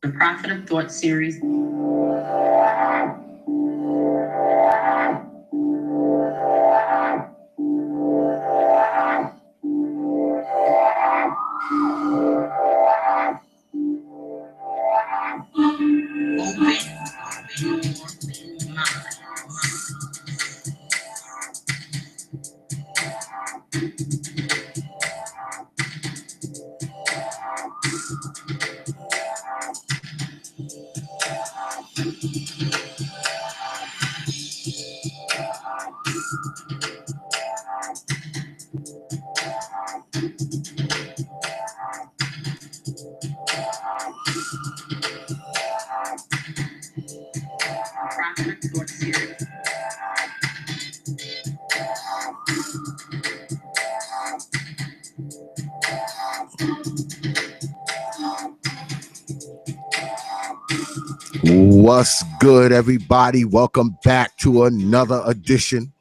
The Prophet of Thought series. Prophet of Thought series. What's good, everybody? Welcome back to another edition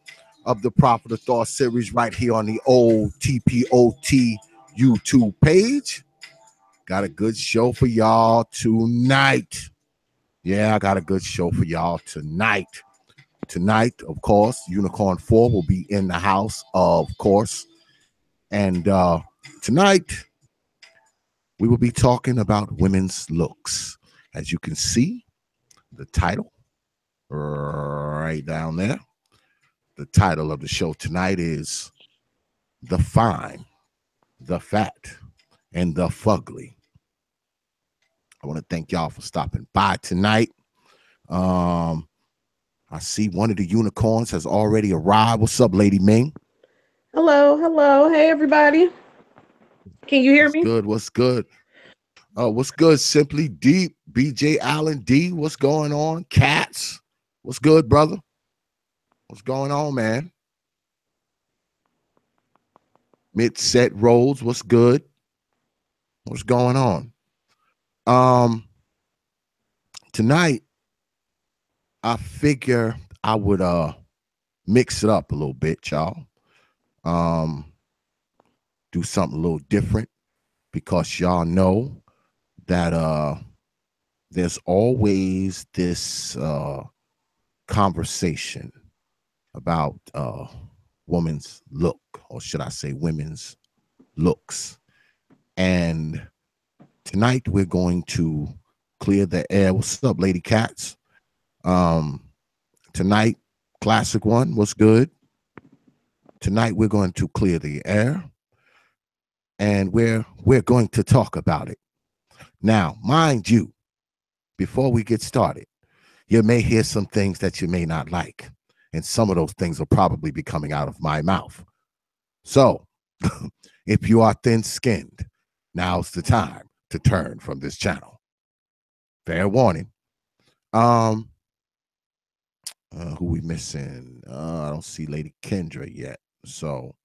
of the Prophet of Thought series right here on the old T.L.O.T YouTube page. Got a good show for y'all tonight. Yeah, I got a good show for y'all tonight. Tonight, of course, Unicorn 4 will be in the house, of course. And tonight, we will be talking about women's looks. As you can see, the title right down there. The title of the show tonight is The Fine, The Fat, and The Fugly. I want to thank y'all for stopping by tonight. I see one of the unicorns has already arrived. What's up, Lady Ming? Hello. Hey, everybody. Can you hear me? Good. What's good? What's good? Simply Deep, B.J. Allen D. What's going on? Cats. What's good, brother? What's going on, man? Mid-set Rolls. What's good? What's going on? Tonight, I figure I would mix it up a little bit, y'all. Do something a little different because y'all know that there's always this conversation about woman's look, or should I say women's looks. And tonight we're going to clear the air. What's up, Lady Cats? Tonight, classic one, what's good? Tonight we're going to clear the air, and we're going to talk about it. Now, mind you, before we get started, you may hear some things that you may not like, and some of those things will probably be coming out of my mouth. So, if you are thin-skinned, now's the time to turn from this channel. Fair warning. Who we missing? I don't see Lady Kendra yet. So,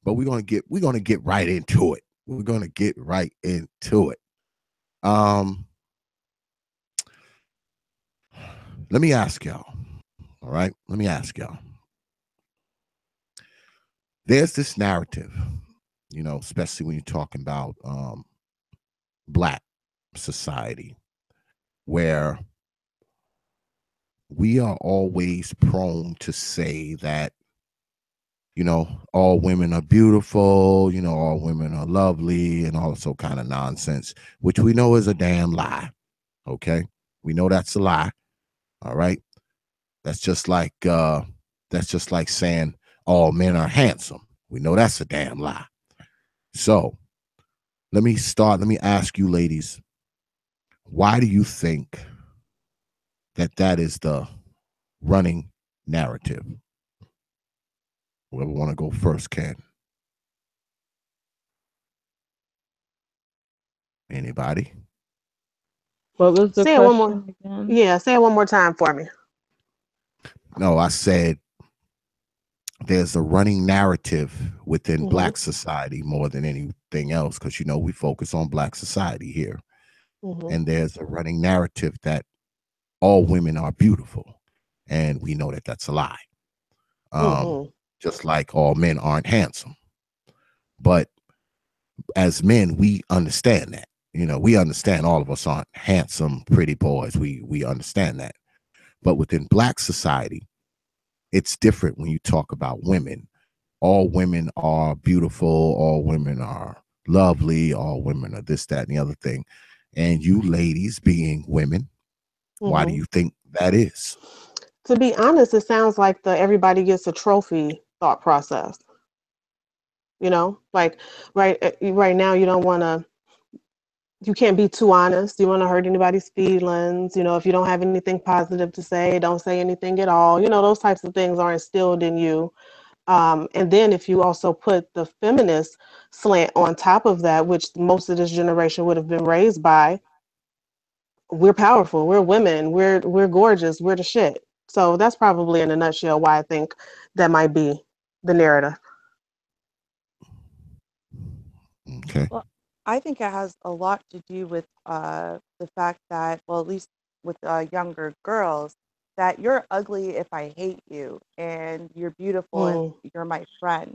but we're gonna get right into it. We're gonna get right into it. Let me ask y'all. All right, let me ask y'all. There's this narrative, you know, especially when you're talking about Black society, where we are always prone to say that, you know, all women are beautiful, you know, all women are lovely, and also kind of nonsense, which we know is a damn lie. Okay, we know that's a lie. All right, that's just like saying all men are handsome. We know that's a damn lie. So let me ask you, ladies, why do you think that is the running narrative? Whoever want to go first can. Anybody? What was the Say it question one more. again? Yeah, say it one more time for me. No, I said there's a running narrative within Black society more than anything else, because, you know, we focus on Black society here. And there's a running narrative that all women are beautiful, and we know that that's a lie. Just like all men aren't handsome. But as men, we understand that. We understand all of us aren't handsome, pretty boys. We understand that. But within Black society, it's different when you talk about women. All women are beautiful, all women are lovely, all women are this, that, and the other thing. And you ladies being women, why do Hmm. you think that is? To be honest, it sounds like the everybody gets a trophy thought process. Like right now, you can't be too honest. You want to hurt anybody's feelings. If you don't have anything positive to say, don't say anything at all. Those types of things are instilled in you. And then if you also put the feminist slant on top of that, which most of this generation would have been raised by, we're powerful, we're women, we're gorgeous, we're the shit. So that's probably in a nutshell why I think that might be the narrative. Okay. Well, I think it has a lot to do with the fact that, well, at least with younger girls, that you're ugly if I hate you, and you're beautiful if Mm, you're my friend.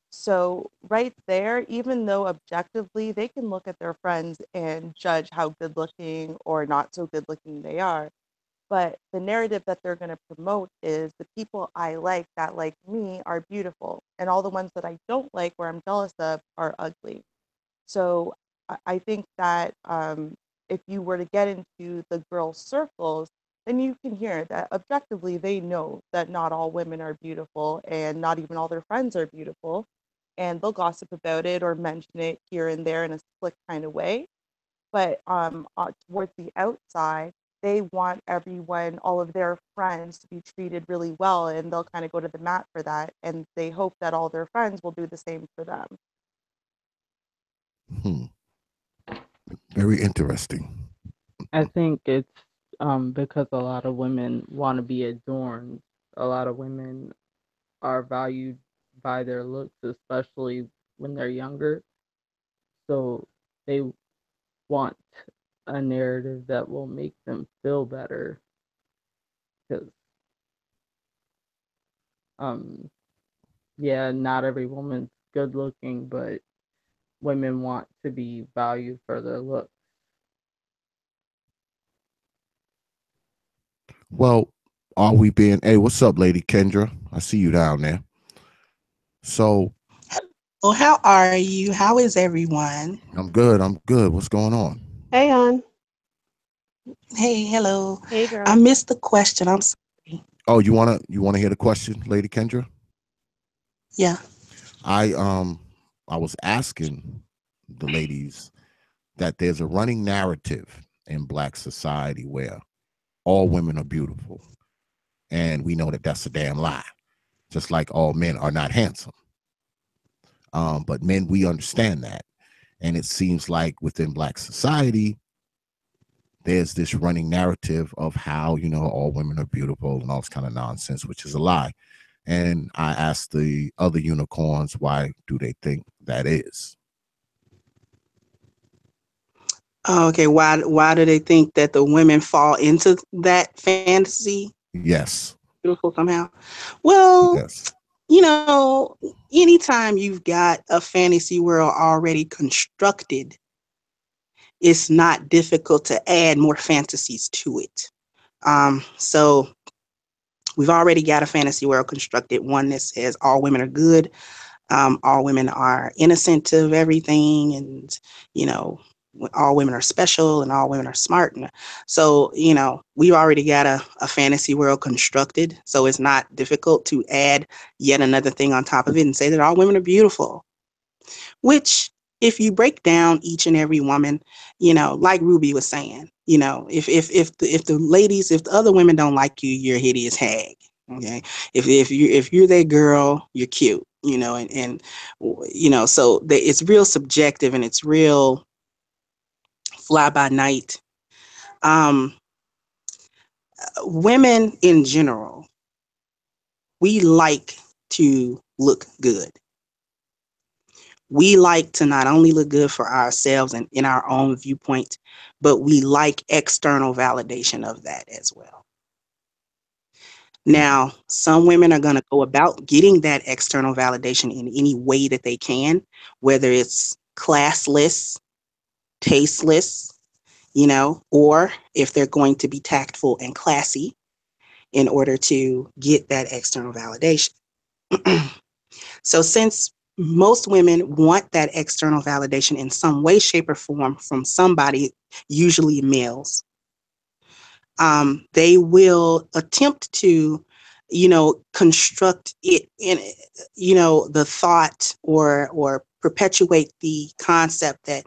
So, right there, even though objectively they can look at their friends and judge how good looking or not so good looking they are, but the narrative that they're going to promote is the people I like that like me are beautiful, and all the ones that I don't like or I'm jealous of are ugly. So I think that if you were to get into the girls' circles, then you can hear that objectively they know that not all women are beautiful and not even all their friends are beautiful. And they'll gossip about it or mention it here and there in a slick kind of way. But towards the outside, they want everyone, all of their friends, to be treated really well. And they'll kind of go to the mat for that. And they hope that all their friends will do the same for them. Hmm. Very interesting. I think it's because a lot of women want to be adorned. A lot of women are valued by their looks, especially when they're younger. So they want a narrative that will make them feel better. Because, um, yeah, not every woman's good looking, but women want to be valued for their looks. Well, are we being, hey, what's up, Lady Kendra? I see you down there. So Well, how are you? How is everyone? I'm good. I'm good. What's going on? hey, hon. Hey, hello. Hey, I girl. missed the question. I'm sorry. Oh, you wanna hear the question, Lady Kendra? Yeah. I was asking the ladies that there's a running narrative in Black society where all women are beautiful, and we know that that's a damn lie. Just like all men are not handsome, but men, we understand that, and it seems like within Black society there's this running narrative of how all women are beautiful and all this kind of nonsense, which is a lie. And I asked the other unicorns, why do they think that is? Okay. Why do they think that the women fall into that fantasy? Yes. Beautiful somehow. Well, Yes. you know, anytime you've got a fantasy world already constructed, it's not difficult to add more fantasies to it. So we've already got a fantasy world constructed, one that says all women are good, all women are innocent of everything, and you know all women are special and all women are smart. And so we've already got a fantasy world constructed, so it's not difficult to add yet another thing on top of it and say that all women are beautiful, which, if you break down each and every woman, like Ruby was saying, if the other women don't like you, you're a hideous hag. Okay. If you're that girl, you're cute, so it's real subjective and it's real fly by night. Um, Women in general, we like to look good. We like to not only look good for ourselves and in our own viewpoint, but we like external validation of that as well. Mhm. Now, some women are going to go about getting that external validation in any way that they can, whether it's classless, tasteless, or if they're going to be tactful and classy in order to get that external validation. So since most women want that external validation in some way, shape, or form from somebody, usually males, they will attempt to, construct it in, the thought or perpetuate the concept that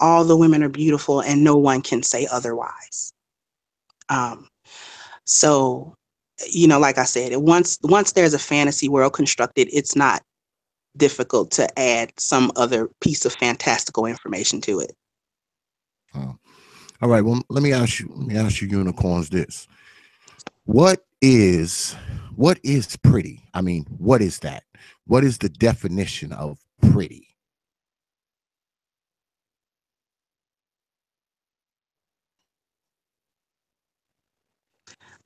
all the women are beautiful and no one can say otherwise. So, like I said, once there's a fantasy world constructed, it's not difficult to add some other piece of fantastical information to it. All right. Well, let me ask you, unicorns, this. What is pretty? I mean, what is that? What is the definition of pretty?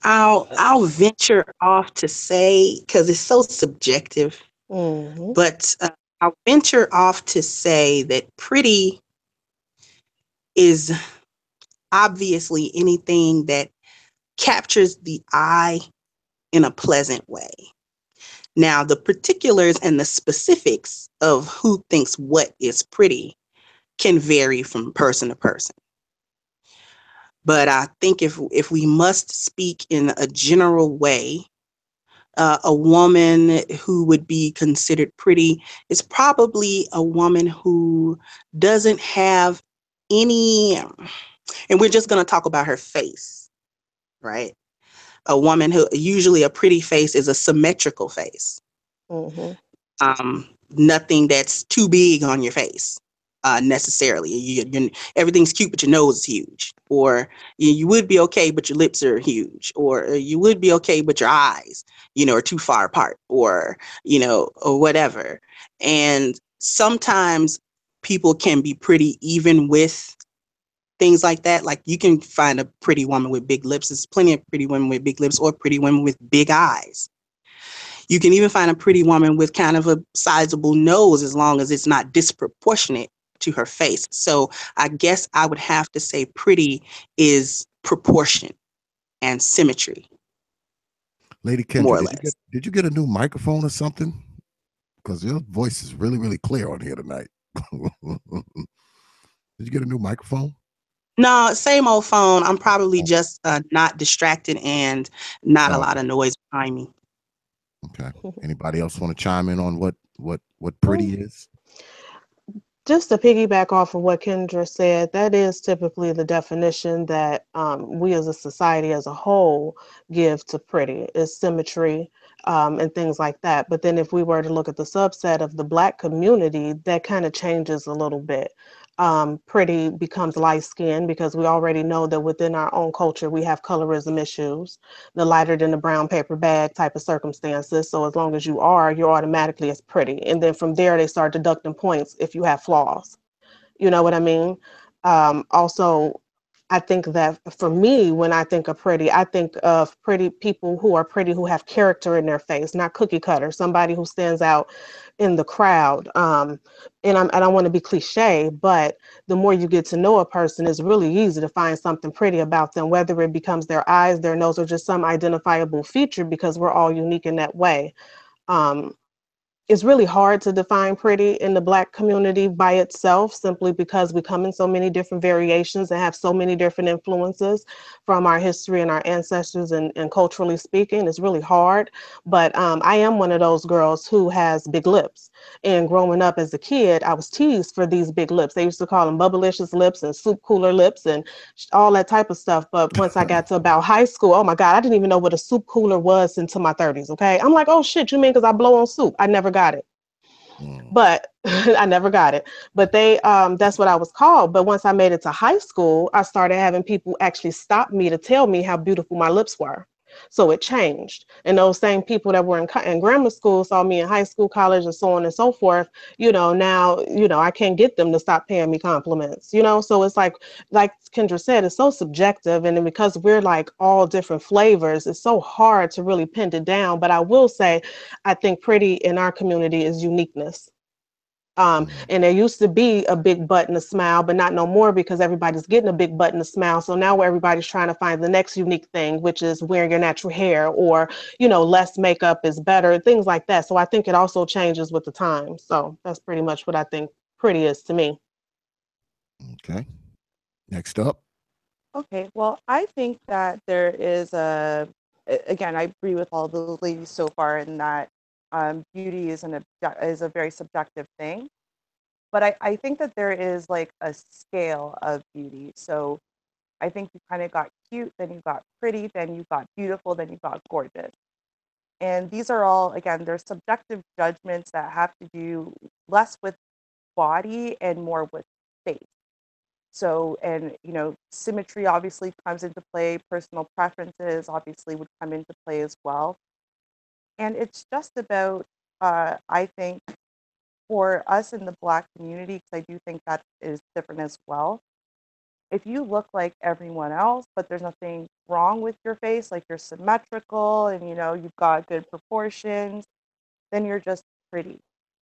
I'll venture off to say, because it's so subjective, but I'll venture off to say that pretty is obviously anything that captures the eye in a pleasant way. Now, the particulars and the specifics of who thinks what is pretty can vary from person to person. But I think if we must speak in a general way, a woman who would be considered pretty is probably a woman who doesn't have any, and we're just going to talk about her face, right? A woman who, usually a pretty face is a symmetrical face. Nothing that's too big on your face. Necessarily. Everything's cute, but your nose is huge. Or you would be okay, but your lips are huge. Or you would be okay, but your eyes, are too far apart. Or, or whatever. And sometimes people can be pretty even with things like that. Like you can find a pretty woman with big lips. There's plenty of pretty women with big lips or pretty women with big eyes. You can even find a pretty woman with kind of a sizable nose as long as it's not disproportionate to her face. So I guess I would have to say pretty is proportion and symmetry. Lady Kendra, did you get a new microphone or something? Because your voice is really, really clear on here tonight. Did you get a new microphone? No, same old phone. I'm probably just not distracted and not a lot of noise behind me. Okay. Anybody else want to chime in on what pretty is? Just to piggyback off of what Kendra said, that is typically the definition that we as a society as a whole give to pretty, is symmetry and things like that. But then if we were to look at the subset of the Black community, that kind of changes a little bit. Pretty becomes light skin because we already know that within our own culture, we have colorism issues, the lighter than the brown paper bag type of circumstances. So as long as you're automatically as pretty. And then from there, they start deducting points if you have flaws. You know what I mean? Also, I think that for me, when I think of pretty, I think of pretty people who are pretty, who have character in their face, not cookie cutter, somebody who stands out in the crowd. And I don't want to be cliche, but the more you get to know a person, it's really easy to find something pretty about them, whether it becomes their eyes, their nose, or just some identifiable feature, because we're all unique in that way. It's really hard to define pretty in the Black community by itself, simply because we come in so many different variations and have so many different influences from our history and our ancestors and culturally speaking. It's really hard. But I am one of those girls who has big lips. And growing up as a kid, I was teased for these big lips. They used to call them bubblicious lips and soup cooler lips and all that type of stuff. But once I got to about high school, oh my God, I didn't even know what a soup cooler was until my 30s. Okay. I'm like, oh shit, you mean because I blow on soup? I never got it. But I never got it. But that's what I was called. But once I made it to high school, I started having people actually stop me to tell me how beautiful my lips were. So it changed. And those same people that were in grammar school saw me in high school, college, and so on and so forth. Now, I can't get them to stop paying me compliments, So it's like Kendra said, it's so subjective. And then because we're like all different flavors, it's so hard to really pin it down. But I will say, I think pretty in our community is uniqueness. And there used to be a big butt and a smile, but not no more because everybody's getting a big butt and a smile. So now everybody's trying to find the next unique thing, which is wearing your natural hair or, less makeup is better, things like that. So I think it also changes with the time. So that's pretty much what I think pretty is to me. Okay. Next up. Okay, well, I think that there is again, I agree with all the ladies so far in that beauty is a very subjective thing. But I think that there is like a scale of beauty. So I think you kind of got cute, then you got pretty, then you got beautiful, then you got gorgeous. And these are all, again, they're subjective judgments that have to do less with body and more with face. So, and symmetry obviously comes into play, personal preferences obviously would come into play as well. And it's just about, I think, for us in the Black community, because I do think that is different as well. If you look like everyone else, but there's nothing wrong with your face, like you're symmetrical and you've got good proportions, then you're just pretty.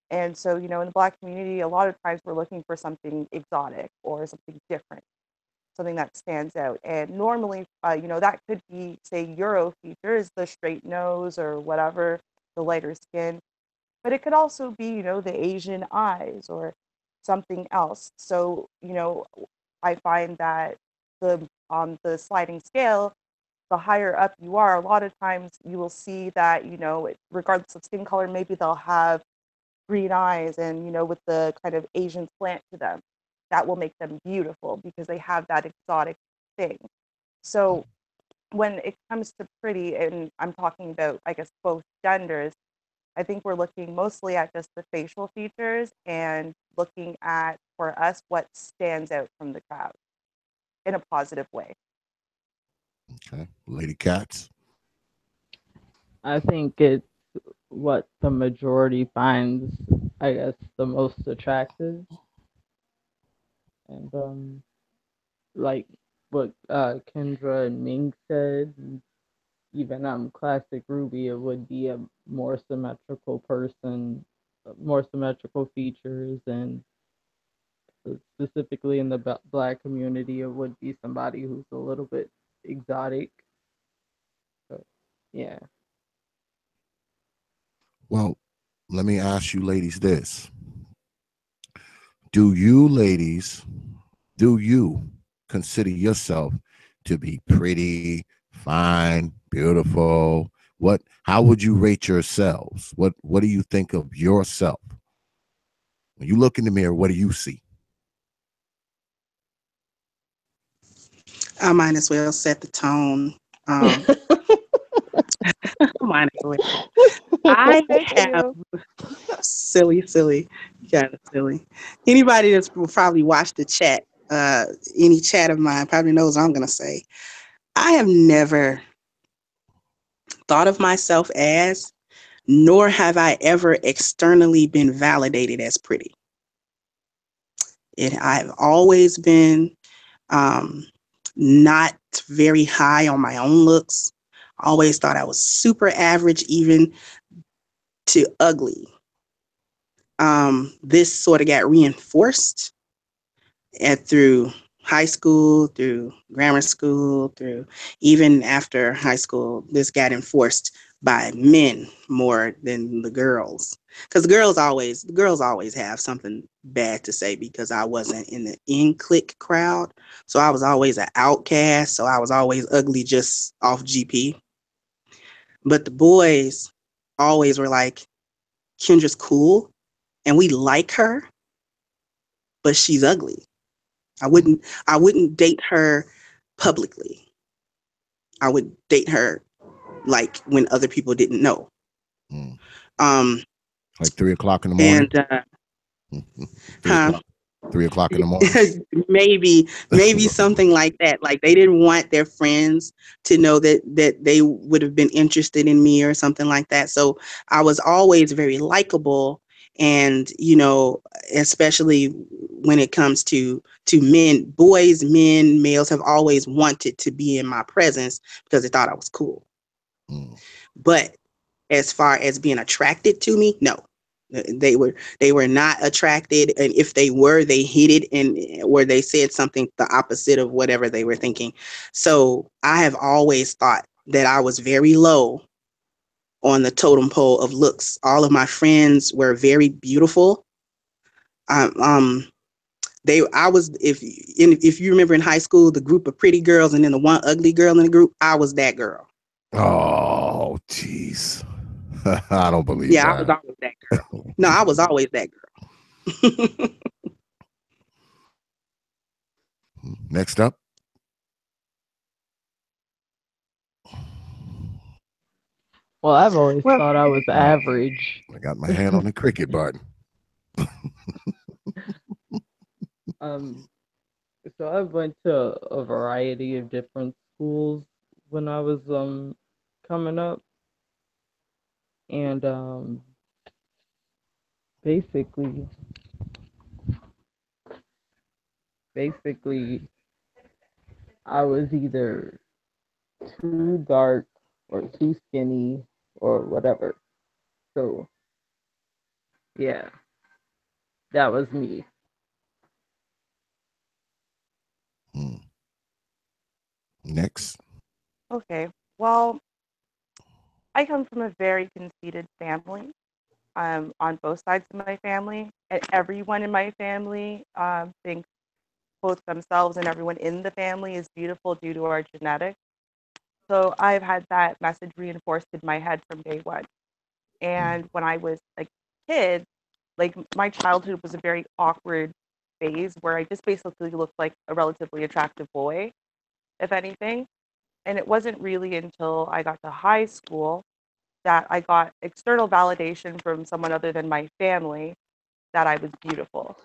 And so, in the Black community, a lot of times we're looking for something exotic or something different, something that stands out. And normally, that could be, say, Euro features, the straight nose or whatever, the lighter skin. But it could also be, the Asian eyes or something else. So, I find that the on the sliding scale, the higher up you are, a lot of times you will see that, regardless of skin color, maybe they'll have green eyes and, with the kind of Asian slant to them. That will make them beautiful because they have that exotic thing. So when it comes to pretty, and I'm talking about, I guess, both genders, I think we're looking mostly at just the facial features and looking at, for us, what stands out from the crowd in a positive way. Okay. Lady Cats. I think it's what the majority finds, I guess, the most attractive. And like what Kendra and Ming said, and even Classic Ruby, it would be a more symmetrical person, more symmetrical features, and specifically in the Black community, it would be somebody who's a little bit exotic. So, yeah. Well, let me ask you ladies this. Do you ladies, do you consider yourself to be pretty, fine, beautiful? How would you rate yourselves? What do you think of yourself? When you look in the mirror, what do you see? I might as well set the tone. Might as well. I Thank have you. silly, kind of silly. Anybody that's probably watched the chat, any chat of mine, probably knows what I'm gonna say. I have never thought of myself as, nor have I ever externally been validated as pretty. I've always been not very high on my own looks. Always thought I was super average, even to ugly. This sort of got reinforced through high school, through grammar school, through even after high school. This got enforced by men more than the girls, because the girls always have something bad to say because I wasn't in the in clique crowd, so I was always an outcast. So I was always ugly just off GP. But the boys always were like, Kendra's cool and we like her, but she's ugly. I wouldn't date her publicly. I would date her like when other people didn't know. Mm. Um, Like 3:00 in the morning. and 3 o'clock. 3:00 in the morning. maybe something like that. Like they didn't want their friends to know that they would have been interested in me or something like that. So I was always very likable, and especially when it comes to men, boys, men, males have always wanted to be in my presence because they thought I was cool. Mm. But as far as being attracted to me, no. They were not attracted, and if they were, they hid it, and or they said something the opposite of whatever they were thinking. So I have always thought that I was very low on the totem pole of looks. All of my friends were very beautiful. Um, um I was, if you remember in high school, the group of pretty girls and then the one ugly girl in the group, I was that girl. Oh, jeez. I don't believe Yeah, I was that. always that girl. No, I was always that girl. Next up. Well, I've always Well, thought I was Oh, average. I got my hand on the cricket button. Um, so I went to a variety of different schools when I was coming up, and basically, basically, I was either too dark or too skinny or whatever. So yeah, that was me. Hmm. Next. Okay. Well, I come from a very conceited family. On both sides of my family, and everyone in my family thinks both themselves and everyone in the family is beautiful due to our genetics. So I've had that message reinforced in my head from day one. Hmm. And when I was a kid, like my childhood was a very awkward phase where I just basically looked like a relatively attractive boy, if anything. And it wasn't really until I got to high school that I got external validation from someone other than my family that I was beautiful.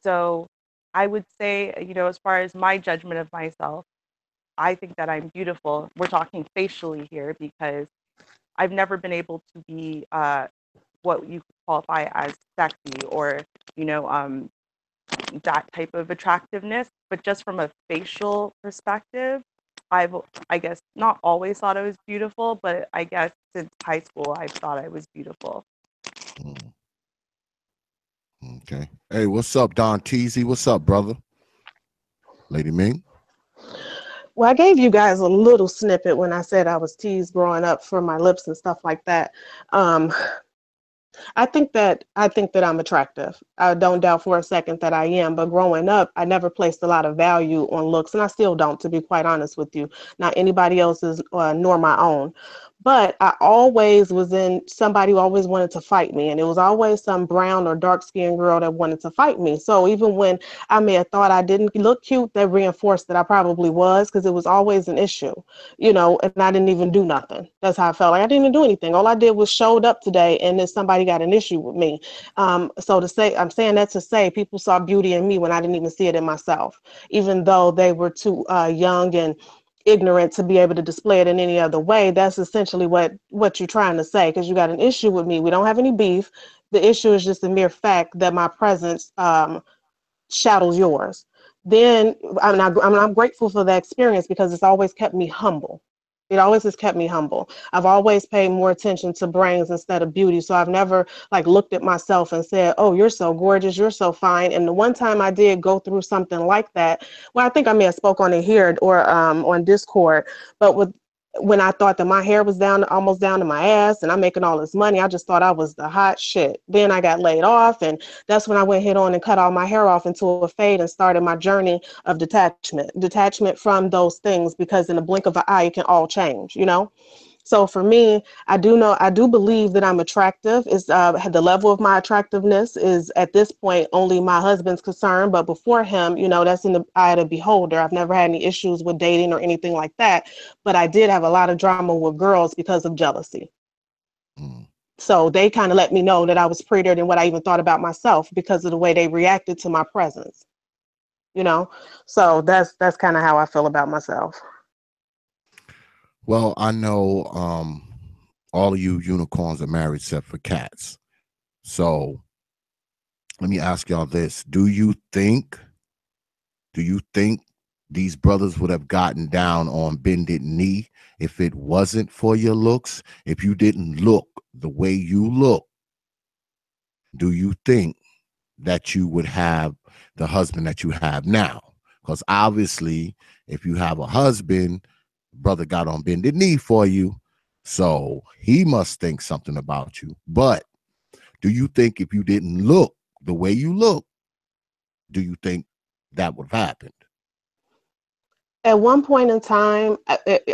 So I would say, as far as my judgment of myself, I think that I'm beautiful. We're talking facially here because I've never been able to be what you could qualify as sexy or, you know, um, that type of attractiveness. But just from a facial perspective, I've, I guess, not always thought I was beautiful, but I guess since high school, I've thought I was beautiful. Hmm. Okay. Hey, what's up, Don Teasy? What's up, brother? Lady Ming? well, I gave you guys a little snippet when I said I was teased growing up for my lips and stuff like that. Um, I think that I'm attractive. I don't doubt for a second that I am. But growing up, I never placed a lot of value on looks, and I still don't, to be quite honest with you. Not anybody else's, nor my own. But I always was in somebody who always wanted to fight me, and it was always some brown or dark skinned girl that wanted to fight me. So even when I may have thought I didn't look cute, that reinforced that I probably was, because it was always an issue, and I didn't even do nothing. That's how I felt. Like I didn't even do anything. All I did was showed up today, and then somebody got an issue with me. So to say, I'm saying that to say people saw beauty in me when I didn't even see it in myself, even though they were too young and ignorant to be able to display it in any other way. That's essentially what you're trying to say, because you got an issue with me. We don't have any beef. The issue is just the mere fact that my presence shadows yours. Then I'm grateful for that experience because it's always kept me humble. It always has kept me humble. I've always paid more attention to brains instead of beauty. So I've never like looked at myself and said, "Oh, you're so gorgeous, you're so fine." And the one time I did go through something like that, well, I think I may have spoke on it here or on Discord, but when I thought that my hair was down almost down to my ass and I'm making all this money, I just thought I was the hot shit. Then I got laid off, and that's when I went head on and cut all my hair off into a fade and started my journey of detachment from those things, because in the blink of an eye, it can all change. So for me, I do believe that I'm attractive. Is the level of my attractiveness is at this point only my husband's concern, but before him, that's in the eye of the beholder. I've never had any issues with dating or anything like that, but I did have a lot of drama with girls because of jealousy. Hmm. So they kind of let me know that I was prettier than what I even thought about myself because of the way they reacted to my presence. You know, so that's kind of how I feel about myself. Well, I know all of you unicorns are married except for cats. So let me ask y'all this. Do you think these brothers would have gotten down on bended knee if it wasn't for your looks? If you didn't look the way you look, do you think that you would have the husband that you have now? Because obviously, if you have a husband, brother got on bended knee for you, so he must think something about you. But do you think if you didn't look the way you look, do you think that would have happened? At one point in time,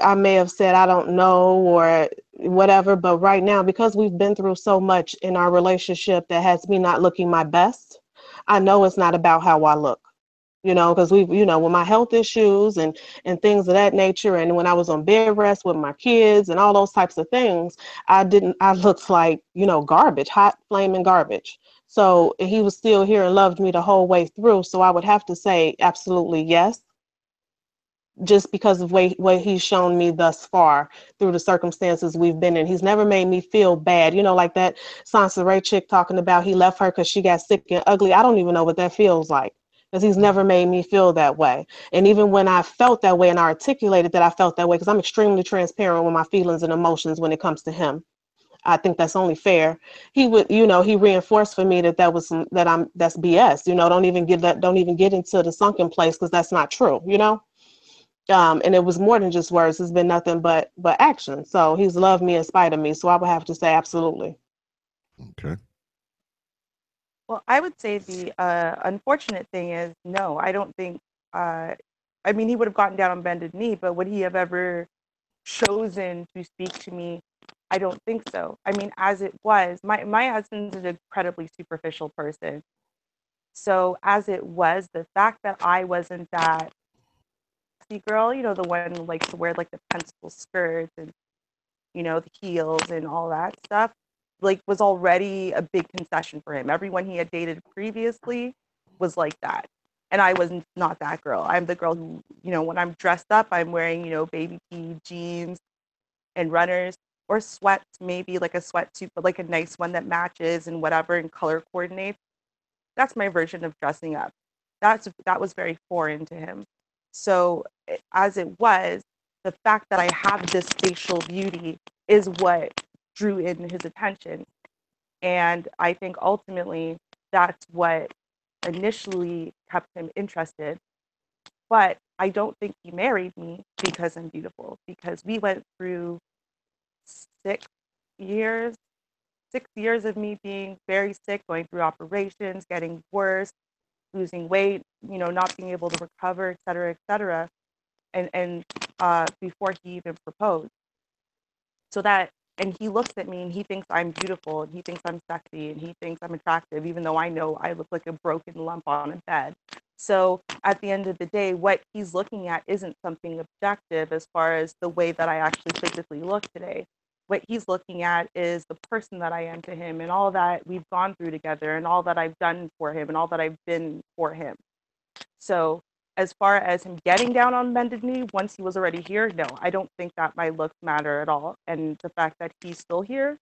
I may have said I don't know or whatever, but right now, because we've been through so much in our relationship that has me not looking my best, I know it's not about how I look. Because we've, with my health issues and things of that nature, and when I was on bed rest with my kids and all those types of things, I looked like, garbage, hot flaming garbage. So he was still here and loved me the whole way through. So I would have to say absolutely yes, just because of what he's shown me thus far through the circumstances we've been in. He's never made me feel bad. Like that Sansa Ray chick talking about he left her because she got sick and ugly. I don't even know what that feels like, because he's never made me feel that way. And even when I felt that way and I articulated that I felt that way, because I'm extremely transparent with my feelings and emotions when it comes to him. I think that's only fair. He would, he reinforced for me that that's BS. Don't even get into the sunken place, because that's not true. And it was more than just words. It's been nothing but action. So he's loved me in spite of me. So I would have to say absolutely. Okay. Well, I would say the unfortunate thing is, no, I don't think, I mean, he would have gotten down on bended knee, but would he have ever chosen to speak to me? I don't think so. I mean, as it was, my husband's an incredibly superficial person. So as it was, the fact that I wasn't that sexy girl, the one who likes to wear like the pencil skirts and the heels and all that stuff, like, was already a big concession for him. Everyone he had dated previously was like that. And I was not that girl. I'm the girl who, when I'm dressed up, I'm wearing, baby tee, jeans, and runners, or sweats, maybe like a sweatsuit, but like a nice one that matches and whatever and color coordinates. That's my version of dressing up. That was very foreign to him. So as it was, the fact that I have this facial beauty is what drew in his attention. And I think ultimately that's what initially kept him interested. But I don't think he married me because I'm beautiful, because we went through 6 years, 6 years of me being very sick, going through operations, getting worse, losing weight, not being able to recover, et cetera, and before he even proposed. So that, and he looks at me and he thinks I'm beautiful and he thinks I'm sexy and he thinks I'm attractive, even though I know I look like a broken lump on a bed. So at the end of the day, what he's looking at isn't something objective as far as the way that I actually physically look today. What he's looking at is the person that I am to him and all that we've gone through together and all that I've done for him and all that I've been for him. So as far as him getting down on bended knee once he was already here, no, I don't think that my looks matter at all. And the fact that he's still here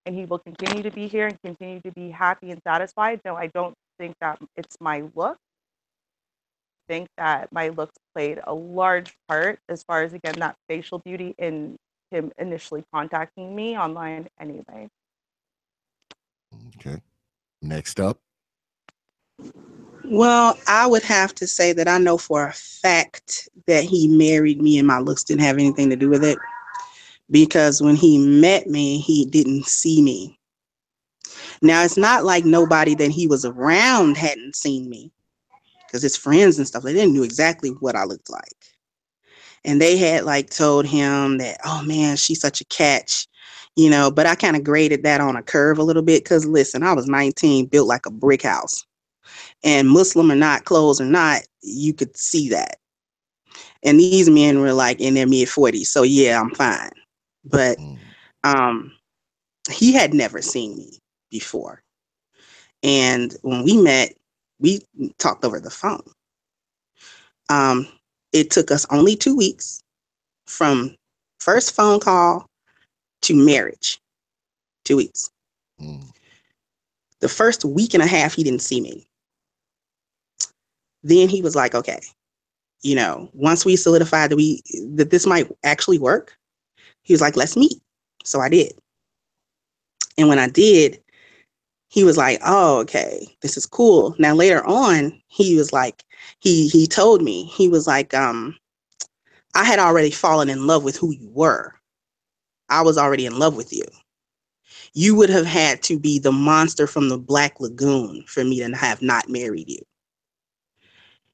and he will continue to be here and continue to be happy and satisfied, no, I don't think that it's my look. I think that my looks played a large part as far as, again, that facial beauty in him initially contacting me online anyway. Okay. Next up. Well, I would have to say that I know for a fact that he married me and my looks didn't have anything to do with it, because when he met me, he didn't see me. Now, it's not like nobody that he was around hadn't seen me, because his friends and stuff, they didn't know exactly what I looked like. And they had like told him that, oh man, she's such a catch, but I kind of graded that on a curve a little bit, because listen, I was 19, built like a brick house. And Muslim or not, clothes or not, you could see that. And these men were like in their mid 40s. So yeah, I'm fine. But he had never seen me before. And when we met, we talked over the phone. It took us only 2 weeks from first phone call to marriage. 2 weeks. The first week and a half, he didn't see me. Then he was like, okay, once we solidified that this might actually work, he was like, let's meet. So I did. And when I did, he was like, oh, okay, this is cool. Now later on, he was like, he told me, he was like, I had already fallen in love with who you were. I was already in love with you. You would have had to be the monster from the Black Lagoon for me to have not married you.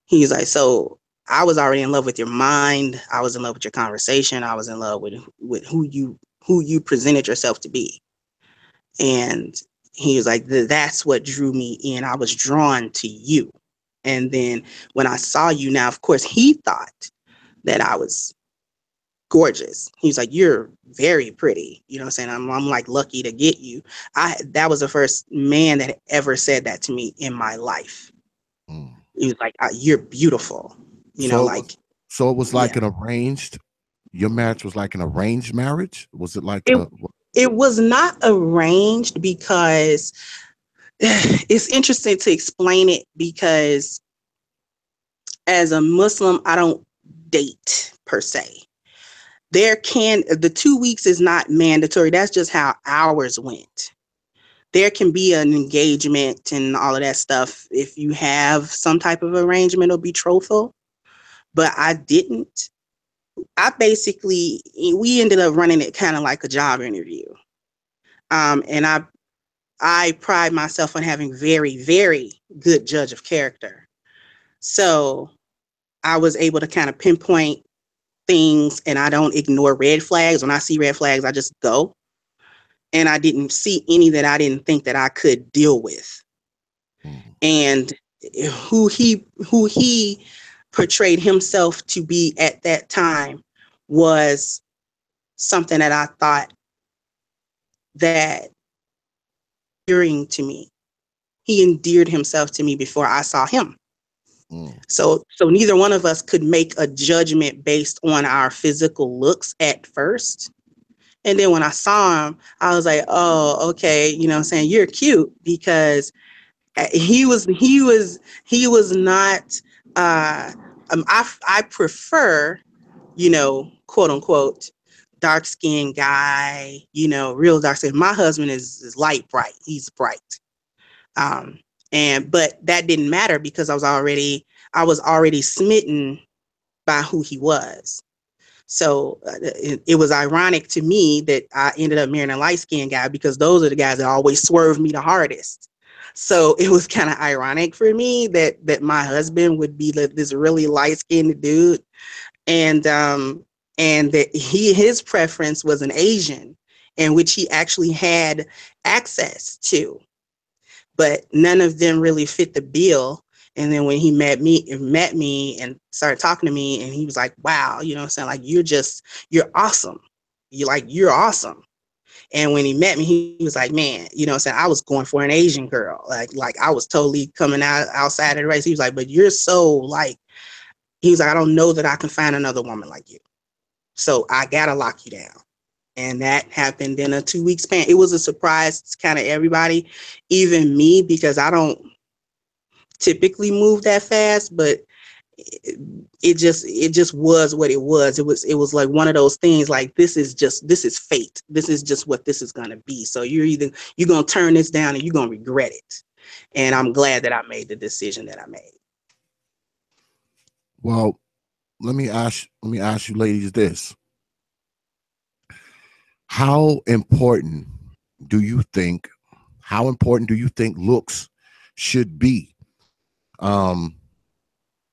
He's like, so I was already in love with your mind. I was in love with your conversation. I was in love with who you presented yourself to be. And he was like, that's what drew me in. I was drawn to you. And then when I saw you now, of course, he thought that I was gorgeous. He was like, you're very pretty. You know what I'm saying? I'm like lucky to get you. That was the first man that ever said that to me in my life. Mm. He was like, you're beautiful. You know, So it was, like, so it was yeah. like an arranged. Your marriage was like an arranged marriage. Was it like It a? it was not arranged because it's interesting to explain it because as a Muslim, I don't date per se. The 2 weeks is not mandatory. That's just how ours went. There can be an engagement and all of that stuff if you have some type of arrangement or betrothal, but I didn't. We ended up running it kind of like a job interview. And I pride myself on having very, very good judge of character. So I was able to kind of pinpoint things and I don't ignore red flags. When I see red flags, I just go. And I didn't see any that I didn't think that I could deal with. Mm. And who he portrayed himself to be at that time was something that I thought that endearing to me. He endeared himself to me before I saw him. Mm. So neither one of us could make a judgment based on our physical looks at first. And then when I saw him, I was like, oh, okay, you know what I'm saying? You're cute because he was not I prefer, quote unquote, dark skinned guy, real dark skin. My husband is light bright. He's bright. Um, but that didn't matter because I was already smitten by who he was. So it was ironic to me that I ended up marrying a light skinned guy because those are the guys that always swerve me the hardest. So it was kind of ironic for me that my husband would be this really light skinned dude, and that his preference was an Asian, in which he actually had access to, but none of them really fit the bill. And then when he met me and started talking to me, and he was like, wow, you know what I'm saying? Like, you're awesome. You're awesome. And when he met me, he was like, man, you know what I'm saying? I was going for an Asian girl. Like I was totally coming outside of the race. He was like, but you're so like, he was like, I don't know that I can find another woman like you. So I gotta lock you down. And that happened in a 2 week span. It was a surprise to kind of everybody, even me, because I don't typically move that fast, but it just was what it was. It was like one of those things like this is fate. This is just what this is gonna be. So you're gonna turn this down and you're gonna regret it. And I'm glad that I made the decision that I made. Well, let me ask you ladies this. How important do you think how important do you think looks should be? Um,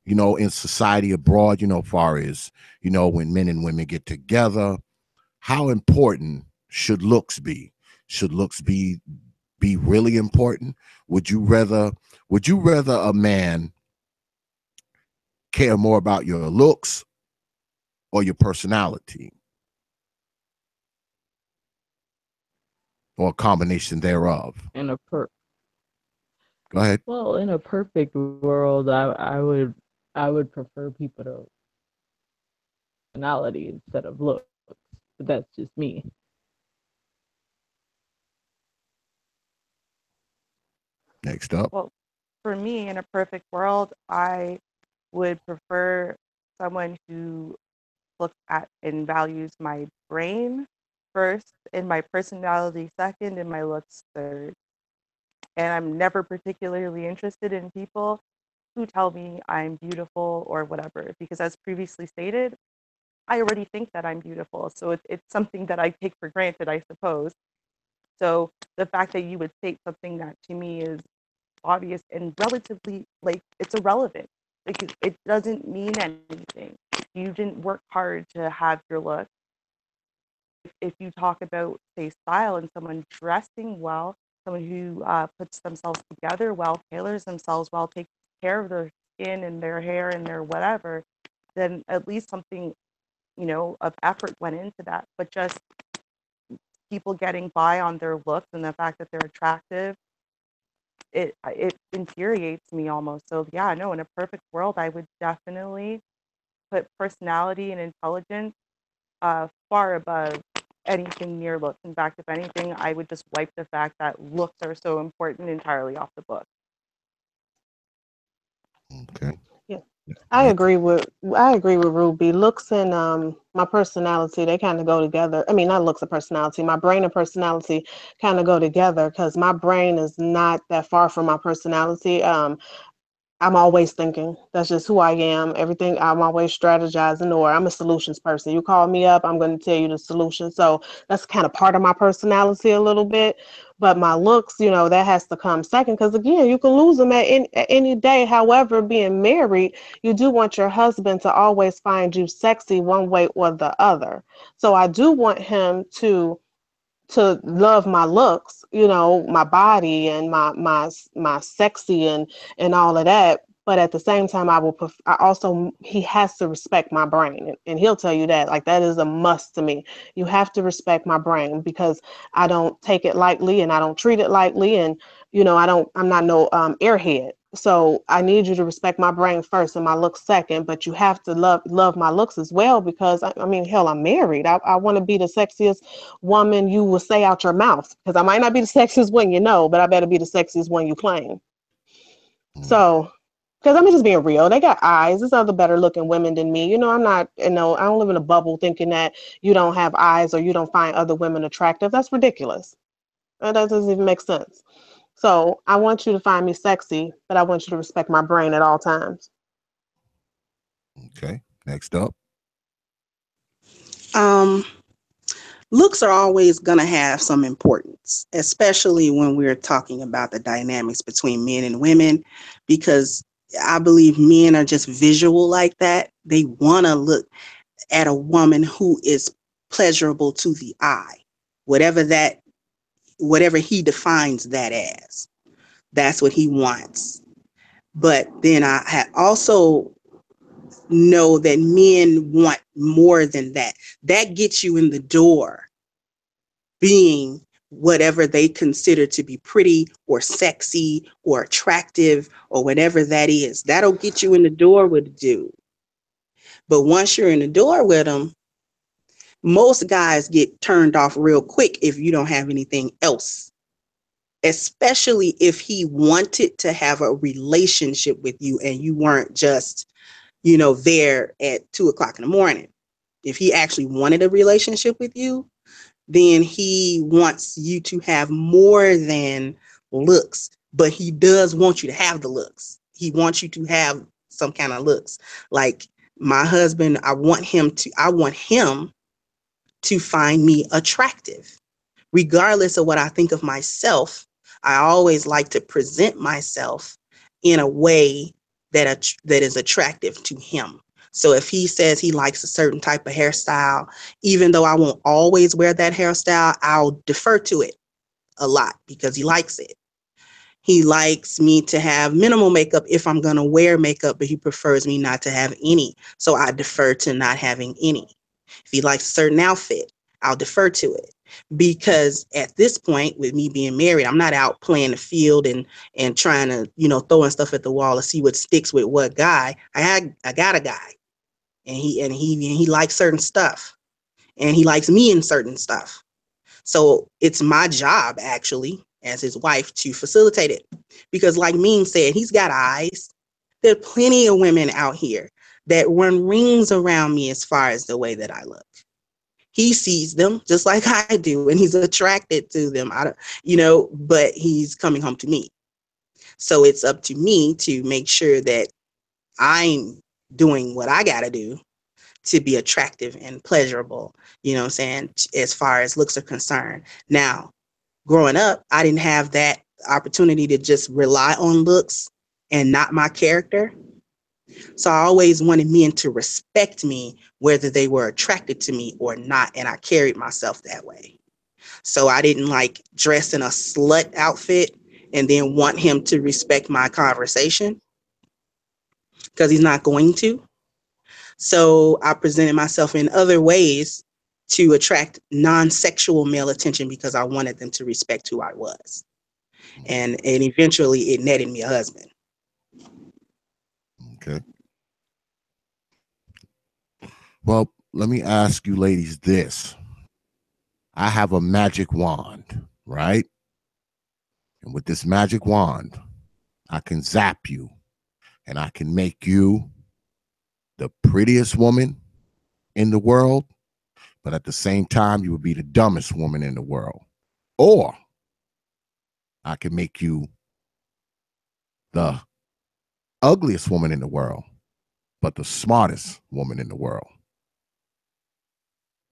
in society abroad, far as, when men and women get together, how important should looks be? Should looks be really important? Would you rather a man care more about your looks or your personality or a combination thereof? In a per Go ahead. well, in a perfect world, I would prefer people to personality instead of looks, but that's just me. Next up. Well, for me, in a perfect world, I would prefer someone who looks at and values my brain first, and my personality second, and my looks third. And I'm never particularly interested in people who tell me I'm beautiful or whatever, because as previously stated, I already think that I'm beautiful. So it's something that I take for granted, I suppose. So the fact that you would state something that to me is obvious and relatively, like, it's irrelevant. Like, it doesn't mean anything. You didn't work hard to have your look. If you talk about, say, style and someone dressing well, someone who puts themselves together well, tailors themselves well, takes care of their skin and their hair and their whatever, then at least something, of effort went into that. But just people getting by on their looks and the fact that they're attractive, it infuriates me almost. So yeah, no, in a perfect world, I would definitely put personality and intelligence far above anything near looks. In fact, if anything, I would just wipe the fact that looks are so important entirely off the book. Okay. Yeah. I Next. agree with Ruby. Looks and my personality, they kind of go together. I mean, not looks and personality. My brain and personality kind of go together because my brain is not that far from my personality. I'm always thinking. That's just who I am. Everything, I'm always strategizing, or I'm a solutions person. You call me up, I'm going to tell you the solution. So that's kind of part of my personality a little bit. But my looks, that has to come second because, again, you can lose them at any day. However, being married, you do want your husband to always find you sexy one way or the other. So I do want him to love my looks, my body and my sexy and all of that. But at the same time, I also, he has to respect my brain, and he'll tell you that, like, that is a must to me. You have to respect my brain because I don't take it lightly and I don't treat it lightly, and I'm not no airhead. So I need you to respect my brain first and my looks second, but you have to love my looks as well because I mean, hell, I'm married. I want to be the sexiest woman you will say out your mouth, because I might not be the sexiest one, but I better be the sexiest one you claim. So, because I'm just being real, they got eyes. There's other better looking women than me. I'm not, I don't live in a bubble thinking that you don't have eyes or you don't find other women attractive. That's ridiculous. That doesn't even make sense. So I want you to find me sexy, but I want you to respect my brain at all times. Okay. Next up. Looks are always going to have some importance, especially when we're talking about the dynamics between men and women, because I believe men are just visual like that. They want to look at a woman who is pleasurable to the eye, whatever he defines that as. That's what he wants. But then I also know that men want more than that. That gets you in the door being whatever they consider to be pretty or sexy or attractive or whatever that is. That'll get you in the door with a dude. But once you're in the door with them, most guys get turned off real quick if you don't have anything else, especially if he wanted to have a relationship with you and you weren't just, there at 2:00 in the morning. If he actually wanted a relationship with you, then he wants you to have more than looks, but he does want you to have the looks. He wants you to have some kind of looks. Like my husband, I want him to find me attractive. Regardless of what I think of myself, I always like to present myself in a way that is attractive to him. So if he says he likes a certain type of hairstyle, even though I won't always wear that hairstyle, I'll defer to it a lot because he likes it. He likes me to have minimal makeup if I'm going to wear makeup, but he prefers me not to have any. So I defer to not having any. If he likes a certain outfit, I'll defer to it. Because at this point, with me being married, I'm not out playing the field and trying to, throwing stuff at the wall to see what sticks with what guy. I got a guy, and he likes certain stuff, and he likes me in certain stuff. So it's my job, actually, as his wife, to facilitate it. Because like Mean said, he's got eyes. There are plenty of women out here that run rings around me as far as the way that I look. He sees them just like I do, and he's attracted to them. I don't, but he's coming home to me. So it's up to me to make sure that I'm doing what I got to do to be attractive and pleasurable, you know what I'm saying, as far as looks are concerned. Now, growing up, I didn't have that opportunity to just rely on looks and not my character. So I always wanted men to respect me, whether they were attracted to me or not. And I carried myself that way. So I didn't like dress in a slut outfit and then want him to respect my conversation because he's not going to. So I presented myself in other ways to attract non-sexual male attention because I wanted them to respect who I was. And eventually it netted me a husband. Okay. Well, let me ask you ladies this. I have a magic wand, right? And with this magic wand, I can zap you and I can make you the prettiest woman in the world, but at the same time, you would be the dumbest woman in the world. Or I can make you the ugliest woman in the world, but the smartest woman in the world.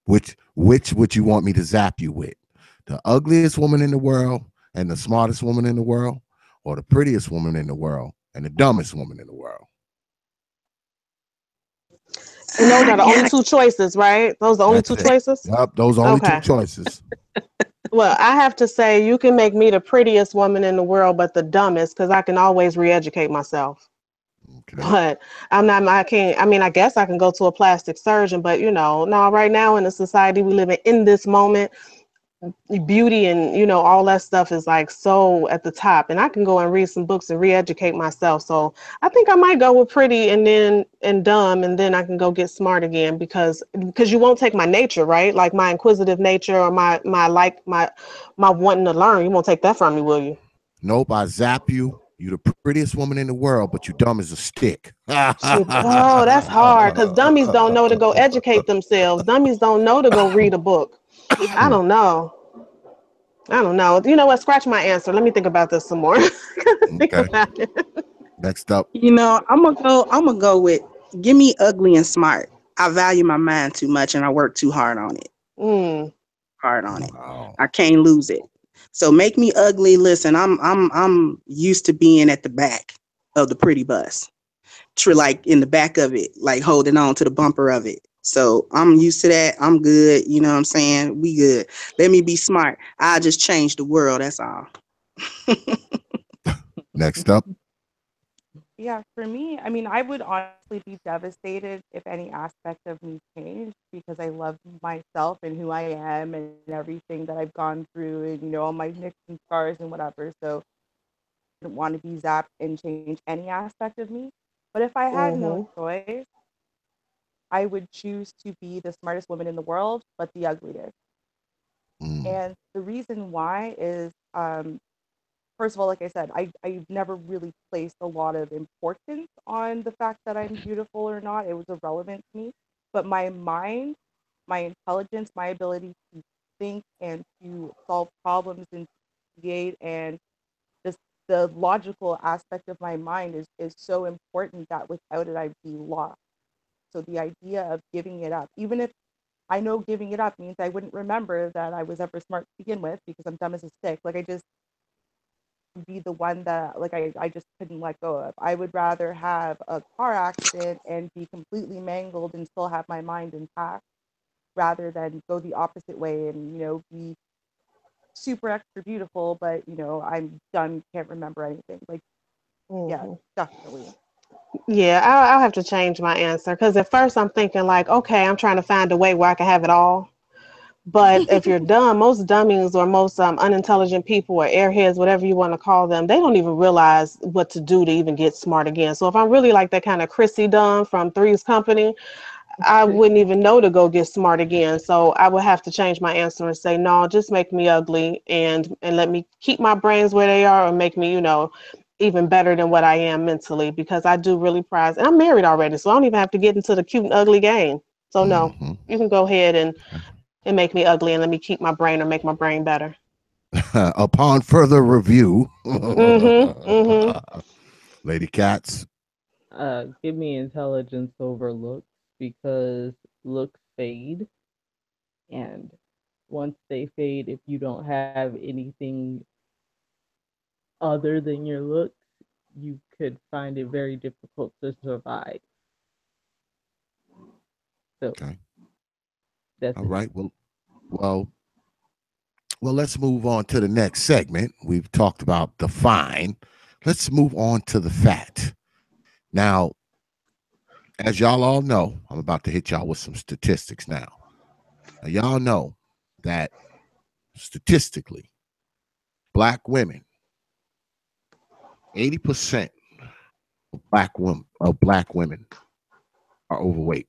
Which would you want me to zap you with? The ugliest woman in the world and the smartest woman in the world, or the prettiest woman in the world and the dumbest woman in the world? And those are the only Yeah, two choices, right? Those are the only That's two it. choices? Yep, those are only two Okay. choices. Well, I have to say you can make me the prettiest woman in the world, but the dumbest, because I can always re-educate myself. Okay. But I can't, I mean, I guess I can go to a plastic surgeon, but no, right now in the society we live in this moment, beauty and all that stuff is like so at the top, and I can go and read some books and re-educate myself. So I think I might go with pretty and dumb, and then I can go get smart again, because you won't take my nature, right? Like my inquisitive nature, or my wanting to learn. You won't take that from me, will you? Nope, I zap you. You the prettiest woman in the world, but you dumb as a stick. Shoot. Oh, that's hard, because dummies don't know to go educate themselves. Dummies don't know to go read a book. I don't know. I don't know. You know what? Scratch my answer. Let me think about this some more. Think Okay. about it. Next up. I'm gonna go with give me ugly and smart. I value my mind too much and I work too hard on it. Mm, Hard on it. Wow. I can't lose it. So make me ugly. Listen, I'm used to being at the back of the pretty bus. Like in the back of it, like holding on to the bumper of it. So I'm used to that. I'm good. You know what I'm saying? We good. Let me be smart. I'll just change the world. That's all. Next up. Yeah, for me, I mean, I would honestly be devastated if any aspect of me changed because I love myself and who I am and everything that I've gone through and, all my nicks and scars and whatever. So I didn't want to be zapped and change any aspect of me. But if I had no mm-hmm, choice, I would choose to be the smartest woman in the world, but the ugliest. Mm, And the reason why is, first of all, like I said, I've never really placed a lot of importance on the fact that I'm beautiful or not. It was irrelevant to me. But my mind, my intelligence, my ability to think and to solve problems and create and this the logical aspect of my mind is so important that without it I'd be lost. So the idea of giving it up, even if I know giving it up means I wouldn't remember that I was ever smart to begin with because I'm dumb as a stick. Like I just be the one that like I just couldn't let go of. I would rather have a car accident and be completely mangled and still have my mind intact rather than go the opposite way and be super extra beautiful but I'm done, can't remember anything. Like yeah, mm-hmm. definitely. Yeah, I'll have to change my answer, because at first I'm thinking like, okay, I'm trying to find a way where I can have it all. But if you're dumb, most dummies or most unintelligent people or airheads, whatever you want to call them, they don't even realize what to do to even get smart again. So if I'm really like that kind of Chrissy dumb from Three's Company, I wouldn't even know to go get smart again. So I would have to change my answer and say, no, just make me ugly and let me keep my brains where they are, or make me, even better than what I am mentally, because I do really prize, and I'm married already, so I don't even have to get into the cute and ugly game. So no, mm-hmm. you can go ahead and and make me ugly and let me keep my brain or make my brain better. Upon further review, Mm-hmm. Lady Cats. Give me intelligence over looks because looks fade, and once they fade, if you don't have anything other than your looks, you could find it very difficult to survive. So Okay. that's All it. right. Well, well, let's move on to the next segment. We've talked about the fine. Let's move on to the fat. Now, as y'all all know, I'm about to hit y'all with some statistics now. Now y'all know that statistically, black women, 80% black women are overweight.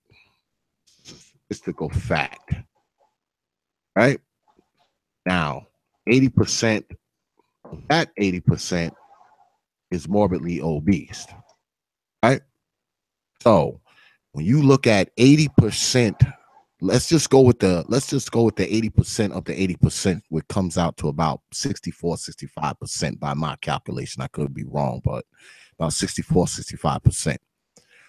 Statistical fact, right? Now, 80% of that 80% is morbidly obese, right? So when you look at 80%, let's just go with the 80% of the 80%, which comes out to about 64, 65% by my calculation. I could be wrong, but about 64, 65%.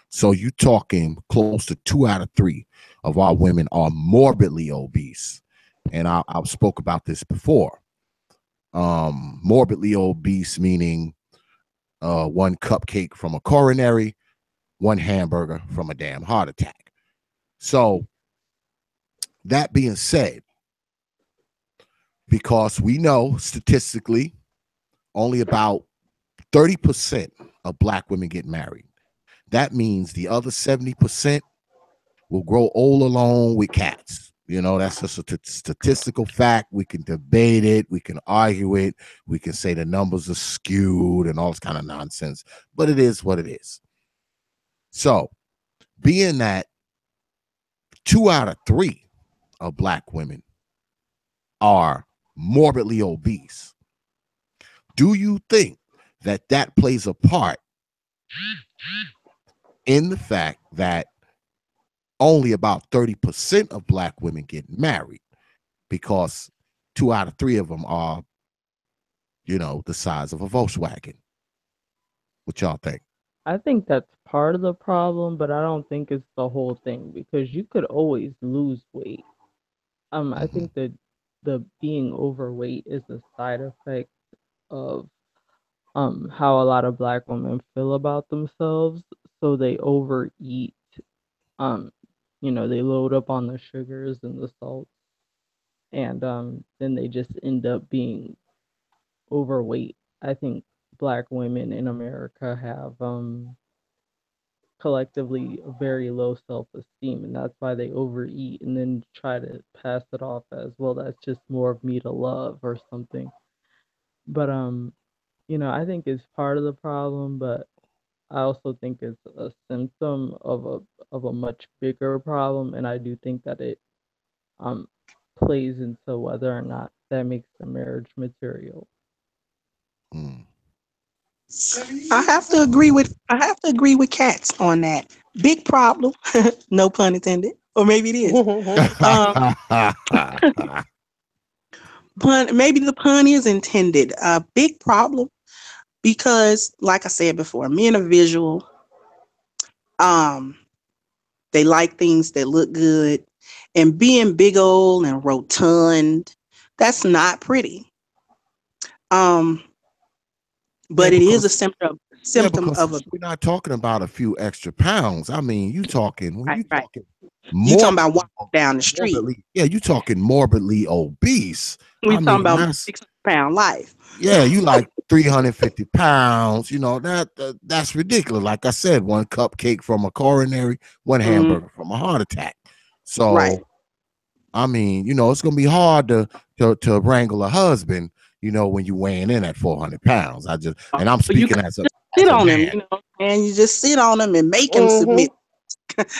So you talking close to 2 out of 3 of our women are morbidly obese. And I spoke about this before. Morbidly obese meaning one cupcake from a coronary, one hamburger from a damn heart attack. So that being said, because we know statistically only about 30% of black women get married. That means the other 70% will grow old alone with cats. You know, that's just a statistical fact. We can debate it. We can argue it. We can say the numbers are skewed and all this kind of nonsense, but it is what it is. So, being that 2 out of 3 of black women are morbidly obese, do you think that that plays a part in the fact that only about 30% of black women get married because 2 out of 3 of them are, the size of a Volkswagen? What y'all think? I think that's part of the problem, but I don't think it's the whole thing because you could always lose weight. I Mm-hmm. think that the being overweight is a side effect of how a lot of black women feel about themselves, so they overeat. Um, they load up on the sugars and the salt, and then they just end up being overweight. I think black women in America have collectively a very low self-esteem, and that's why they overeat and then try to pass it off as, well, that's just more of me to love or something. But I think it's part of the problem, but I also think it's a symptom of a much bigger problem, and I do think that it um plays into whether or not that makes the marriage material. Mm. I have to agree with cats on that. Big problem. No pun intended. Or maybe it is. Um maybe the pun is intended. Big problem because like I said before, men are visual. Um they like things that look good. And being big old and rotund, that's not pretty. Um yeah, but it is a because symptom yeah, symptom because of a we're not talking about a few extra pounds. I mean, when right, you right. talking You talking about morbidly, walking down the street. yeah, you talking morbidly obese. We I talking mean, about that's 600-pound life. yeah, you like 350 pounds. That's ridiculous. Like I said, one cupcake from a coronary, one Mm, hamburger from a heart attack. right. So I mean, it's gonna be hard to wrangle a husband, when you weighing in at 400 pounds. And I'm But you speaking can as a just sit on him, man. and you just sit on him and make him submit.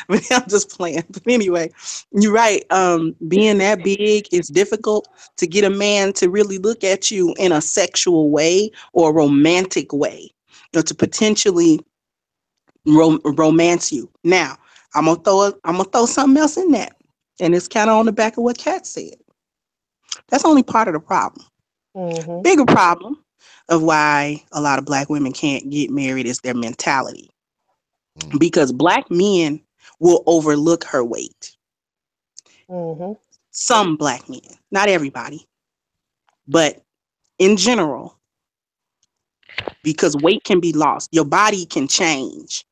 But I'm just playing. But anyway, you're right. Being that big is difficult to get a man to really look at you in a sexual way or a romantic way, or to potentially romance you. Now, I'm gonna throw something else in that. And it's kind of on the back of what Kat said. That's only part of the problem. Mm-hmm. Bigger problem of why a lot of black women can't get married is their mentality. Mm. Because black men will overlook her weight. Mm-hmm. Some black men, not everybody, but in general, because weight can be lost. Your body can change.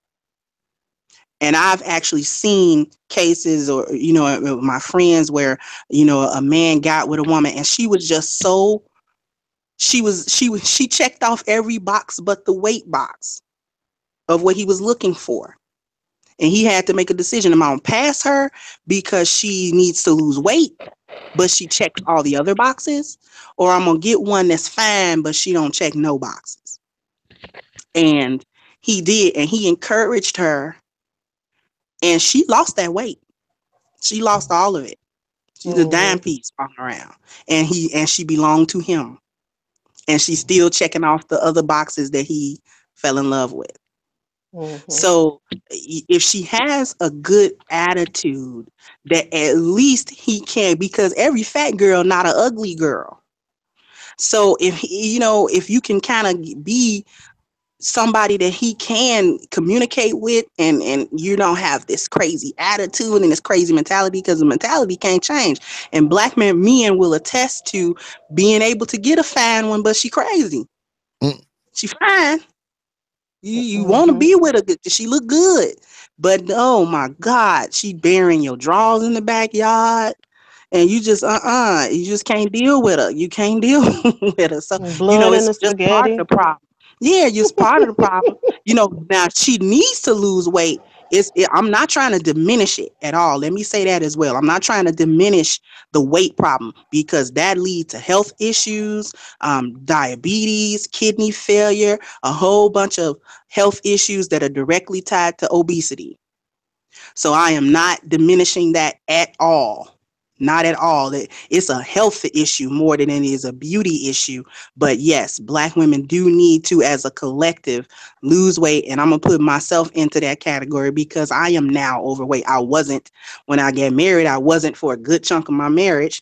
And I've actually seen cases or, my friends where, a man got with a woman and she was just so, she checked off every box but the weight box of what he was looking for. And he had to make a decision. Am I going to pass her because she needs to lose weight, but she checked all the other boxes? Or I'm going to get one that's fine, but she don't check no boxes. And he did. And he encouraged her. And she lost that weight. She lost all of it. She's a dime Mm-hmm. piece walking around. And she belonged to him. And she's still checking off the other boxes that he fell in love with. Mm-hmm. So if she has a good attitude, that at least he can, because every fat girl not an ugly girl. So if you can kind of be somebody that he can communicate with, and you don't have this crazy attitude and this crazy mentality, because the mentality can't change. And black men will attest to being able to get a fine one, but she crazy. Mm. She fine. You want to Mm-hmm. be with her because she look good. But oh my God, she burying your drawers in the backyard. And you just you just can't deal with her. You can't deal with her. So, Blood in it's the just part of spaghetti. the problem. Yeah, just part of the problem. Now she needs to lose weight. I'm not trying to diminish it at all. Let me say that as well. I'm not trying to diminish the weight problem, because that leads to health issues, diabetes, kidney failure, a whole bunch of health issues that are directly tied to obesity. So I am not diminishing that at all. Not at all. It's a health issue more than it is a beauty issue. But yes, black women do need to, as a collective, lose weight. And I'm going to put myself into that category because I am now overweight. I wasn't when I got married. I wasn't for a good chunk of my marriage,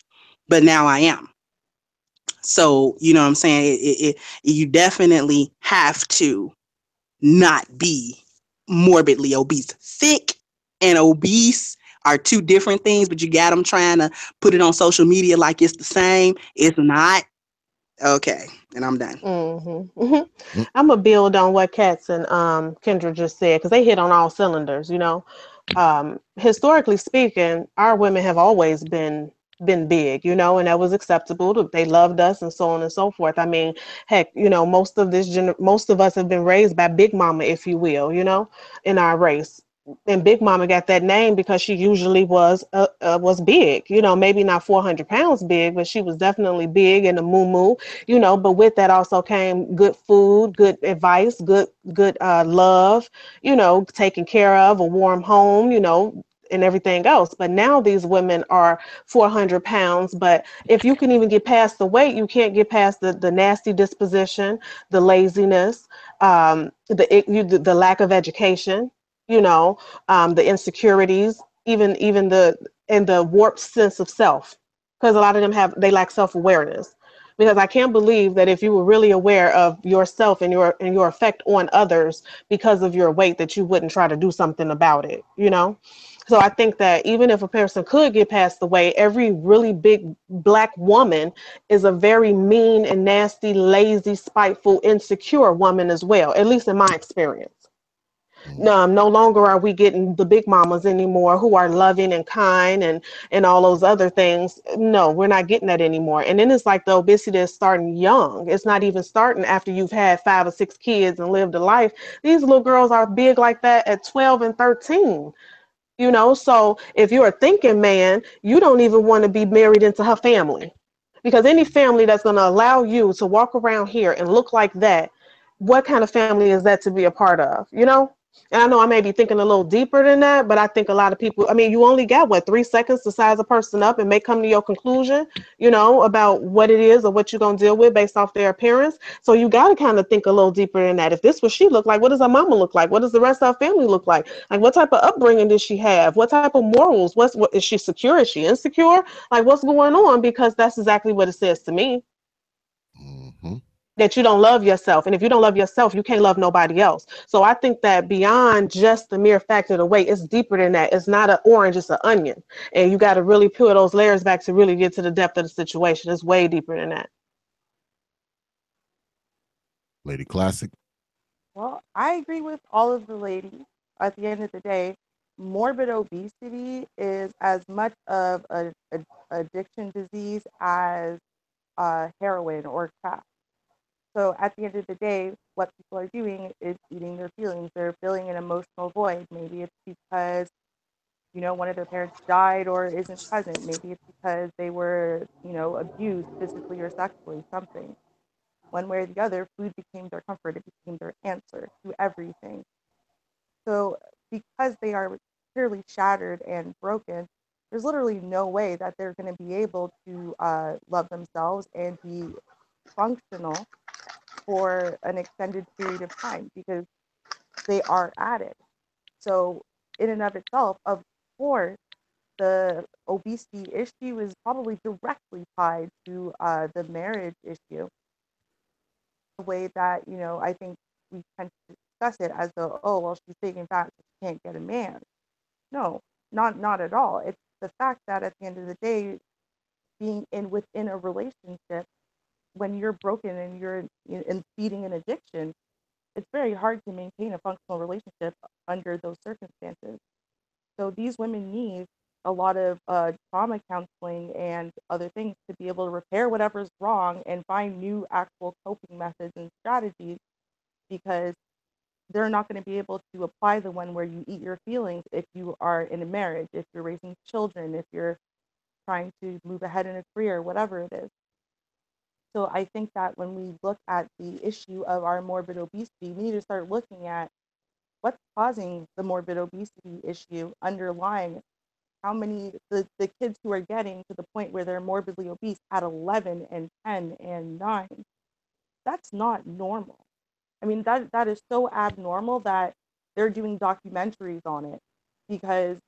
but now I am. So, you know what I'm saying? You definitely have to not be morbidly obese. Thick and obese are two different things, but you got them trying to put it on social media like it's the same. It's not. Okay, and I'm done. Mm-hmm. Mm. I'm gonna build on what Katz and Kendra just said, because they hit on all cylinders. Historically speaking, our women have always been big, and that was acceptable. They loved us, and so on and so forth. I mean, heck, most of us have been raised by Big Mama, if you will, in our race. And Big Mama got that name because she usually was big, maybe not 400 pounds big, but she was definitely big in the moo. But with that also came good food, good advice, good love, taken care of, a warm home, and everything else. But now these women are 400 pounds. But if you can even get past the weight, you can't get past the nasty disposition, the laziness, the lack of education, the insecurities, even the warped sense of self, because a lot of them they lack self-awareness. Because I can't believe that if you were really aware of yourself and your effect on others because of your weight, that you wouldn't try to do something about it. So I think that even if a person could get past the weight, every really big black woman is a very mean and nasty, lazy, spiteful, insecure woman as well, at least in my experience. No longer are we getting the big mamas anymore who are loving and kind and all those other things. No, we're not getting that anymore. And then it's like the obesity is starting young. It's not even starting after you've had 5 or 6 kids and lived a life. These little girls are big like that at 12 and 13. So if you're a thinking man, you don't even want to be married into her family, because any family that's going to allow you to walk around here and look like that, what kind of family is that to be a part of? And I know I may be thinking a little deeper than that, but I think a lot of people, I mean, you only got what, 3 seconds to size a person up and may come to your conclusion, about what it is or what you're going to deal with based off their appearance. So you got to kind of think a little deeper than that. If this was she look like, what does her mama look like? What does the rest of her family look like? Like, what type of upbringing does she have? What type of morals? What is she secure? Is she insecure? Like, what's going on? Because that's exactly what it says to me. Mm-hmm. That you don't love yourself. And if you don't love yourself, you can't love nobody else. So I think that beyond just the mere fact of the weight, it's deeper than that. It's not an orange, it's an onion. And you got to really peel those layers back to really get to the depth of the situation. It's way deeper than that. Lady Classic. Well, I agree with all of the ladies. At the end of the day, morbid obesity is as much of a addiction disease as heroin or crack. So at the end of the day, what people are doing is eating their feelings. They're filling an emotional void. Maybe it's because, one of their parents died or isn't present. Maybe it's because they were, abused physically or sexually, something. One way or the other, food became their comfort. It became their answer to everything. So because they are clearly shattered and broken, there's literally no way that they're going to be able to love themselves and be functional for an extended period of time because they are addicts. So in and of itself, of course, the obesity issue is probably directly tied to the marriage issue. The way that, I think we tend to discuss it as though, oh, well, she's big and fat, so she can't get a man. No, not at all. It's the fact that at the end of the day, being within a relationship, when you're broken and you're in feeding an addiction, it's very hard to maintain a functional relationship under those circumstances. So these women need a lot of trauma counseling and other things to be able to repair whatever's wrong and find new actual coping methods and strategies because they're not going to be able to apply the one where you eat your feelings if you are in a marriage, if you're raising children, if you're trying to move ahead in a career, whatever it is. So I think that when we look at the issue of our morbid obesity, we need to start looking at what's causing the morbid obesity issue underlying how many the kids who are getting to the point where they're morbidly obese at 11 and 10 and 9. That's not normal. I mean, that is so abnormal that they're doing documentaries on it because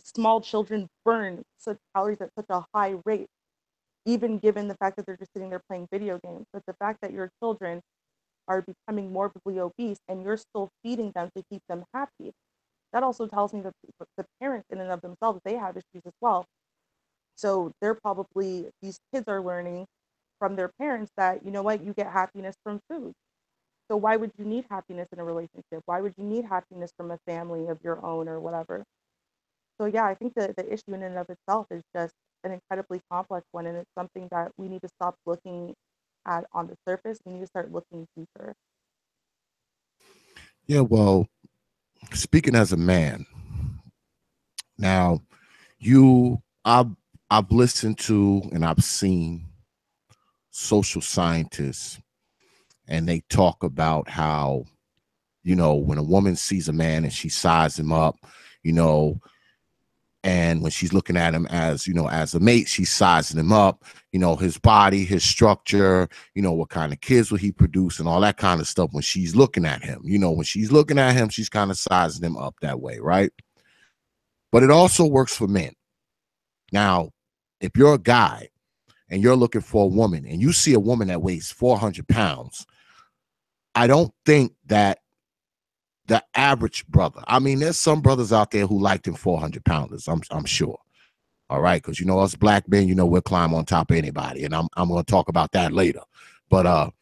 small children burn such calories at such a high rate, even given the fact that they're just sitting there playing video games. But the fact that your children are becoming morbidly obese and you're still feeding them to keep them happy, that also tells me that the parents in and of themselves, they have issues as well. So these kids are learning from their parents that, you know what, you get happiness from food. So why would you need happiness in a relationship? Why would you need happiness from a family of your own or whatever? So yeah, I think that the issue in and of itself is just an incredibly complex one, and it's something that we need to stop looking at on the surface. We need to start looking deeper. Yeah, well, speaking as a man, now I've listened to and I've seen social scientists, and they talk about how, when a woman sees a man and she sizes him up, and when she's looking at him as, as a mate, she's sizing him up, his body, his structure, what kind of kids will he produce and all that kind of stuff. When she's looking at him, when she's looking at him, she's kind of sizing him up that way, right? But it also works for men. Now, if you're a guy and you're looking for a woman and you see a woman that weighs 400 pounds, I don't think that the average brother, I mean, there's some brothers out there who like them 400 pounders, I'm sure. All right, because us black men, we'll climb on top of anybody, and I'm going to talk about that later. But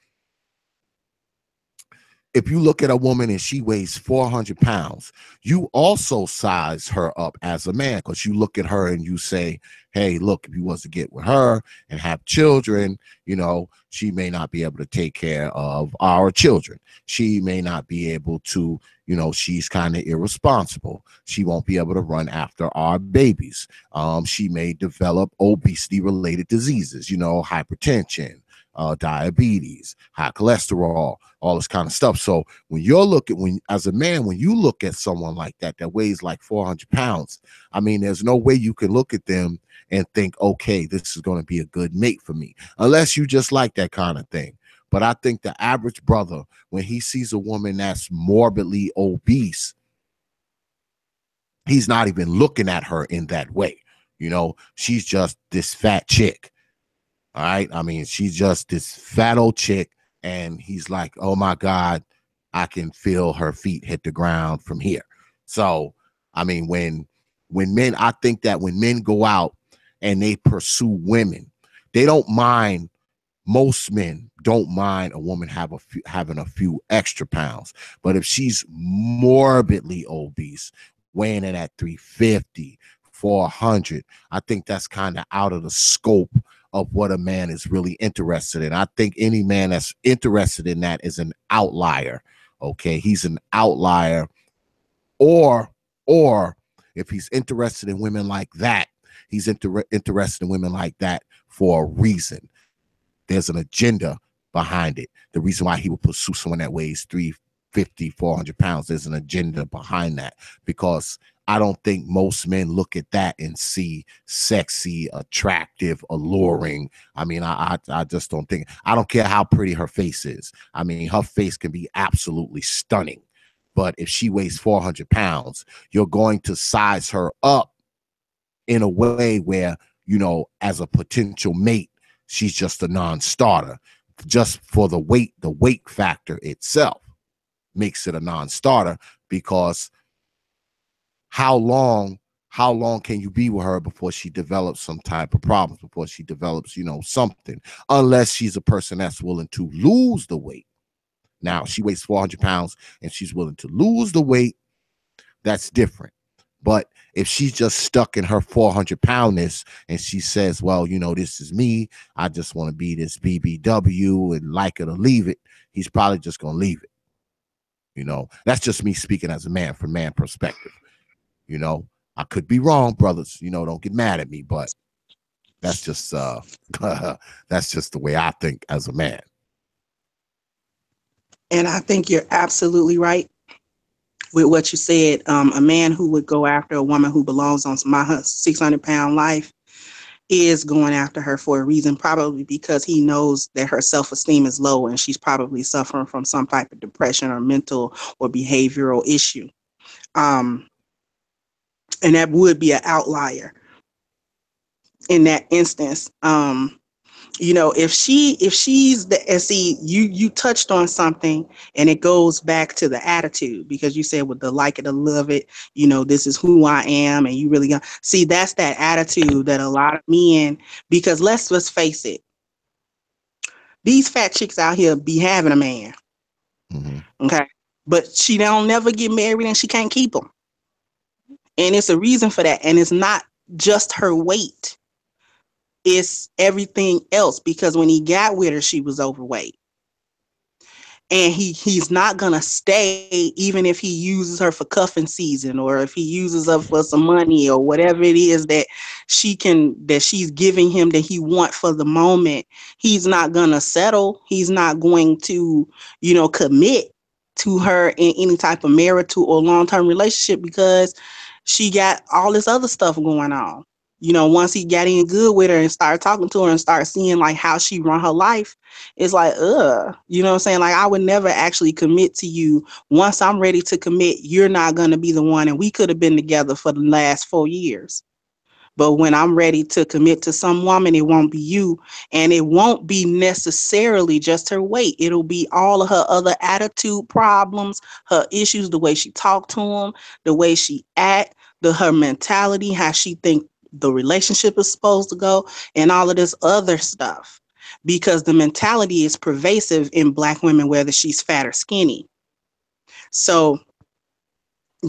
if you look at a woman and she weighs 400 pounds, you also size her up as a man, because you look at her and you say, hey, look, if you was to get with her and have children, she may not be able to take care of our children. She may not be able to, she's kind of irresponsible. She won't be able to run after our babies. She may develop obesity related diseases, hypertension, diabetes, high cholesterol, all this kind of stuff. So when as a man, when you look at someone like that weighs like 400 pounds, I mean, there's no way you can look at them and think, okay, this is going to be a good mate for me, unless you just like that kind of thing. But I think the average brother, when he sees a woman that's morbidly obese, he's not even looking at her in that way. She's just this fat chick. All right. I mean, she's just this fat old chick. And he's like, oh my God, I can feel her feet hit the ground from here. So, I mean, I think that when men go out and they pursue women, they don't mind. Most men don't mind a woman having a few extra pounds. But if she's morbidly obese, weighing in at 350, 400, I think that's kind of out of the scope of what a man is really interested in. I think any man that's interested in that is an outlier. Okay, he's an outlier. Or if he's interested in women like that, he's interested in women like that for a reason. There's an agenda behind it. The reason why he would pursue someone that weighs 350, 400 pounds, there's an agenda behind that, because I don't think most men look at that and see sexy, attractive, alluring. I mean, I just don't think. I don't care how pretty her face is. I mean, her face can be absolutely stunning. But if she weighs 400 pounds, you're going to size her up in a way where, as a potential mate, she's just a non-starter. Just for the weight factor itself makes it a non-starter, because how long can you be with her before she develops some type of problems, before she develops, something, unless she's a person that's willing to lose the weight. Now, she weighs 400 pounds and she's willing to lose the weight. That's different. But if she's just stuck in her 400 poundness and she says, well, this is me, I just want to be this BBW and like it or leave it, he's probably just going to leave it. That's just me speaking as a man, from man perspective. I could be wrong, brothers. Don't get mad at me, but that's just that's just the way I think as a man. And I think you're absolutely right with what you said. A man who would go after a woman who belongs on my 600-pound life is going after her for a reason, probably because he knows that her self-esteem is low and she's probably suffering from some type of depression or mental or behavioral issue. And that would be an outlier in that instance. If she's and see, you touched on something, and it goes back to the attitude, because you said with the like it or love it, this is who I am, and you really got see, that's that attitude that a lot of men, because let's face it, these fat chicks out here be having a man, okay, but she don't never get married and she can't keep them, and it's a reason for that, and it's not just her weight. It's everything else, because when he got with her, she was overweight. And he's not going to stay, even if he uses her for cuffing season, or if he uses her for some money or whatever it is that she's giving him that he want for the moment. He's not going to settle. He's not going to, commit to her in any type of marital or long-term relationship, because she got all this other stuff going on. Once he got in good with her and started talking to her and started seeing like how she run her life, it's like, what I'm saying? Like, I would never actually commit to you. Once I'm ready to commit, you're not going to be the one. And we could have been together for the last 4 years. But when I'm ready to commit to some woman, it won't be you. And it won't be necessarily just her weight. It'll be all of her other attitude problems, her issues, the way she talk to him, the way she act, her mentality, how she think the relationship is supposed to go, and all of this other stuff. Because the mentality is pervasive in Black women, whether she's fat or skinny. So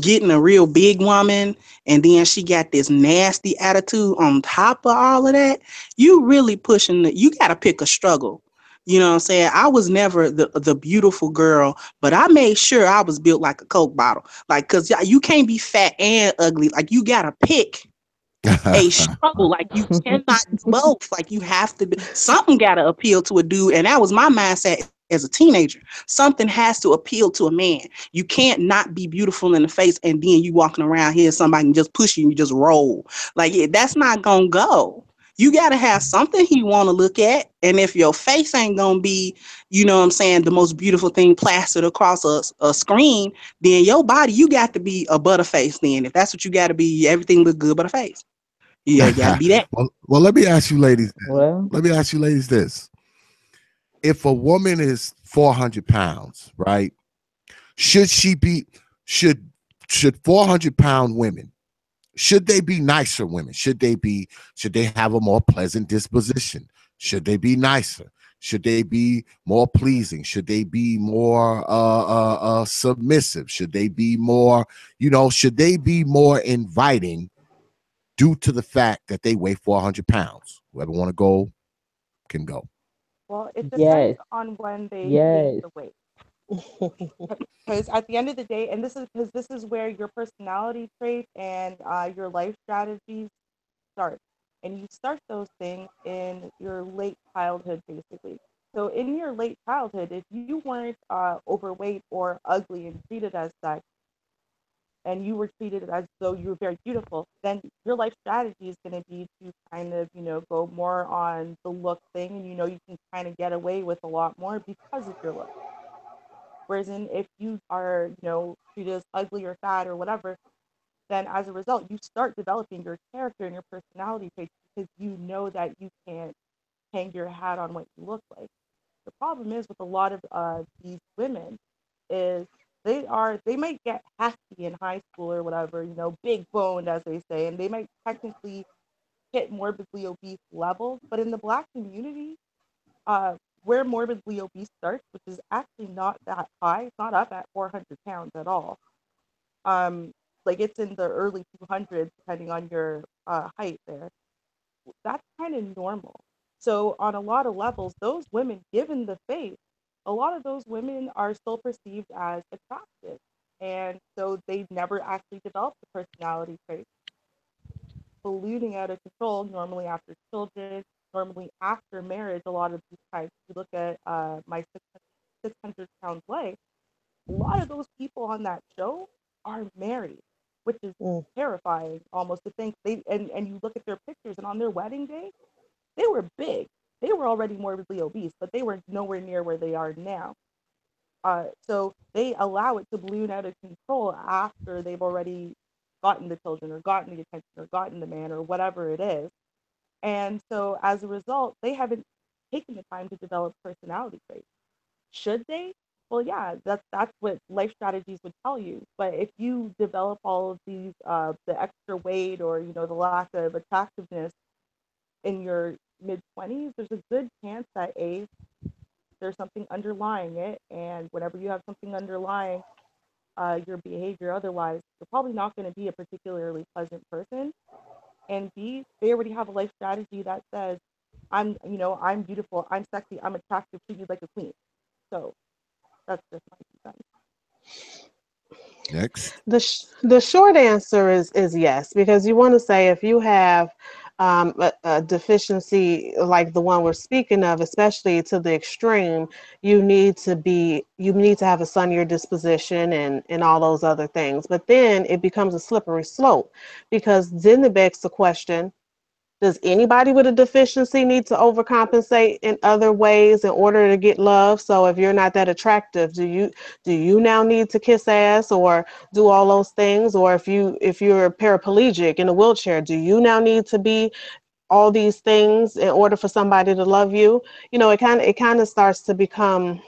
getting a real big woman and then she got this nasty attitude on top of all of that, you really pushing you got to pick a struggle. You know what I'm saying? I was never the beautiful girl, but I made sure I was built like a Coke bottle. Like, because you can't be fat and ugly. Like, you got to pick a struggle. Like you cannot do both. Like you have to be, something got to appeal to a dude. And that was my mindset as a teenager. Something has to appeal to a man. You can't not be beautiful in the face and then you walking around here, somebody can just push you and you just roll. Like, yeah, that's not going to go. You got to have something he want to look at. And if your face ain't going to be, you know what I'm saying, the most beautiful thing plastered across a screen, then your body, you got to be a butterface then. If that's what you got to be, everything look good but a face. Yeah, you got to be that. Well, let me ask you ladies this. Well, Let me ask you ladies this. If a woman is 400 pounds, right? Should she be, should, should 400-pound women, should they be nicer women? Should they have a more pleasant disposition? Should they be nicer? Should they be more pleasing? Should they be more submissive? Should they be more, should they be more inviting due to the fact that they weigh 400 pounds? Whoever want to go can go. Well, it depends yes, on when they gain yes. the weight. Because at the end of the day, and this is where your personality traits and your life strategies start. And you start those things in your late childhood, basically. So in your late childhood, if you weren't overweight or ugly and treated as such, and you were treated as though you were very beautiful, then your life strategy is going to be to kind of, go more on the look thing. And, you can kind of get away with a lot more because of your look. Whereas if you are, treated as ugly or fat or whatever, then as a result, you start developing your character and your personality traits because you know that you can't hang your hat on what you look like. The problem is with a lot of these women is they might get hefty in high school or whatever, big boned as they say, and they might technically hit morbidly obese levels. But in the Black community, uh, where morbidly obese starts, which is actually not that high, it's not up at 400 pounds at all. Um, like it's in the early 200s, depending on your height there. That's kind of normal. So on a lot of levels, those women, given the face, a lot of those women are still perceived as attractive. And so they never actually develop the personality traits, ballooning out of control, normally after children, normally after marriage. A lot of these types, if you look at my 600 pound life, a lot of those people on that show are married, which is Mm. terrifying almost to think and you look at their pictures and on their wedding day, they were big. They were already morbidly obese, but they were nowhere near where they are now. So they allow it to balloon out of control after they've already gotten the children or gotten the attention or gotten the man or whatever it is. And so as a result, they haven't taken the time to develop personality traits. Should they? Well, yeah, that's what life strategies would tell you. But if you develop all of these, the extra weight or the lack of attractiveness in your mid 20s, there's a good chance that there's something underlying it, and whenever you have something underlying your behavior, otherwise, you're probably not going to be a particularly pleasant person. And B, they already have a life strategy that says, I'm beautiful, I'm sexy, I'm attractive, treat me like a queen. So that's just my 2 cents. Next. The short answer is yes, because you want to say if you have a deficiency like the one we're speaking of, especially to the extreme, you need to have a sunnier disposition and all those other things. But then it becomes a slippery slope because then it begs the question, does anybody with a deficiency need to overcompensate in other ways in order to get love? So if you're not that attractive, do you now need to kiss ass or do all those things? Or if you're paraplegic in a wheelchair, do you now need to be all these things in order for somebody to love you? It kind of starts to become,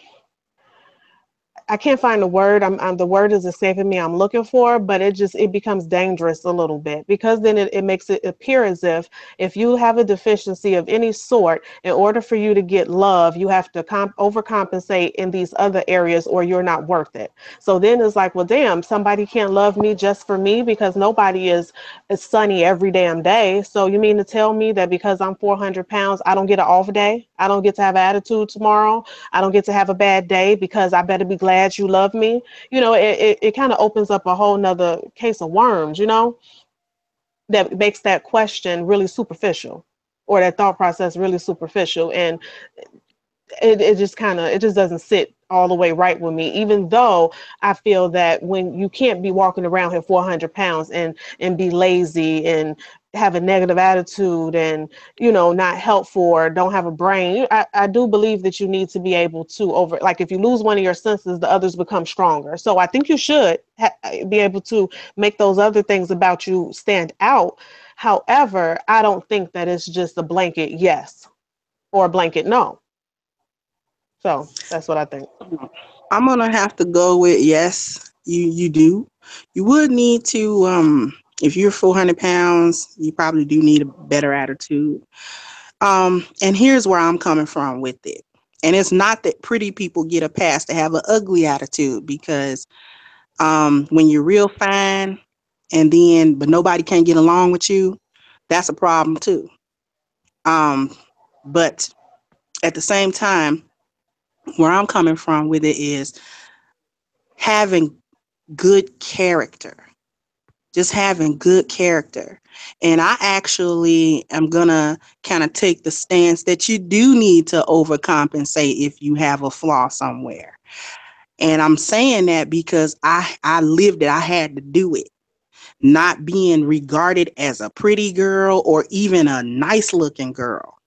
I can't find the word. The word is escaping me. I'm looking for, but it becomes dangerous a little bit because then it makes it appear as if you have a deficiency of any sort, in order for you to get love, you have to overcompensate in these other areas, or you're not worth it. So then it's like, well, damn, somebody can't love me just for me because nobody is sunny every damn day. So you mean to tell me that because I'm 400 pounds, I don't get an off day? I don't get to have an attitude tomorrow? I don't get to have a bad day because I better be glad you love me? It kind of opens up a whole nother case of worms. that makes that question really superficial, or that thought process really superficial. And it just kind of, it just doesn't sit all the way right with me, even though I feel that when you can't be walking around here 400 pounds and be lazy and have a negative attitude and, you know, not helpful or don't have a brain. I do believe that you need to be able to like if you lose one of your senses, the others become stronger. So I think you should be able to make those other things about you stand out. However, I don't think that it's just a blanket yes or a blanket no. So that's what I think. I'm gonna have to go with yes. You do. You would need to if you're 400 pounds, you probably do need a better attitude. And here's where I'm coming from with it. And it's not that pretty people get a pass to have an ugly attitude, because when you're real fine and then but nobody can get along with you, that's a problem too. Um, but at the same time, where I'm coming from with it is having good character, just having good character. And I actually am going to kind of take the stance that you do need to overcompensate if you have a flaw somewhere. And I'm saying that because I lived it. I had to do it. Not being regarded as a pretty girl or even a nice looking girl.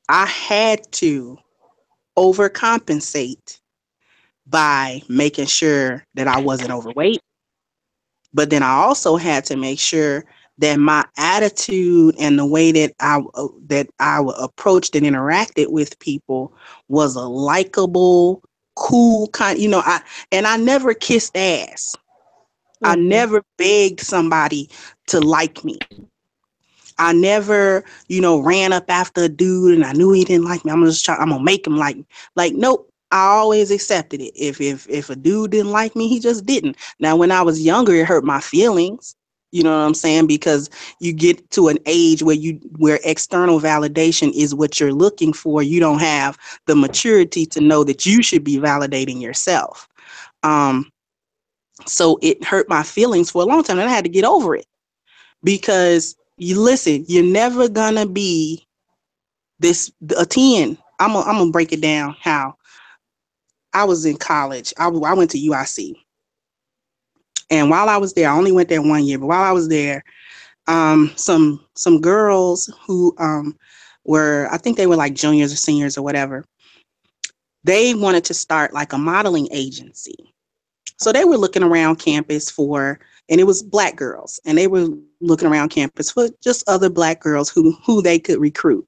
I had to overcompensate by making sure that I wasn't overweight. But then I also had to make sure that my attitude and the way that I approached and interacted with people was a likable, cool kind. You know, I never kissed ass. I Mm-hmm. never begged somebody to like me. I never, ran up after a dude and I knew he didn't like me. I'm gonna make him like me. Like, nope. I always accepted it. If a dude didn't like me, he just didn't. Now, when I was younger, it hurt my feelings. You know what I'm saying? Because you get to an age where external validation is what you're looking for. You don't have the maturity to know that you should be validating yourself. Um, so it hurt my feelings for a long time, and I had to get over it. Because you listen, you're never gonna be a 10. I'm gonna break it down how I was in college. I went to UIC, and while I was there, I only went there 1 year. But while I was there, some girls who were, I think they were like juniors or seniors or whatever. They wanted to start like a modeling agency. So they were looking around campus and it was black girls, and they were looking around campus for just other black girls who they could recruit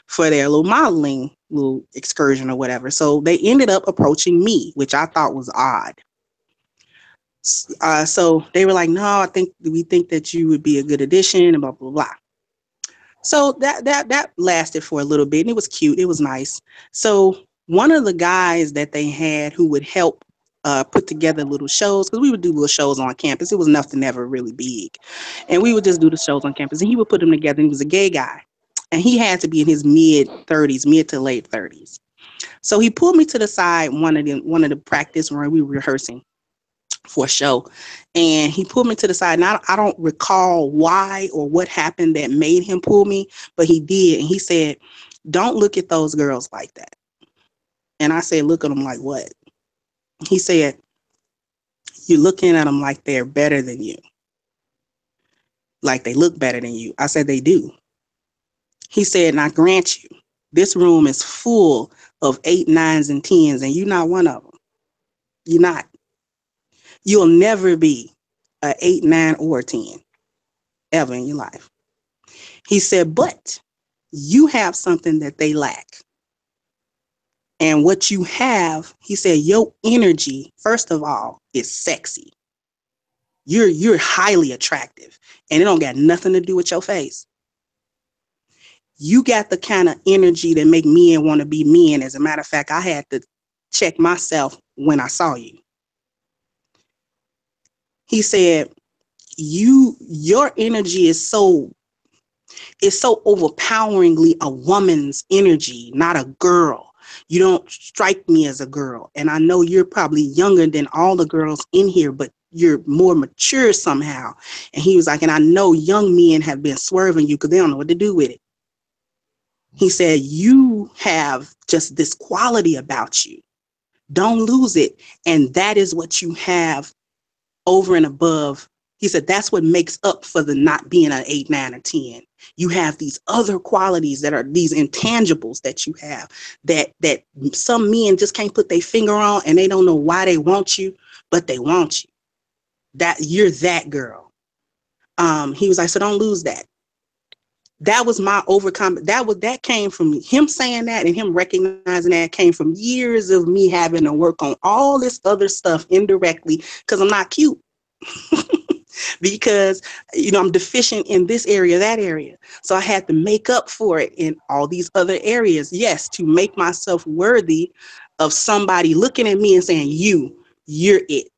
for their little excursion or whatever. So they ended up approaching me, which I thought was odd. So they were like, no, we think that you would be a good addition and blah, blah, blah. So that lasted for a little bit, and it was cute. It was nice. So one of the guys that they had who would help put together little shows, because we would do little shows on campus. It was nothing ever really big. And we would just do the shows on campus, and he would put them together. And he was a gay guy. And he had to be in his mid to late 30s. So he pulled me to the side one of the practice where we were rehearsing for a show. And he pulled me to the side. And I don't recall why or what happened that made him pull me, but he did. And he said, don't look at those girls like that. And I said, look at them like what? He said, you're looking at them like they're better than you. Like they look better than you. I said, they do. He said, and I grant you, this room is full of 8, 9s, and 10s, and you're not one of them. You're not. You'll never be a 8, 9, or 10 ever in your life. He said, but you have something that they lack. And what you have, he said, your energy, first of all, is sexy. You're highly attractive, and it don't got nothing to do with your face. You got the kind of energy that make men want to be men. As a matter of fact, I had to check myself when I saw you. He said, your energy is so overpoweringly a woman's energy, not a girl. You don't strike me as a girl. And I know you're probably younger than all the girls in here, but you're more mature somehow. And he was like, and I know young men have been swerving you because they don't know what to do with it. He said, you have just this quality about you. Don't lose it. And that is what you have over and above. He said, that's what makes up for the not being an 8, 9, or 10. You have these other qualities that are these intangibles that you have that some men just can't put their finger on, and they don't know why they want you, but they want you. That you're that girl. He was like, so don't lose that. That was my overcome. That came from him saying that, and him recognizing that came from years of me having to work on all this other stuff indirectly because I'm not cute. Because I'm deficient in this area, that area. So I had to make up for it in all these other areas. Yes, to make myself worthy of somebody looking at me and saying, you're it.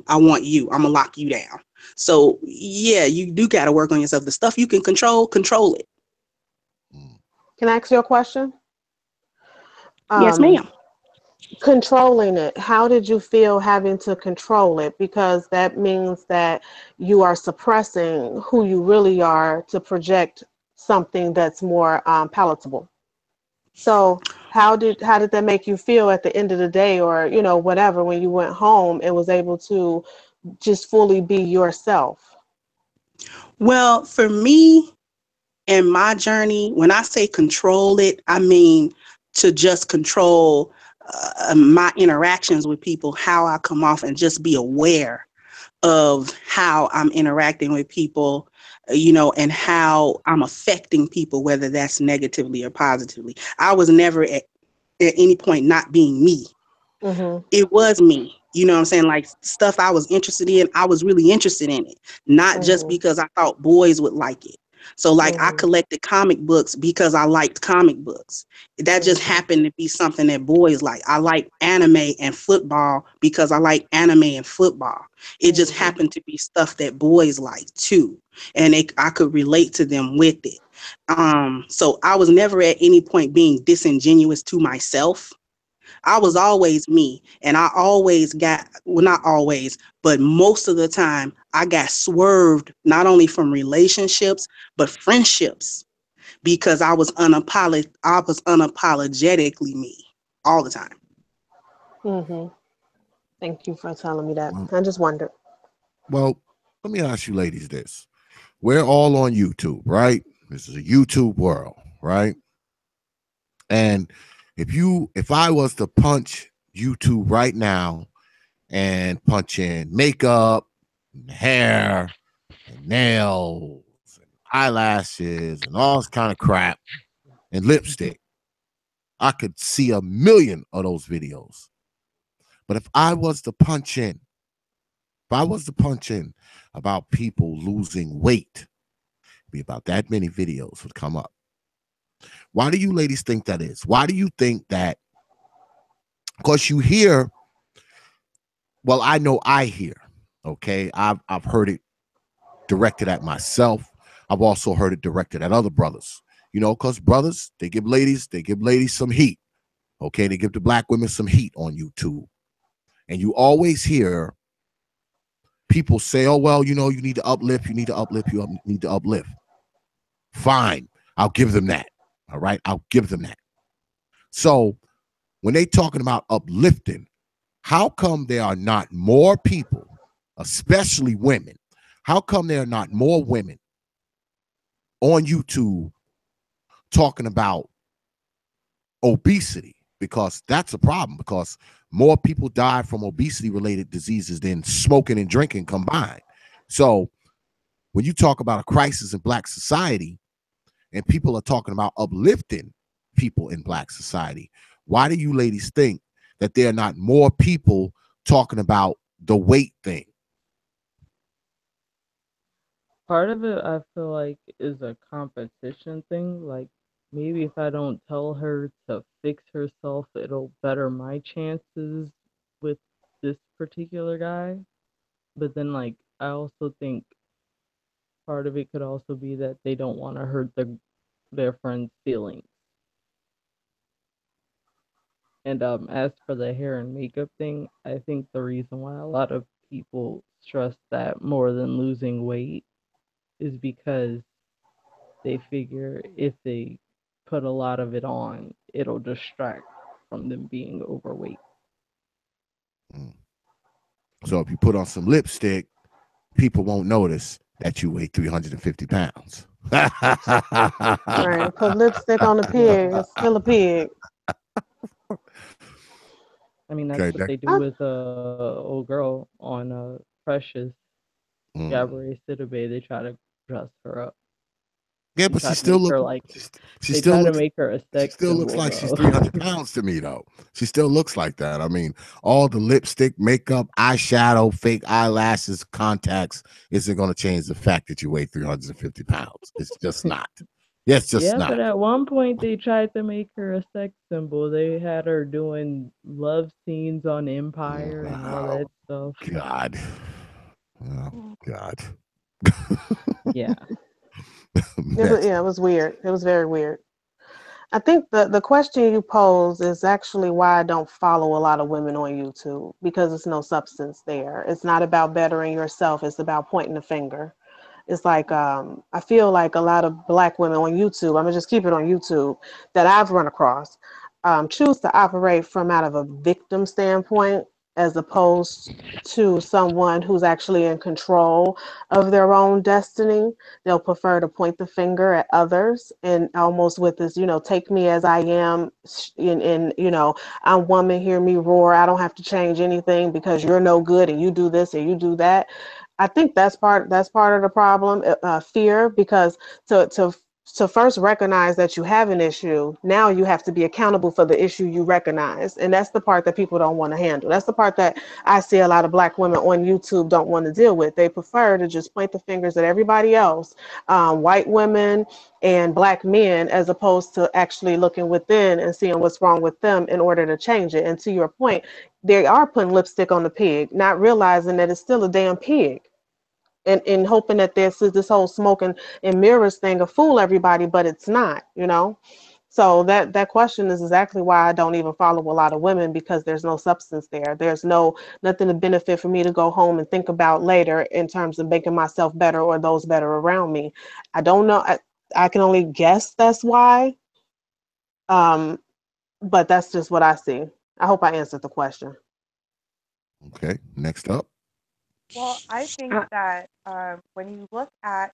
I want you. I'm gonna lock you down. So yeah, you do got to work on yourself. The stuff you can control it. Can I ask you a question? Yes, Um, ma'am. Controlling it, how did you feel having to control it? Because that means that you are suppressing who you really are to project something that's more palatable. So how did that make you feel at the end of the day, or whatever, when you went home and was able to just fully be yourself? Well, for me, in my journey, when I say control it, I mean to just control my interactions with people, how I come off, and just be aware of how I'm interacting with people, and how I'm affecting people, whether that's negatively or positively. I was never at any point not being me. Mm-hmm. It was me. You know what I'm saying? Like stuff I was interested in, I was really interested in it, not just Mm-hmm. because I thought boys would like it. So like I Mm-hmm. collected comic books because I liked comic books. That just Mm-hmm. happened to be something that boys like. I like anime and football because I like anime and football. It just Mm-hmm. happened to be stuff that boys like too. And I could relate to them with it. So I was never at any point being disingenuous to myself. I was always me, and I always got, well, not always, but most of the time, I got swerved not only from relationships but friendships because I was unapologetically me all the time. Mm-hmm. Thank you for telling me that. Well, I just wondered. well, let me ask you ladies this. We're all on YouTube, right? This is a YouTube world, right? And if I was to punch YouTube right now and punch in makeup, and hair, and nails, and eyelashes, and all this kind of crap, and lipstick, I could see a million of those videos. But if I was to punch in about people losing weight, be about that many videos would come up. Why do you ladies think that is? Why do you think that? Because you hear, well, I know I hear, okay? I've heard it directed at myself. I've also heard it directed at other brothers. Because brothers, they give ladies some heat. Okay, they give the black women some heat on YouTube. And you always hear people say, oh, well, you need to uplift, you need to uplift. Fine, I'll give them that. All right, I'll give them that. So when they talking about uplifting, how come there are not more people, especially women? How come there are not more women on YouTube talking about obesity? Because that's a problem, because more people die from obesity related diseases than smoking and drinking combined. So when you talk about a crisis in black society and people are talking about uplifting people in black society, why do you ladies think that there are not more people talking about the weight thing? Part of it, I feel like, is a competition thing. Like, maybe if I don't tell her to fix herself, it'll better my chances with this particular guy. But then, like, I also think part of it could also be that they don't want to hurt their friends' feelings. And as for the hair and makeup thing, I think the reason why a lot of people stress that more than losing weight is because they figure if they put a lot of it on, it'll distract from them being overweight. Mm. So if you put on some lipstick, people won't notice that you weigh 350 pounds. Right. Put lipstick on a pig. It's still a pig. I mean, that's Okay, what they do I, with old girl on Precious mm. Gabourey Sidibe. They try to dress her up Yeah, and but try to make her like she they still try to looks make her a she sex still looks symbol like she's though. 300 pounds to me though. She still looks like that. I mean, all the lipstick, makeup, eyeshadow, fake eyelashes, contacts isn't going to change the fact that you weigh 350 pounds. It's just not. Yes, just Yeah, not. but at one point they tried to make her a sex symbol. They had her doing love scenes on Empire and all Oh that stuff. God. Oh God. Yeah. Next. yeah, it was weird. It was very weird. I think the question you pose is actually why I don't follow a lot of women on YouTube because it's no substance there. It's not about bettering yourself. It's about pointing the finger. It's like I feel like a lot of black women on YouTube, I'm gonna just keep it on YouTube, that I've run across, choose to operate from out of a victim standpoint as opposed to someone who's actually in control of their own destiny. They'll prefer to point the finger at others and almost with this, take me as I am, in I'm woman, hear me roar. I don't have to change anything because you're no good and you do this and you do that. I think that's part of the problem, fear, because to first recognize that you have an issue, now you have to be accountable for the issue you recognize, and that's the part that people don't want to handle. That's the part that I see a lot of black women on YouTube don't want to deal with. They prefer to just point the fingers at everybody else, white women and black men, as opposed to actually looking within and seeing what's wrong with them in order to change it. And to your point, they are putting lipstick on the pig, not realizing that it's still a damn pig, and hoping that this whole smoke and mirrors thing will fool everybody, but it's not. So that question is exactly why I don't even follow a lot of women, because there's no substance there. There's nothing to benefit for me to go home and think about later in terms of making myself better or those better around me. I don't know. I can only guess that's why. Um, but that's just what I see. I hope I answered the question. Okay. Next up. Well, I think I, that when you look at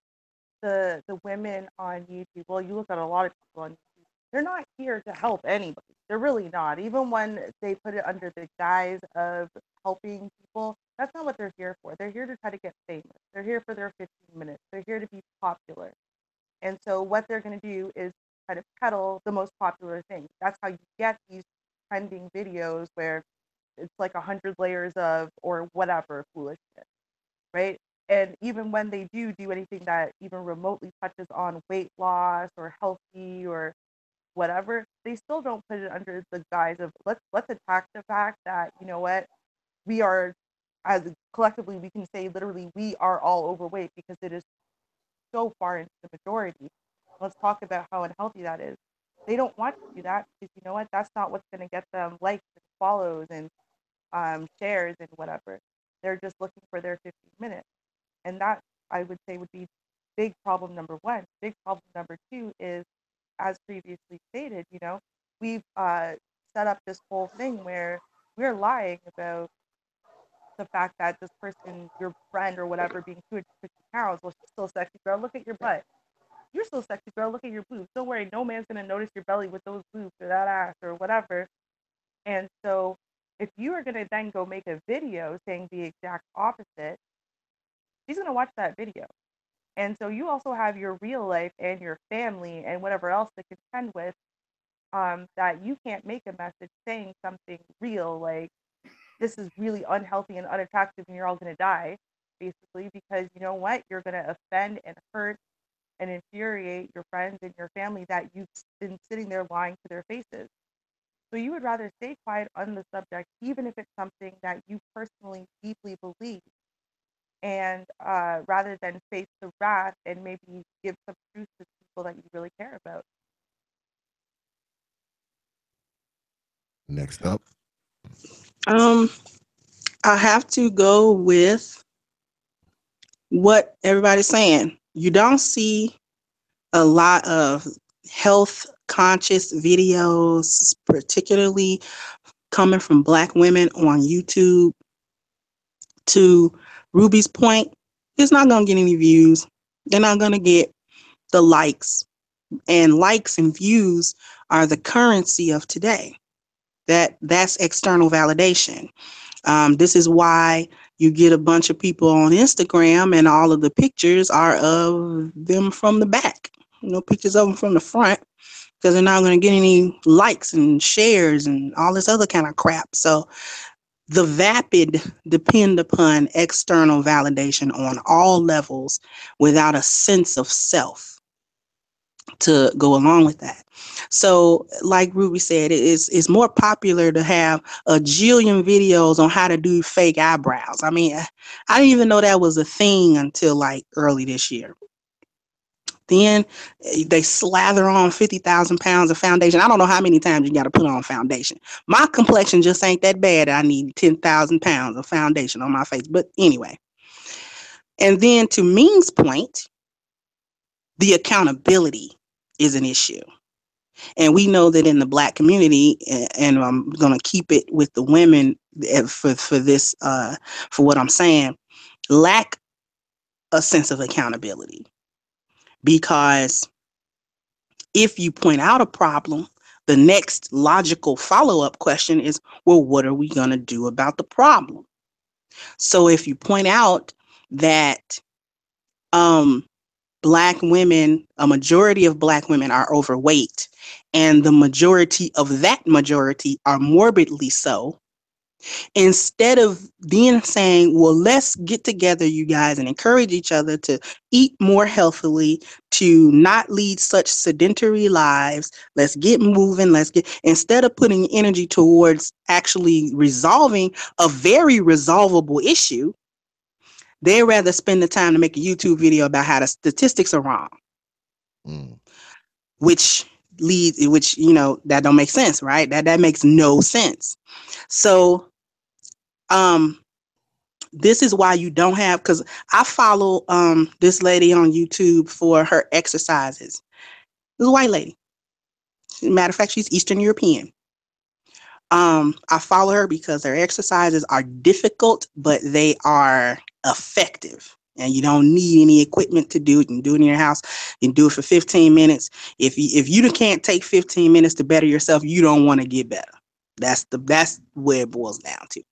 the women on YouTube, well, you look at a lot of people on YouTube, they're not here to help anybody. They're really not. Even when they put it under the guise of helping people, that's not what they're here for. They're here to try to get famous. They're here for their 15 minutes. They're here to be popular. And so what they're going to do is try to peddle the most popular thing. That's how you get these trending videos where it's like 100 layers of or whatever foolishness, right? And even when they do anything that even remotely touches on weight loss or healthy or whatever, they still don't put it under the guise of let's attack the fact that, you know what, we are, as collectively we can say literally we are all overweight because it is so far into the majority. Let's talk about how unhealthy that is. They don't want to do that because you know what, that's not what's going to get them likes and follows and shares and whatever. They're just looking for their 15 minutes. And that I would say would be big problem number one. Big problem number two is, as previously stated, we've set up this whole thing where we're lying about the fact that this person, your friend or whatever, being 250 pounds, well, she's still sexy, girl. Look at your butt. You're so sexy, girl. Look at your boobs. Don't worry, no man's gonna notice your belly with those boobs or that ass or whatever. And so, if you are gonna then go make a video saying the exact opposite, she's gonna watch that video. And so you also have your real life and your family and whatever else to contend with. That you can't make a message saying something real like this is really unhealthy and unattractive and you're all gonna die, basically, because you know what? You're gonna offend and hurt and infuriate your friends and your family that you've been sitting there lying to their faces. So you would rather stay quiet on the subject, even if it's something that you personally deeply believe, and rather than face the wrath and maybe give some truth to people that you really care about. Next up. Um, I have to go with what everybody's saying. You don't see a lot of health conscious videos, particularly coming from Black women on YouTube. To Ruby's point, it's not going to get any views. They're not going to get the likes. And likes and views are the currency of today. That's external validation. This is why you get a bunch of people on Instagram and all of the pictures are of them from the back. No pictures of them from the front, because they're not going to get any likes and shares and all this other kind of crap. So the vapid depend upon external validation on all levels without a sense of self to go along with that. So like Ruby said, it's more popular to have a jillion videos on how to do fake eyebrows. I mean, I didn't even know that was a thing until like early this year. Then they slather on 50,000 pounds of foundation. I don't know how many times you got to put on foundation. My complexion just ain't that bad. I need 10,000 pounds of foundation on my face. But anyway. And then to Ming's point, the accountability is an issue. And we know that in the Black community, and I'm going to keep it with the women for this, for what I'm saying, lack a sense of accountability. Because if you point out a problem, the next logical follow-up question is, well, what are we going to do about the problem? So if you point out that Black women, a majority of Black women are overweight, and the majority of that majority are morbidly so, instead of then saying, well, let's get together, you guys, and encourage each other to eat more healthily, to not lead such sedentary lives, let's get moving, instead of putting energy towards actually resolving a very resolvable issue, they rather spend the time to make a YouTube video about how the statistics are wrong. Which that don't make sense, right? That makes no sense. So this is why you don't have, because I follow this lady on YouTube for her exercises. This is a white lady. Matter of fact, she's Eastern European. I follow her because her exercises are difficult, but they are effective. And you don't need any equipment to do it. You can do it in your house. You can do it for 15 minutes. If you can't take 15 minutes to better yourself, you don't want to get better. That's where it boils down to.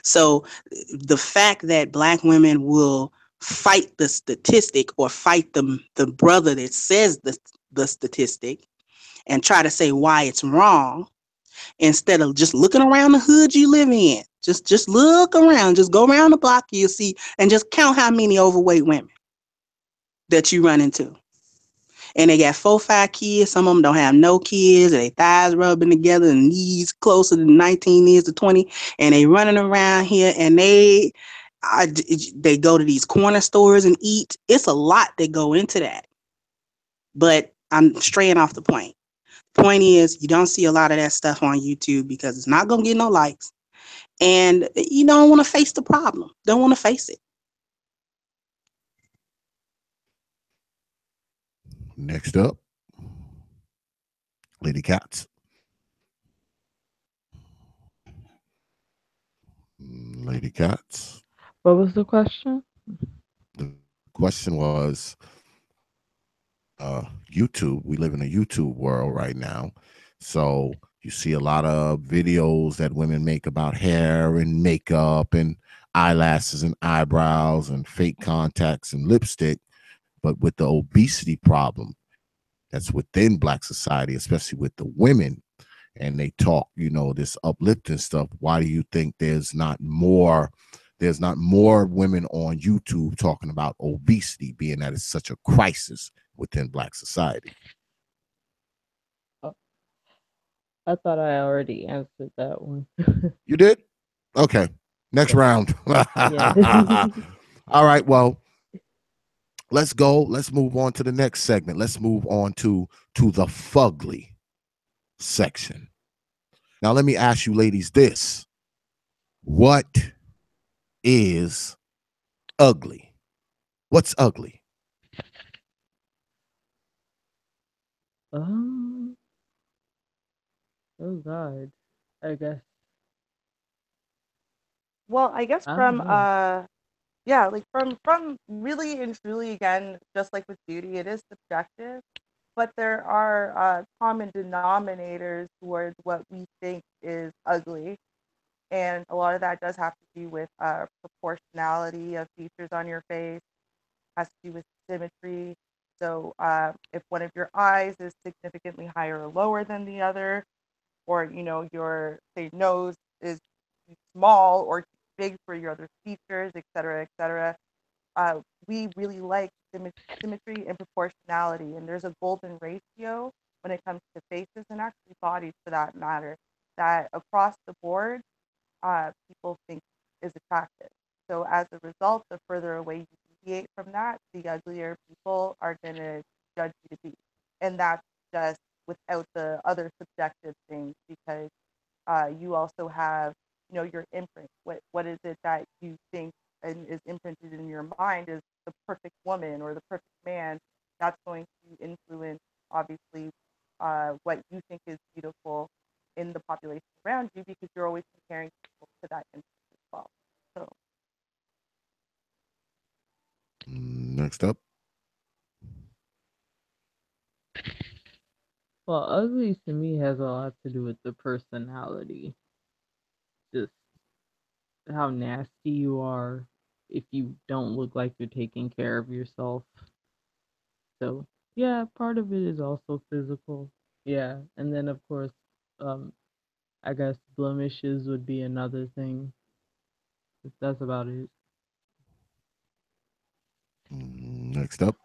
So the fact that Black women will fight the statistic or fight the brother that says the statistic and try to say why it's wrong, instead of just looking around the hood you live in. Just look around, just go around the block, you'll see, and just count how many overweight women that you run into. And they got 4, 5 kids. Some of them don't have no kids. Their thighs rubbing together and knees closer to 19 years to 20. And they running around here and they go to these corner stores and eat. It's a lot that go into that. But I'm straying off the point. The point is, you don't see a lot of that stuff on YouTube because it's not going to get no likes. And you don't want to face the problem. Don't want to face it. Next up, Lady Katz. Lady Katz. What was the question? The question was, YouTube. We live in a YouTube world right now. So you see a lot of videos that women make about hair and makeup and eyelashes and eyebrows and fake contacts and lipstick. But with the obesity problem that's within Black society, especially with the women, and they talk, this uplifting stuff, why do you think there's not more women on YouTube talking about obesity, being that it's such a crisis within Black society? I thought I already answered that one. You did? Okay. Next round. Yeah. All right. Well, let's go. Let's move on to the next segment. Let's move on to the FUGLY section. Now, let me ask you ladies this. What is ugly? What's ugly? Um, oh God, I guess Well, I guess I don't from know. yeah, like from really and truly, again, just like with beauty, it is subjective, but there are common denominators towards what we think is ugly, and a lot of that does have to do with proportionality of features on your face, has to do with symmetry. So if one of your eyes is significantly higher or lower than the other, or your say nose is too small or too big for your other features, et cetera, et cetera. We really like symmetry and proportionality, and there's a golden ratio when it comes to faces and actually bodies for that matter, that across the board people think is attractive. So as a result, the further away you deviate from that, the uglier people are going to judge you to be. And that's just without the other subjective things, because you also have, your imprint. What is it that you think and is imprinted in your mind is the perfect woman or the perfect man? That's going to influence, obviously, what you think is beautiful in the population around you, because you're always comparing people to that imprint as well. So Next up. Well, ugly to me has a lot to do with the personality, just how nasty you are if you don't look like you're taking care of yourself. So yeah, part of it is also physical. Yeah, and then of course, um, I guess blemishes would be another thing. But that's about it. Next up.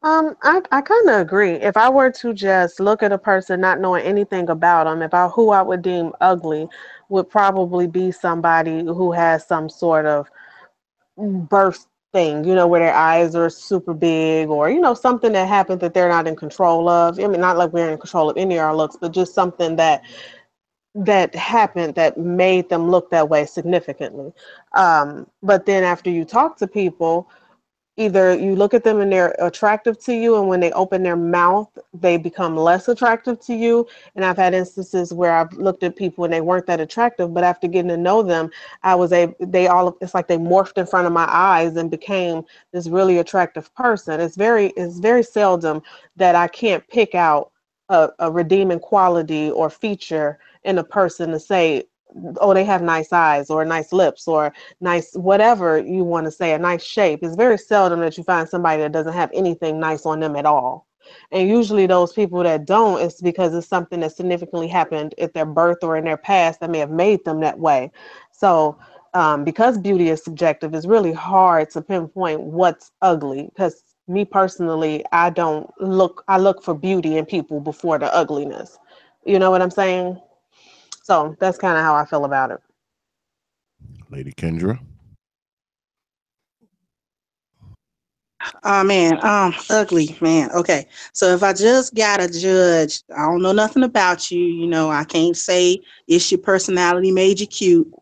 I kind of agree. If I were to just look at a person not knowing anything about them, if I who I would deem ugly would probably be somebody who has some sort of birth thing, where their eyes are super big, or something that happened that they're not in control of. I mean, not like we're in control of any of our looks, but just something that happened that made them look that way significantly. But then after you talk to people, either you look at them and they're attractive to you, and when they open their mouth they become less attractive to you. And I've had instances where I've looked at people and they weren't that attractive, but after getting to know them, they all, it's like they morphed in front of my eyes and became this really attractive person. It's very seldom that I can't pick out a redeeming quality or feature in a person to say, oh, they have nice eyes or nice lips or nice, whatever you want to say, a nice shape. It's very seldom that you find somebody that doesn't have anything nice on them at all. And usually those people that don't, it's because it's something that significantly happened at their birth or in their past that may have made them that way. So because beauty is subjective, it's really hard to pinpoint what's ugly, because me personally, I look for beauty in people before the ugliness. You know what I'm saying? So that's kind of how I feel about it. Lady Kendra. Oh man, ugly man. Okay, so if I just gotta judge, I don't know nothing about you. I can't say it's your personality made you cute.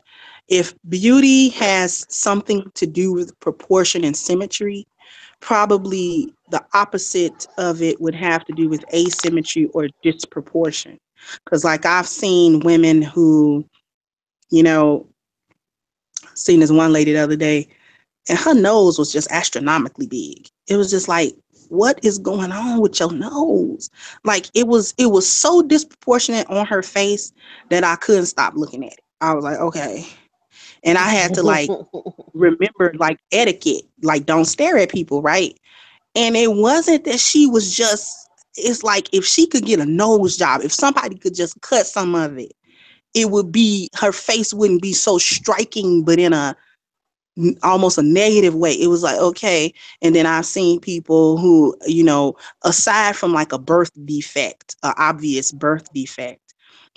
If beauty has something to do with proportion and symmetry, probably the opposite of it would have to do with asymmetry or disproportion. Because like I've seen women who, you know, seen this one lady the other day, and her nose was just astronomically big. It was just like, what is going on with your nose? Like it was so disproportionate on her face that I couldn't stop looking at it. I was like, okay. And I had to like remember like etiquette, like don't stare at people, right? And it wasn't that she was just, it's like if she could get a nose job, if somebody could just cut some of it, it would be, her face wouldn't be so striking, but in a almost a negative way. It was like, okay. And then I've seen people who, aside from like a birth defect, a obvious birth defect,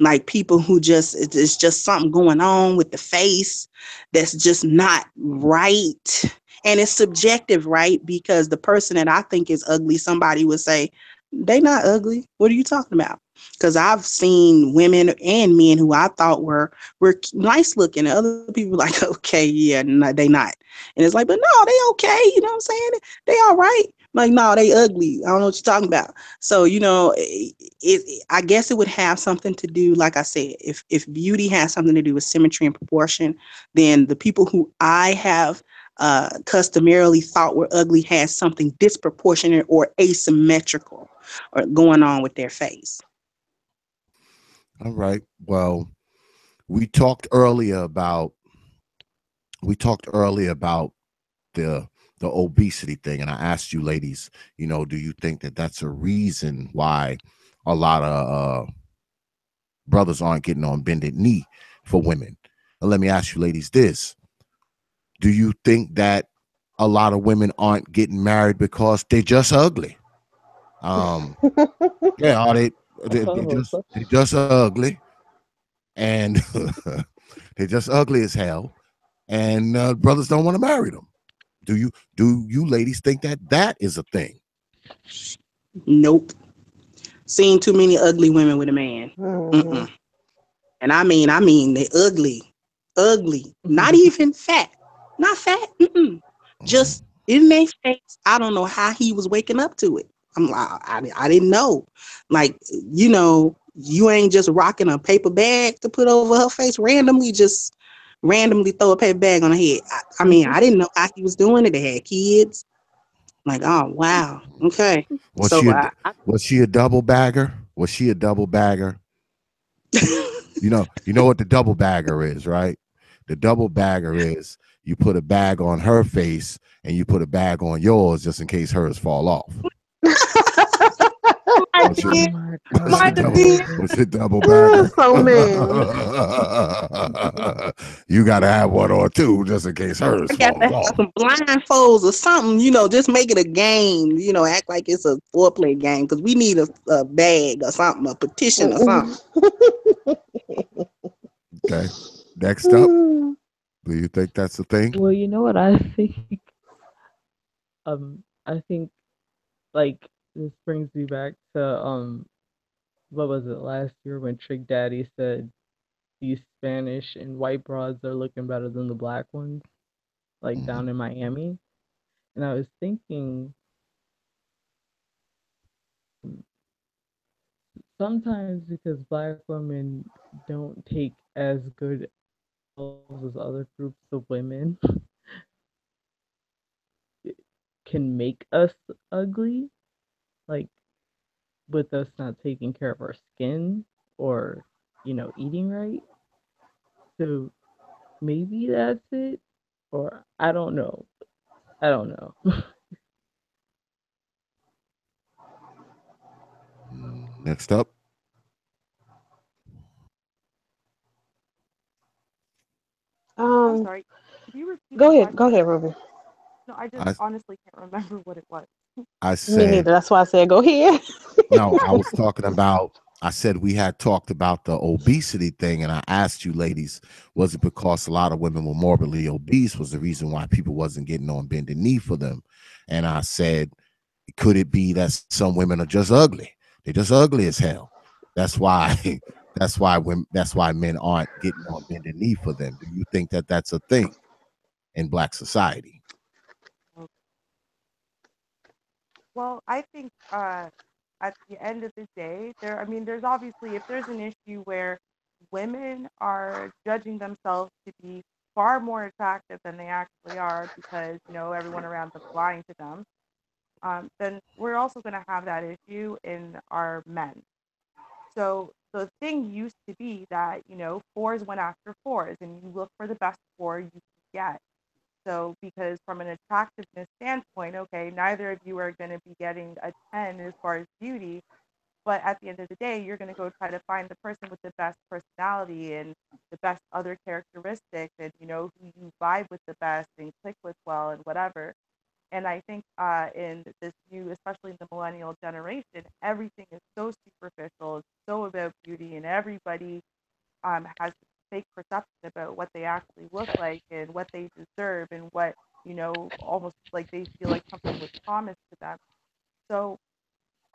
like people who just, it's just something going on with the face that's just not right. And it's subjective, right? Because the person that I think is ugly, somebody would say, They not ugly. What are you talking about? Because I've seen women and men who I thought were nice looking, and other people like, okay, yeah, no, they not. And it's like, but no, they okay. You know what I'm saying? They all right. I'm like, no, they ugly. I don't know what you're talking about. So I guess it would have something to do, like I said, if beauty has something to do with symmetry and proportion, then the people who I have customarily thought were ugly had something disproportionate or asymmetrical or going on with their face. All right. Well, we talked earlier about we talked earlier about the the obesity thing, and I asked you ladies, do you think that that's a reason why a lot of brothers aren't getting on bended knee for women? And let me ask you ladies this: do you think that a lot of women aren't getting married because they're just ugly? Um, yeah, are Oh, they just ugly, and they're just ugly as hell, and brothers don't want to marry them. Do you ladies think that that is a thing? Nope. Seen too many ugly women with a man. Mhm. Mm-mm. And I mean, they ugly, ugly. Not even fat, not fat. Mm-mm. Mhm. Just in their face. I don't know how he was waking up to it. I didn't know. Like, you ain't just rocking a paper bag to put over her face randomly. Just randomly throw a paper bag on her head. I mean, I didn't know how he was doing it. They had kids. Like, oh wow, okay. Was So she a was she a double bagger? Was she a double bagger? You know what the double bagger is, right? The double bagger is you put a bag on her face and you put a bag on yours just in case hers fall off. I What's your oh did, my what's your might have double did. god. what's your double bagger? So mean. You gotta have one or two just in case hers I got to falls have off. some blindfolds or something, just make it a game, act like it's a foreplay game because we need a bag or something, a petition or something. Okay. Next up, do you think that's a thing? Well, you know what I think? I think like this brings me back to what was it last year when Trick Daddy said these Spanish and white broads are looking better than the black ones, like Mhm. down in Miami. And I was thinking sometimes because black women don't take as good as other groups of women can make us ugly, like with us not taking care of our skin or, eating right. So maybe that's it. Or I don't know. I don't know. Next up, I'm um, sorry. Could you repeat the go ahead. Go question? ahead, Ruby. No, I just I honestly can't remember what it was. I Me said neither. That's why I said go ahead. no. I was talking about. I said we had talked about the obesity thing, and I asked you, ladies, was it because a lot of women were morbidly obese was the reason why people wasn't getting on bended knee for them? And I said, could it be that some women are just ugly? They're just ugly as hell. That's why. That's why men aren't getting on bended knee for them. Do you think that that's a thing in black society? Okay. Well, I think at the end of the day, I mean, there's obviously, if there's an issue where women are judging themselves to be far more attractive than they actually are because, everyone around them is lying to them, then we're also going to have that issue in our men. So the thing used to be that, fours went after fours and you look for the best four you can get. So, because from an attractiveness standpoint, okay, neither of you are going to be getting a 10 as far as beauty, but at the end of the day, you're going to go try to find the person with the best personality and the best other characteristics and, who you vibe with the best and click with well and whatever. And I think in this new, especially in the millennial generation, everything is so superficial, it's so about beauty, and everybody has this fake perception about what they actually look like and what they deserve and what, almost like they feel like something was promised to them. So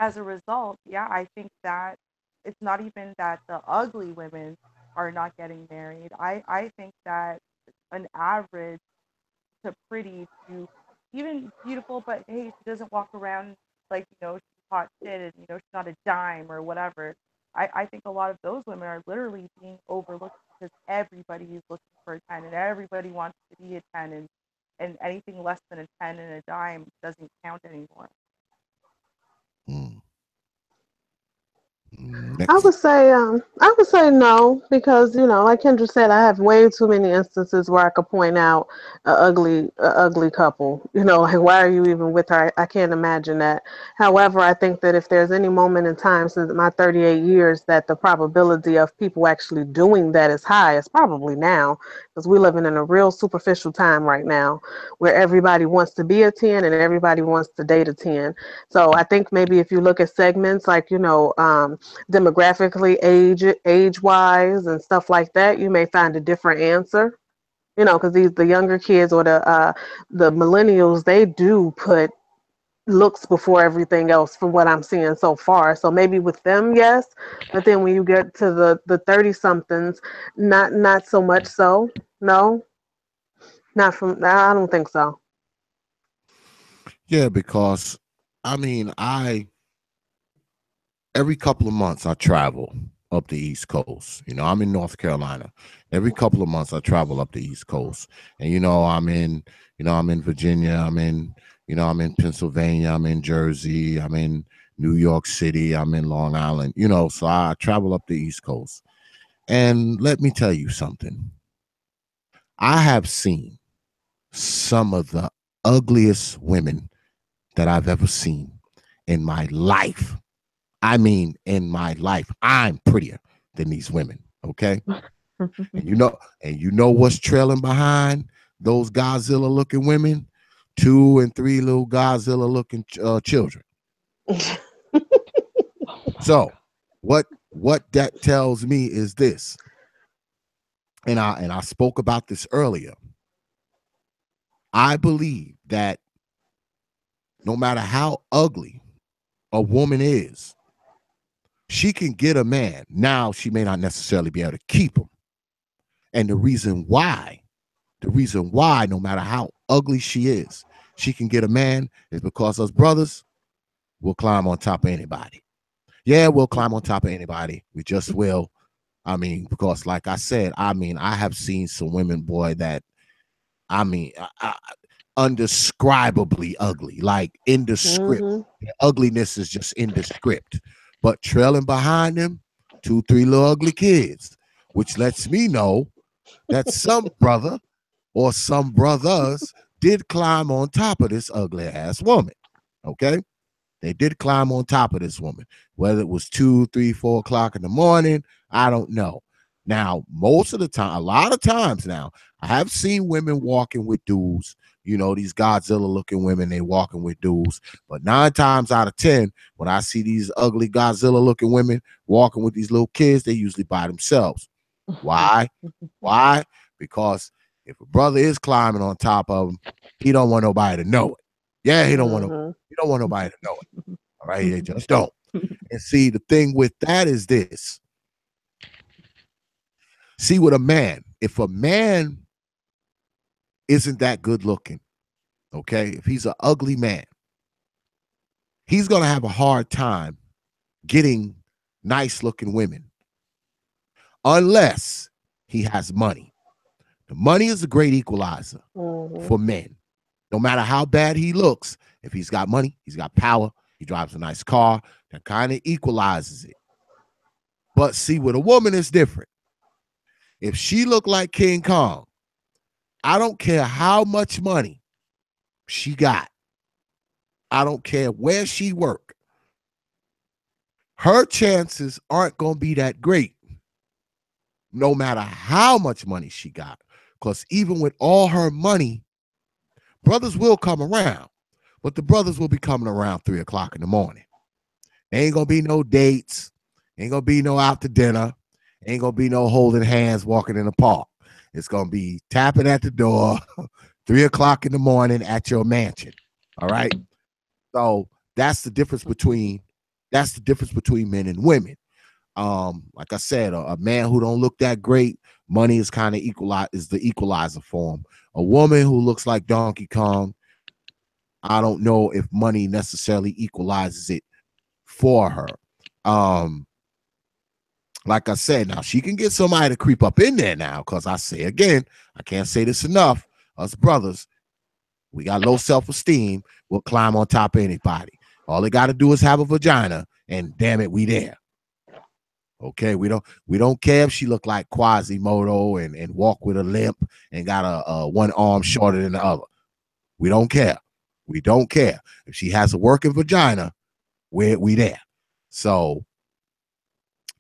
as a result, yeah, I think that it's not even that the ugly women are not getting married. I think that an average to pretty to even beautiful, but hey, she doesn't walk around like, she's hot shit and, she's not a dime or whatever. I think a lot of those women are literally being overlooked because everybody is looking for a 10 and everybody wants to be a 10, and anything less than a 10 and a dime doesn't count anymore. Mm. I Next. would say no, because like Kendra said, I have way too many instances where I could point out a ugly couple. Like, why are you even with her? I can't imagine that. However, I think that if there's any moment in time since my 38 years that the probability of people actually doing that is high, it's probably now, because we're living in a real superficial time right now, where everybody wants to be a 10 and everybody wants to date a 10. So I think maybe if you look at segments like demographically, age wise and stuff like that, you may find a different answer. Because the younger kids or the millennials, they do put looks before everything else from what I'm seeing so far. So maybe with them, yes, but then when you get to the 30 somethings, not so much so. No, not from. I don't think so. Yeah, because I mean, every couple of months I travel up the East Coast. I'm in North Carolina. Every couple of months I travel up the East Coast. And I'm in Virginia, I'm in Pennsylvania, I'm in Jersey, I'm in New York City, I'm in Long Island, so I travel up the East Coast. And let me tell you something. I have seen some of the ugliest women that I've ever seen in my life. I mean, in my life, I'm prettier than these women. Okay. And you know what's trailing behind those Godzilla looking women? 2 and 3 little Godzilla looking children. So what that tells me is this, and I spoke about this earlier. I believe that no matter how ugly a woman is, she can get a man. Now she may not necessarily be able to keep him. And the reason why, no matter how ugly she is, she can get a man is because us brothers will climb on top of anybody. Yeah, we'll climb on top of anybody. We just will. I mean, because like I said, I have seen some women, boy, that I mean, undescribably ugly, like indescript. Mm-hmm. The ugliness is just indescript. But trailing behind them, 2, 3 little ugly kids, which lets me know that some brother or some brothers did climb on top of this ugly ass woman. Okay. They did climb on top of this woman, whether it was 2, 3, 4 o'clock in the morning. I don't know. Now, most of the time, a lot of times now, I have seen women walking with dudes, these Godzilla looking women, they walking with dudes. But 9 times out of 10, when I see these ugly Godzilla looking women walking with these little kids, they usually by themselves. Why? Why? Because if a brother is climbing on top of him, he don't want nobody to know it. Yeah, he don't want nobody to know it. All right, they just don't. And see, the thing with that is this. See, with a man, if a man isn't that good looking, okay, if he's an ugly man, he's gonna have a hard time getting nice looking women unless he has money. The money is a great equalizer Mm-hmm. for men. No matter how bad he looks, if he's got money, he's got power, he drives a nice car, that kind of equalizes it. But see, with a woman, it's different. If she look like King Kong, I don't care how much money she got. I don't care where she work. Her chances aren't going to be that great, no matter how much money she got. Because even with all her money, brothers will come around, but the brothers will be coming around 3 o'clock in the morning. Ain't gonna be no dates. Ain't gonna be no out to dinner. Ain't gonna be no holding hands walking in the park. It's gonna be tapping at the door, 3 o'clock in the morning at your mansion. All right. So that's the difference between That's the difference between men and women. Like I said, a man who don't look that great, money is kind of is the equalizer for him. A woman who looks like Donkey Kong, I don't know if money necessarily equalizes it for her. Um, like I said, now she can get somebody to creep up in there now, because I say again, I can't say this enough. Us brothers, we got low self-esteem. We'll climb on top of anybody. All they got to do is have a vagina, and damn it, we there. Okay, we don't care if she look like Quasimodo and walk with a limp and got a one arm shorter than the other. We don't care. We don't care. If she has a working vagina, we there. So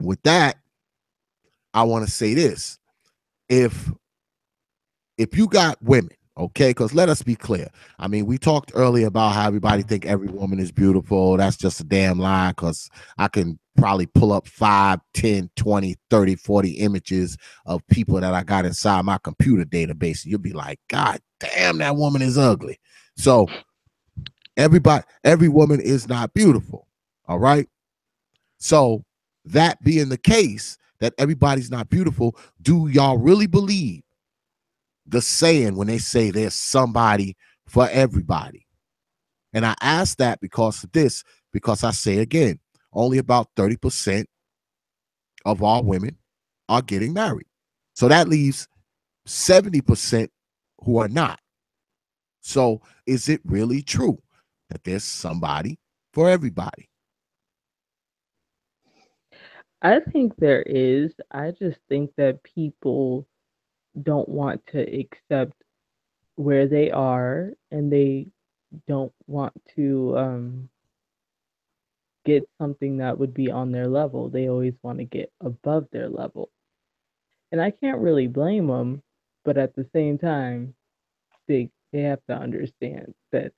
with that, I want to say this. If you got women, okay, because let us be clear. I mean, we talked earlier about how everybody think every woman is beautiful. That's just a damn lie, because I can probably pull up 5, 10, 20, 30, 40 images of people that I got inside my computer database. You'll be like, God damn, that woman is ugly. So every woman is not beautiful. All right. So that being the case, that everybody's not beautiful, do y'all really believe the saying when they say there's somebody for everybody? And I ask that because of this, because I say again, only about 30% of all women are getting married. So that leaves 70% who are not. So is it really true that there's somebody for everybody? I think there is. I just think that people don't want to accept where they are, and they don't want to get something that would be on their level. They always want to get above their level. And I can't really blame them, but at the same time, they have to understand that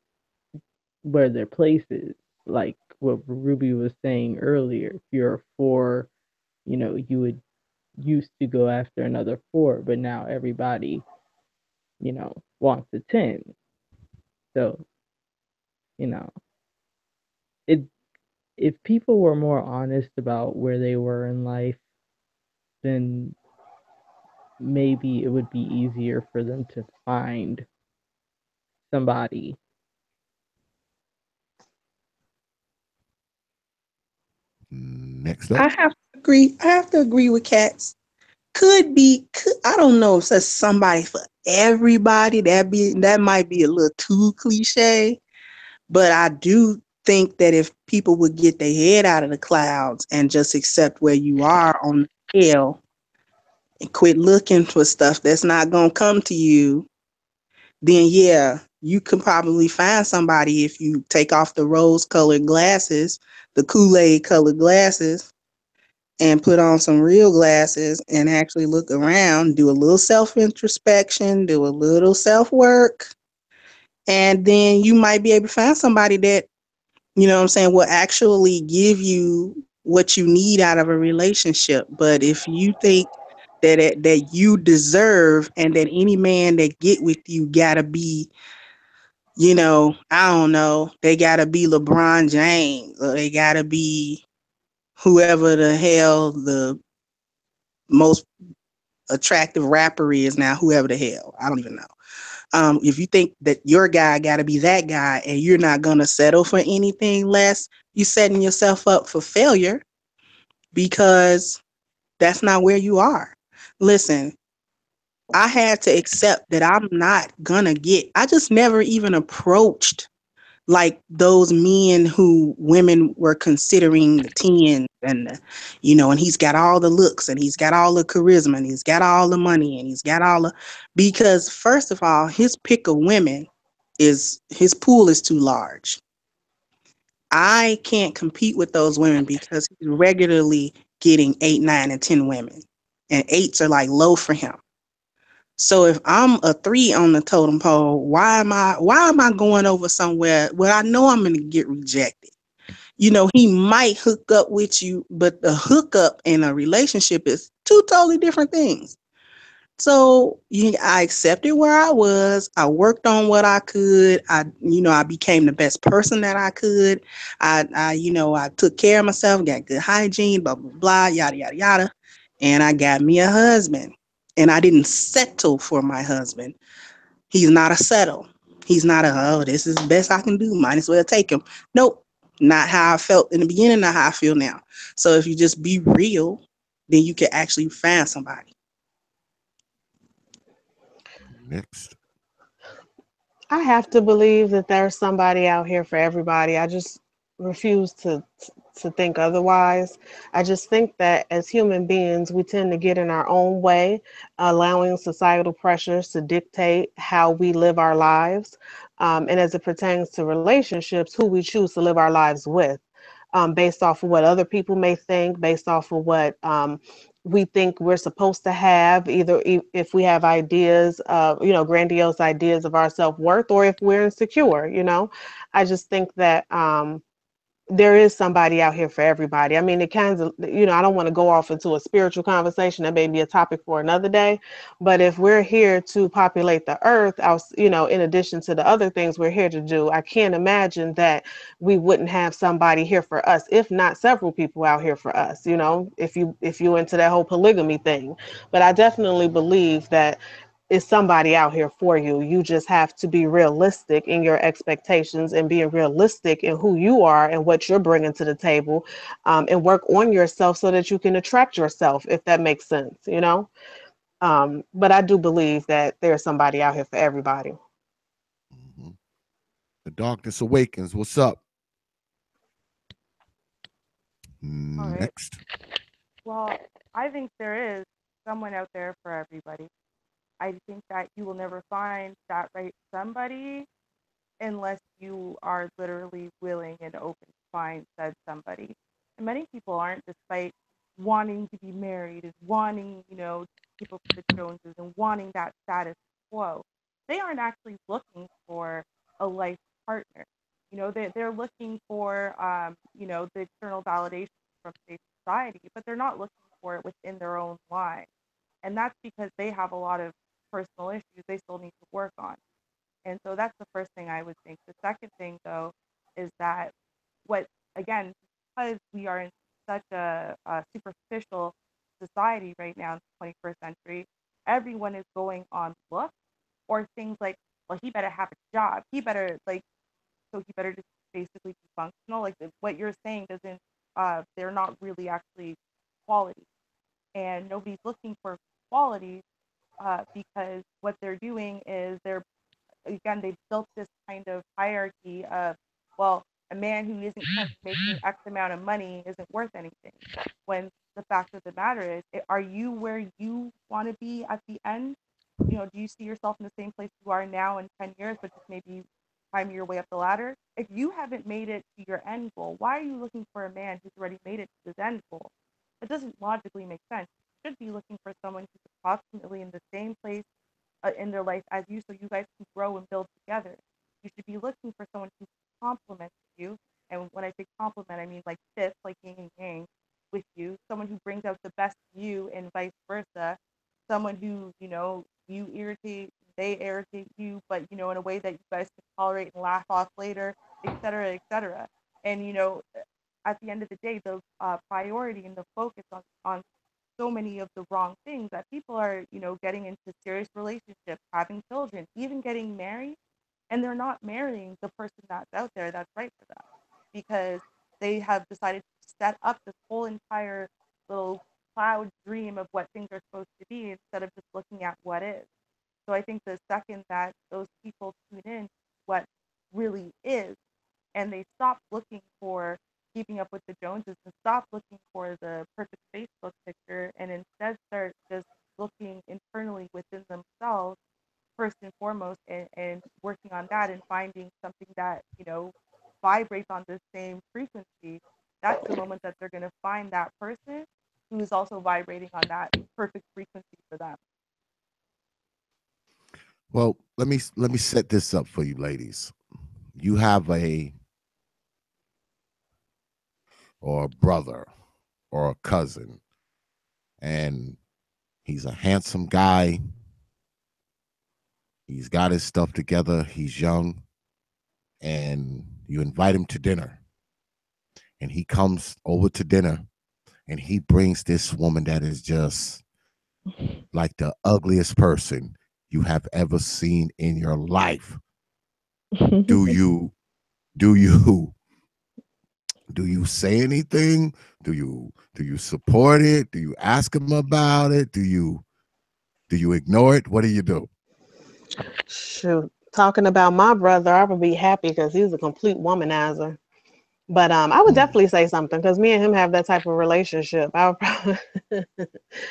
where their place is. Like what Ruby was saying earlier, if you're a 4, you would used to go after another 4, but now everybody, wants a 10. So, you know, it if people were more honest about where they were in life, then maybe it would be easier for them to find somebody. Next up. I have to agree with Cats. I don't know if that's somebody for everybody. That might be a little too cliche, but I do think that if people would get their head out of the clouds and just accept where you are on the scale and quit looking for stuff that's not gonna come to you, then yeah, you can probably find somebody if you take off the rose-colored glasses, the Kool-Aid colored glasses, and put on some real glasses and actually look around, do a little self-introspection, do a little self-work, and then you might be able to find somebody that, what I'm saying, will actually give you what you need out of a relationship. But if you think that you deserve and that any man that get with you gotta be, I don't know, they gotta be LeBron James, or they gotta be whoever the hell the most attractive rapper is now, whoever the hell, I don't even know. If you think that your guy got to be that guy and you're not going to settle for anything less, you're setting yourself up for failure, because that's not where you are. Listen, I had to accept that I'm not going to I just never even approached like those men who women were considering the 10, and and he's got all the looks and he's got all the charisma and he's got all the money and he's got all the, because first of all, his pick of women is, his pool is too large. I can't compete with those women because he's regularly getting 8, 9, and 10 women, and 8s are like low for him. So if I'm a 3 on the totem pole, why am I going over somewhere where I know I'm going to get rejected? He might hook up with you, but the hookup in a relationship is two totally different things. So I accepted where I was. I worked on what I could. I became the best person that I could. I took care of myself, got good hygiene, blah, blah, blah, yada, yada, yada. And I got me a husband. And I didn't settle for my husband. He's not a settle. He's not this is the best I can do. Might as well take him. Nope. Not how I felt in the beginning, not how I feel now. So if you just be real, then you can actually find somebody. Next. I have to believe that there's somebody out here for everybody. I just refuse to think otherwise. I just think that as human beings, we tend to get in our own way, allowing societal pressures to dictate how we live our lives. And as it pertains to relationships, who we choose to live our lives with, based off of what other people may think, based off of what we think we're supposed to have, either if we have ideas, grandiose ideas of our self-worth, or if we're insecure. I just think that there is somebody out here for everybody. I mean, it kind of, I don't want to go off into a spiritual conversation. That may be a topic for another day. But if we're here to populate the earth, in addition to the other things we're here to do, I can't imagine that we wouldn't have somebody here for us, if not several people out here for us, if you into that whole polygamy thing. But I definitely believe that is somebody out here for you. You just have to be realistic in your expectations and being realistic in who you are and what you're bringing to the table, and work on yourself so that you can attract yourself, if that makes sense. But I do believe that there's somebody out here for everybody. Mhm. The Darkness Awakens. What's up? All right. Next. Well, I think there is someone out there for everybody. I think that you will never find that right somebody unless you are literally willing and open to find said somebody. And many people aren't, despite wanting to be married and wanting, to keep up with the Joneses and wanting that status quo. They aren't actually looking for a life partner. They're looking for, the external validation from say society, but they're not looking for it within their own line. And that's because they have a lot of personal issues they still need to work on. And so that's the first thing I would think. The second thing, though, is that what, again, because we are in such a superficial society right now in the 21st century, everyone is going on looks or things like, well, he better have a job. He better, like, so he better just basically be functional. Like, what you're saying doesn't, they're not really actually quality. And nobody's looking for quality because what they're doing is they're, again, they've built this kind of hierarchy of, well, a man who isn't currently making X amount of money isn't worth anything. When the fact of the matter is, are you where you want to be at the end? Do you see yourself in the same place you are now in 10 years, but just maybe climb your way up the ladder? If you haven't made it to your end goal, why are you looking for a man who's already made it to his end goal? It doesn't logically make sense. You should be looking for someone who's approximately in the same place in their life as you, so you guys can grow and build together. You should be looking for someone who complements you. And when I say compliment, I mean like fits, like yin and yang with you. Someone who brings out the best in you and vice versa. Someone who, you irritate, they irritate you, but, in a way that you guys can tolerate and laugh off later, et cetera, et cetera. And, at the end of the day, the priority and the focus on so many of the wrong things that people are, getting into serious relationships, having children, even getting married, and they're not marrying the person that's out there that's right for them because they have decided to set up this whole entire little cloud dream of what things are supposed to be instead of just looking at what is. So I think the second that those people tune in to what really is, and they stop looking for keeping up with the Joneses and stop looking for the perfect Facebook picture and instead start just looking internally within themselves first and foremost, and working on that and finding something that, vibrates on the same frequency. That's the moment that they're going to find that person who is also vibrating on that perfect frequency for them. Well, let me set this up for you, ladies. You have a or a brother or a cousin, and He's a handsome guy. He's got his stuff together. He's young. And you invite him to dinner. And he comes over to dinner and he brings this woman that is just like the ugliest person you have ever seen in your life. Do you do you do you say anything? Do you support it? Do you ask him about it? Do you ignore it? What do you do? Shoot, talking about my brother, I would be happy because he's a complete womanizer. But I would Mm, definitely say something because me and him have that type of relationship. I would probably,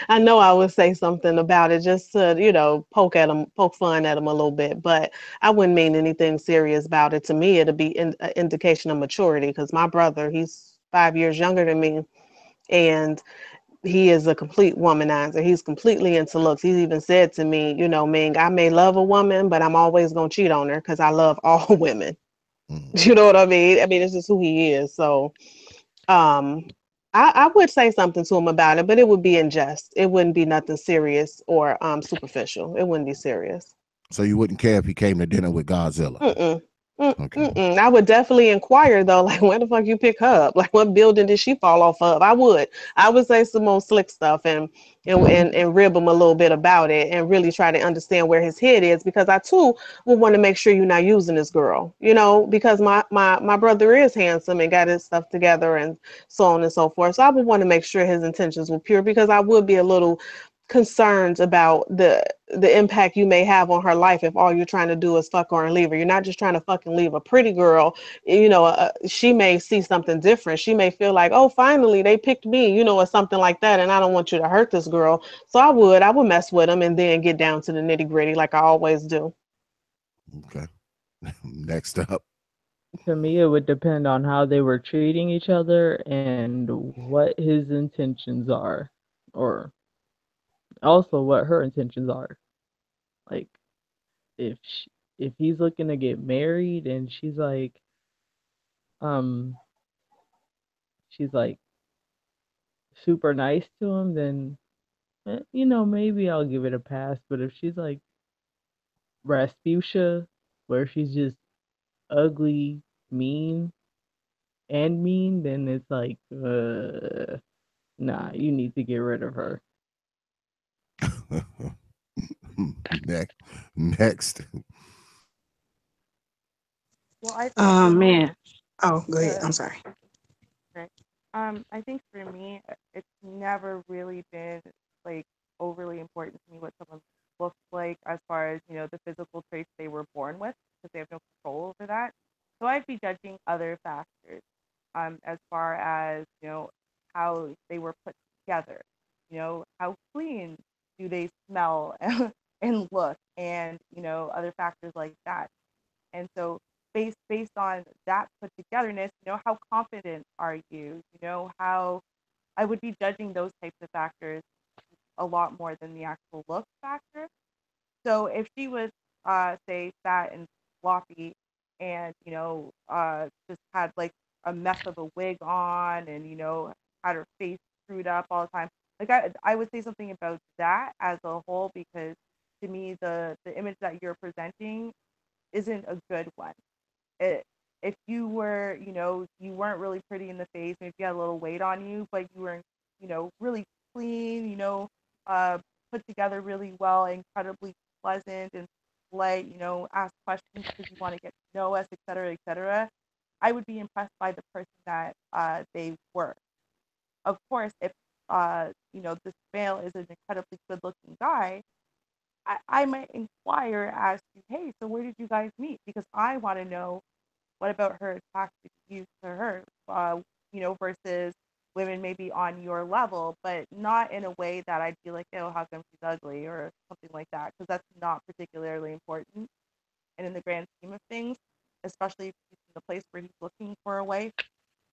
I know I would say something about it just to, poke at him, poke fun at him a little bit. But I wouldn't mean anything serious about it. To me, it'd be an indication of maturity because my brother, he's 5 years younger than me, and he is a complete womanizer. He's completely into looks. He's even said to me, Ming, I may love a woman, but I'm always gonna cheat on her because I love all women. mm. You know what I mean? I mean, it's just who he is. So um, I would say something to him about it, but it would be in jest. It wouldn't be nothing serious or superficial. It wouldn't be serious. So you wouldn't care if he came to dinner with Godzilla. Mm-mm. Okay. Mm-mm. I would definitely inquire though, like where the fuck you pick her up? Like what building did she fall off of? I would say some more slick stuff and rib him a little bit about it and really try to understand where his head is because I too would want to make sure you're not using this girl, because my brother is handsome and got his stuff together and so on and so forth. So I would want to make sure his intentions were pure because I would be a little concerned about the impact you may have on her life if all you're trying to do is fuck her and leave her. You're not just trying to fucking leave a pretty girl. She may see something different. She may feel like, oh, finally they picked me, or something like that. And I don't want you to hurt this girl. So I would mess with him and then get down to the nitty gritty like I always do. Okay. Next up. To me, it would depend on how they were treating each other and what his intentions are, or also what her intentions are. Like, if if he's looking to get married and um, she's like super nice to him, then maybe I'll give it a pass. But if she's like Rasputia, where she's just ugly, mean, then it's like, nah, you need to get rid of her. next. Next. Well, I think Oh for me, man. Oh, go ahead. uh, I'm sorry. right. I think for me, it's never really been like overly important to me what someone looks like as far as, the physical traits they were born with, because they have no control over that. So I'd be judging other factors, as far as, how they were put together, how clean do they smell and look, and, other factors like that. And so based on that put togetherness, how confident are you? How I would be judging those types of factors a lot more than the actual look factor. So if she was, say, fat and floppy, and just had like a mess of a wig on, and had her face screwed up all the time, like I would say something about that as a whole, because to me the image that you're presenting isn't a good one. it, if you were, you weren't really pretty in the face, maybe you had a little weight on you, but you were, really clean, uh, put together really well, incredibly pleasant and polite, ask questions because you want to get to know us, et cetera, et cetera. I would be impressed by the person that they were. Of course, if, this male is an incredibly good looking guy, I might inquire as to, hey, so where did you guys meet? Because I want to know what about her attracted you to her, versus women maybe on your level, but not in a way that I'd be like, oh, how come she's ugly or something like that, because that's not particularly important. And in the grand scheme of things, especially if he's in the place where he's looking for a wife,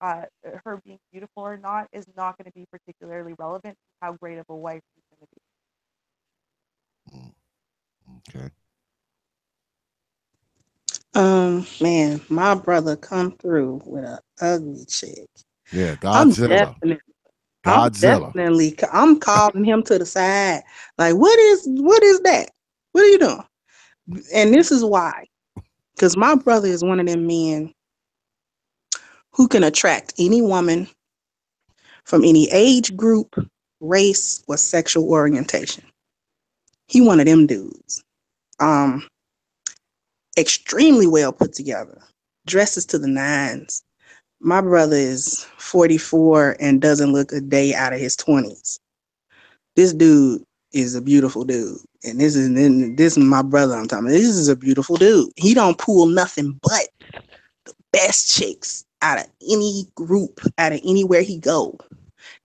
her being beautiful or not is not going to be particularly relevant to how great of a wife she's going to be. Mm, okay. Man, my brother come through with a ugly chick. Yeah, I'm Godzilla. definitely Godzilla. I'm calling him to the side. Like, what is that? What are you doing? And this is why. Because my brother is one of them men who can attract any woman from any age group, race, or sexual orientation. He one of them dudes. Um, Extremely well put together. Dresses to the nines. My brother is 44 and doesn't look a day out of his 20s. This dude is a beautiful dude. And this is my brother I'm talking about. This is a beautiful dude. He don't pull nothing but best chicks out of any group, out of anywhere he go.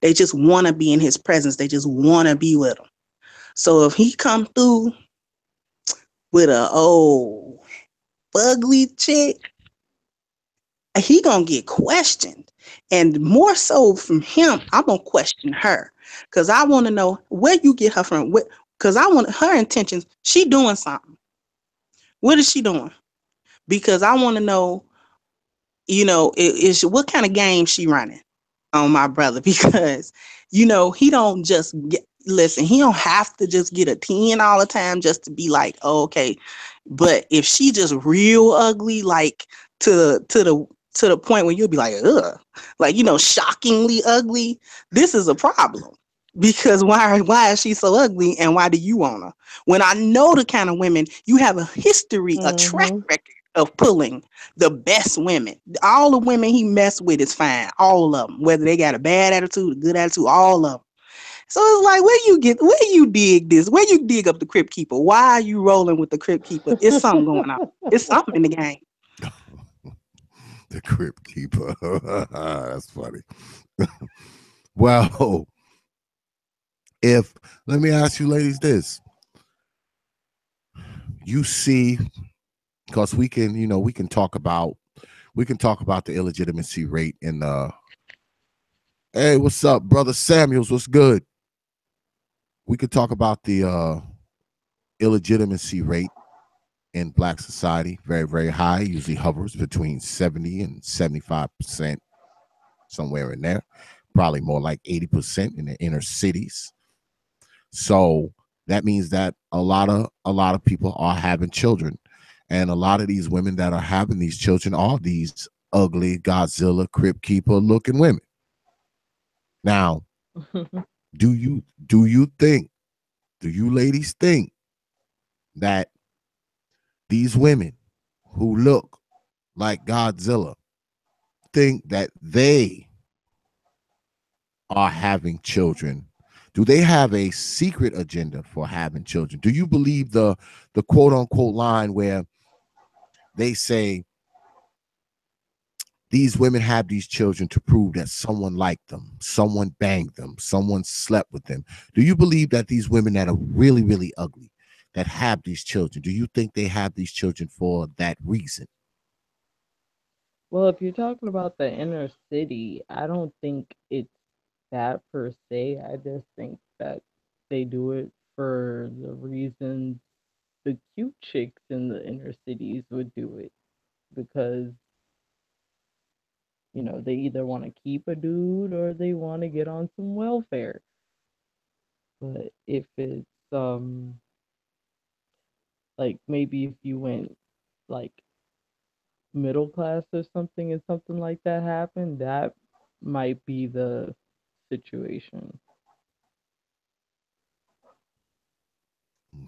They just want to be in his presence. They just want to be with him. So if he come through with a ugly chick, he gonna get questioned. And more so from him, I'm gonna question her. Cause I wanna know where you get her from. Cause I want her intentions. She doing something. What is she doing? Because I wanna know, is what kind of game she running on my brother. Because, he don't just listen, he don't have to just get a 10 all the time just to be like, oh, okay. But if she just real ugly, like to the point where you'll be like, ugh, like, shockingly ugly, this is a problem. Because why is she so ugly, and why do you want her? When I know the kind of women you have a history, a track Mm-hmm. record of pulling the best women. All the women he messed with is fine, all of them, whether they got a bad attitude, a good attitude, all of them. So it's like, where you dig this? Where you dig up the Crypt Keeper? Why are you rolling with the Crypt Keeper? It's something going on. It's something in the game. The Crypt Keeper. That's funny. Well, if let me ask you ladies this. You see, because we can talk about the illegitimacy rate in the hey, what's up, brother Samuels? What's good? We could talk about the illegitimacy rate in black society, very, very high, usually hovers between 70 and 75%, somewhere in there, probably more like 80% in the inner cities. So that means that a lot of people are having children. And a lot of these women that are having these children are these ugly Godzilla Crypt Keeper looking women. Now, do you ladies think that these women who look like Godzilla think that they are having children? Do they have a secret agenda for having children? Do you believe the quote unquote line where they say these women have these children to prove that someone liked them, someone banged them, someone slept with them? Do you believe that these women that are really, really ugly that have these children, do you think they have these children for that reason? Well, if you're talking about the inner city, I don't think it's that per se. I just think that they do it for the reasons the cute chicks in the inner cities would do it, because they either want to keep a dude or they want to get on some welfare. But if it's like maybe if you went like middle class or something and something like that happened, that might be the situation.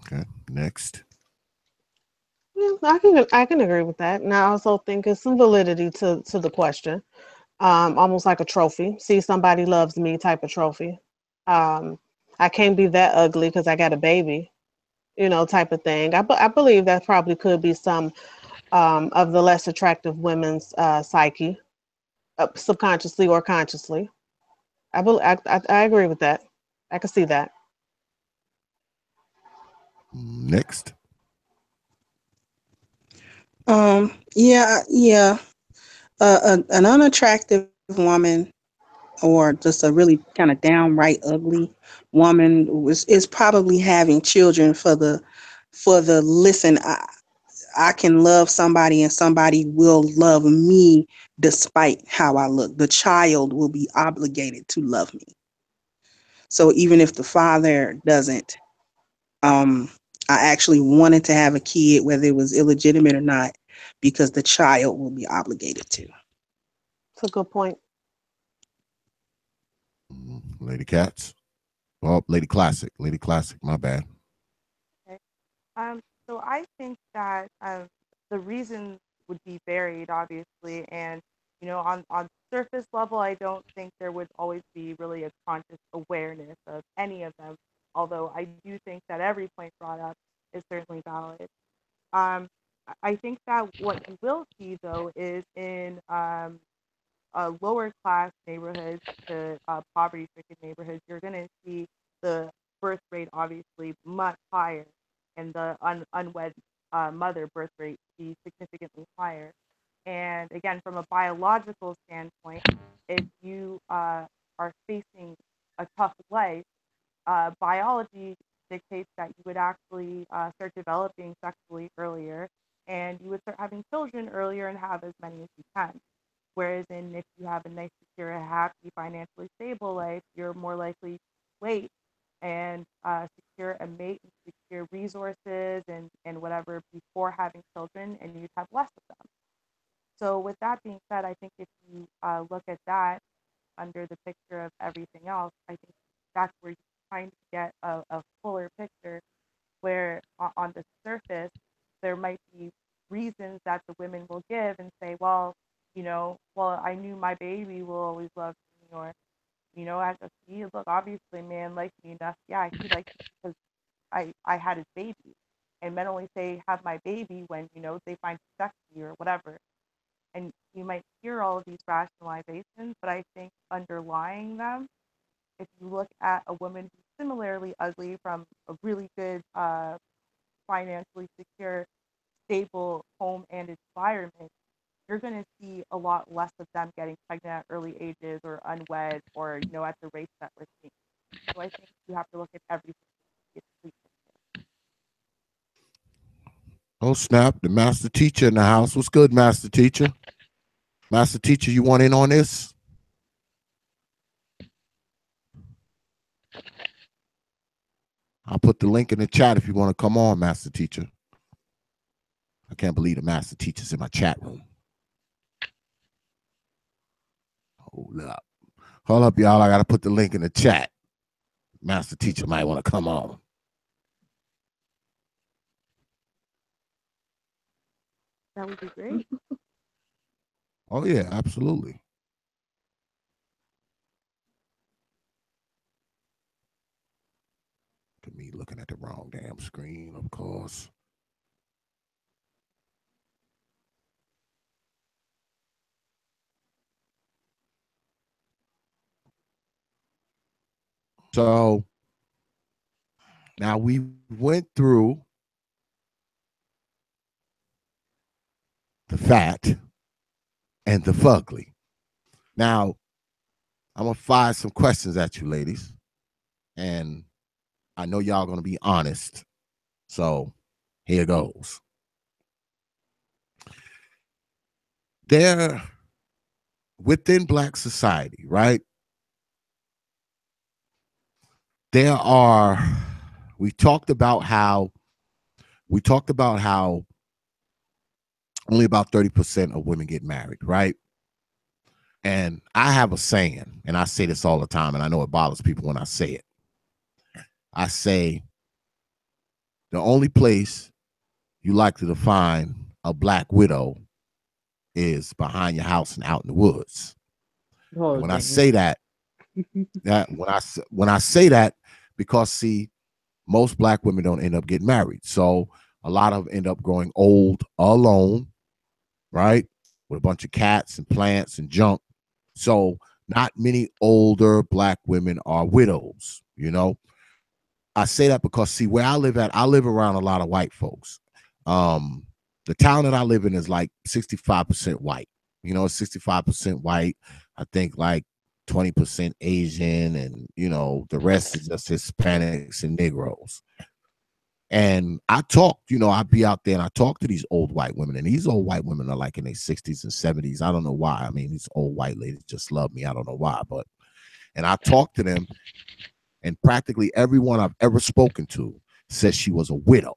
Okay, next. Yeah, I can agree with that, and I also think it's some validity to the question. Almost like a trophy. See, somebody loves me type of trophy. Um, I can't be that ugly because I got a baby, type of thing. I believe that probably could be some of the less attractive women's psyche, subconsciously or consciously. I agree with that. I can see that. Next. Yeah. An unattractive woman, or just a really kind of downright ugly woman, is probably having children for the listen. I can love somebody, and somebody will love me despite how I look. The child will be obligated to love me. So even if the father doesn't, I actually wanted to have a kid, whether it was illegitimate or not, because the child will be obligated to. It's a good point. Lady Cats. Well, Lady Classic. Lady Classic, my bad. Okay. So I think that the reasons would be varied, obviously, and on surface level, I don't think there would always be really a conscious awareness of any of them. Although I do think that every point brought up is certainly valid. I think that what you will see though is in lower class neighborhoods to poverty stricken neighborhoods, you're going to see the birth rate obviously much higher and the unwed mother birth rate be significantly higher. And again, from a biological standpoint, if you are facing a tough life, biology dictates that you would actually start developing sexually earlier and you would start having children earlier and have as many as you can. Whereas if you have a nice, secure, happy, financially stable life, you're more likely to wait and secure a mate and secure resources and whatever before having children, and you'd have less of them. So, with that being said, I think if you look at that under the picture of everything else, I think that's where you're trying to get a fuller picture where on the surface there might be reasons that the women will give and say, well, well, I knew my baby will always love me, or as a see, look, obviously, man likes me enough. Yeah, he likes me because I had his baby, and men only say have my baby when they find it sexy or whatever. And you might hear all of these rationalizations, but I think underlying them, if you look at a woman who's similarly ugly from a really good financially secure, stable home and environment, you're going to see a lot less of them getting pregnant at early ages or unwed or, at the rates that we're seeing. So I think you have to look at everything. Oh, snap. The master teacher in the house. What's good, master teacher? Master teacher, you want in on this? I'll put the link in the chat if you want to come on, master teacher. I can't believe the master teacher's in my chat room. Hold up. Hold up, y'all. I got to put the link in the chat. Master teacher might want to come on. That would be great. Oh, yeah, absolutely. Look at me looking at the wrong damn screen, of course. So now we went through the fat and the fugly. Now, I'm going to fire some questions at you, ladies. And I know y'all going to be honest. So here goes. There, within Black society, right? There are, we talked about how only about 30% of women get married, right? And I have a saying, and I say this all the time, and I know it bothers people when I say it. I say, the only place you likely to find a black widow is behind your house and out in the woods. Oh, And when I damn. say that, when I say that, because see, most black women don't end up getting married. So a lot of them end up growing old alone, right? With a bunch of cats and plants and junk. So not many older black women are widows, I say that because see, where I live at, I live around a lot of white folks. The town that I live in is like 65% white. 65% white. I think like 20% Asian, and the rest is just Hispanics and Negroes. And I talked, I'd be out there and I talk to these old white women, and these old white women are like in their 60s and 70s. I don't know why. I mean, these old white ladies just love me. I don't know why, and I talk to them, And practically everyone I've ever spoken to says she was a widow.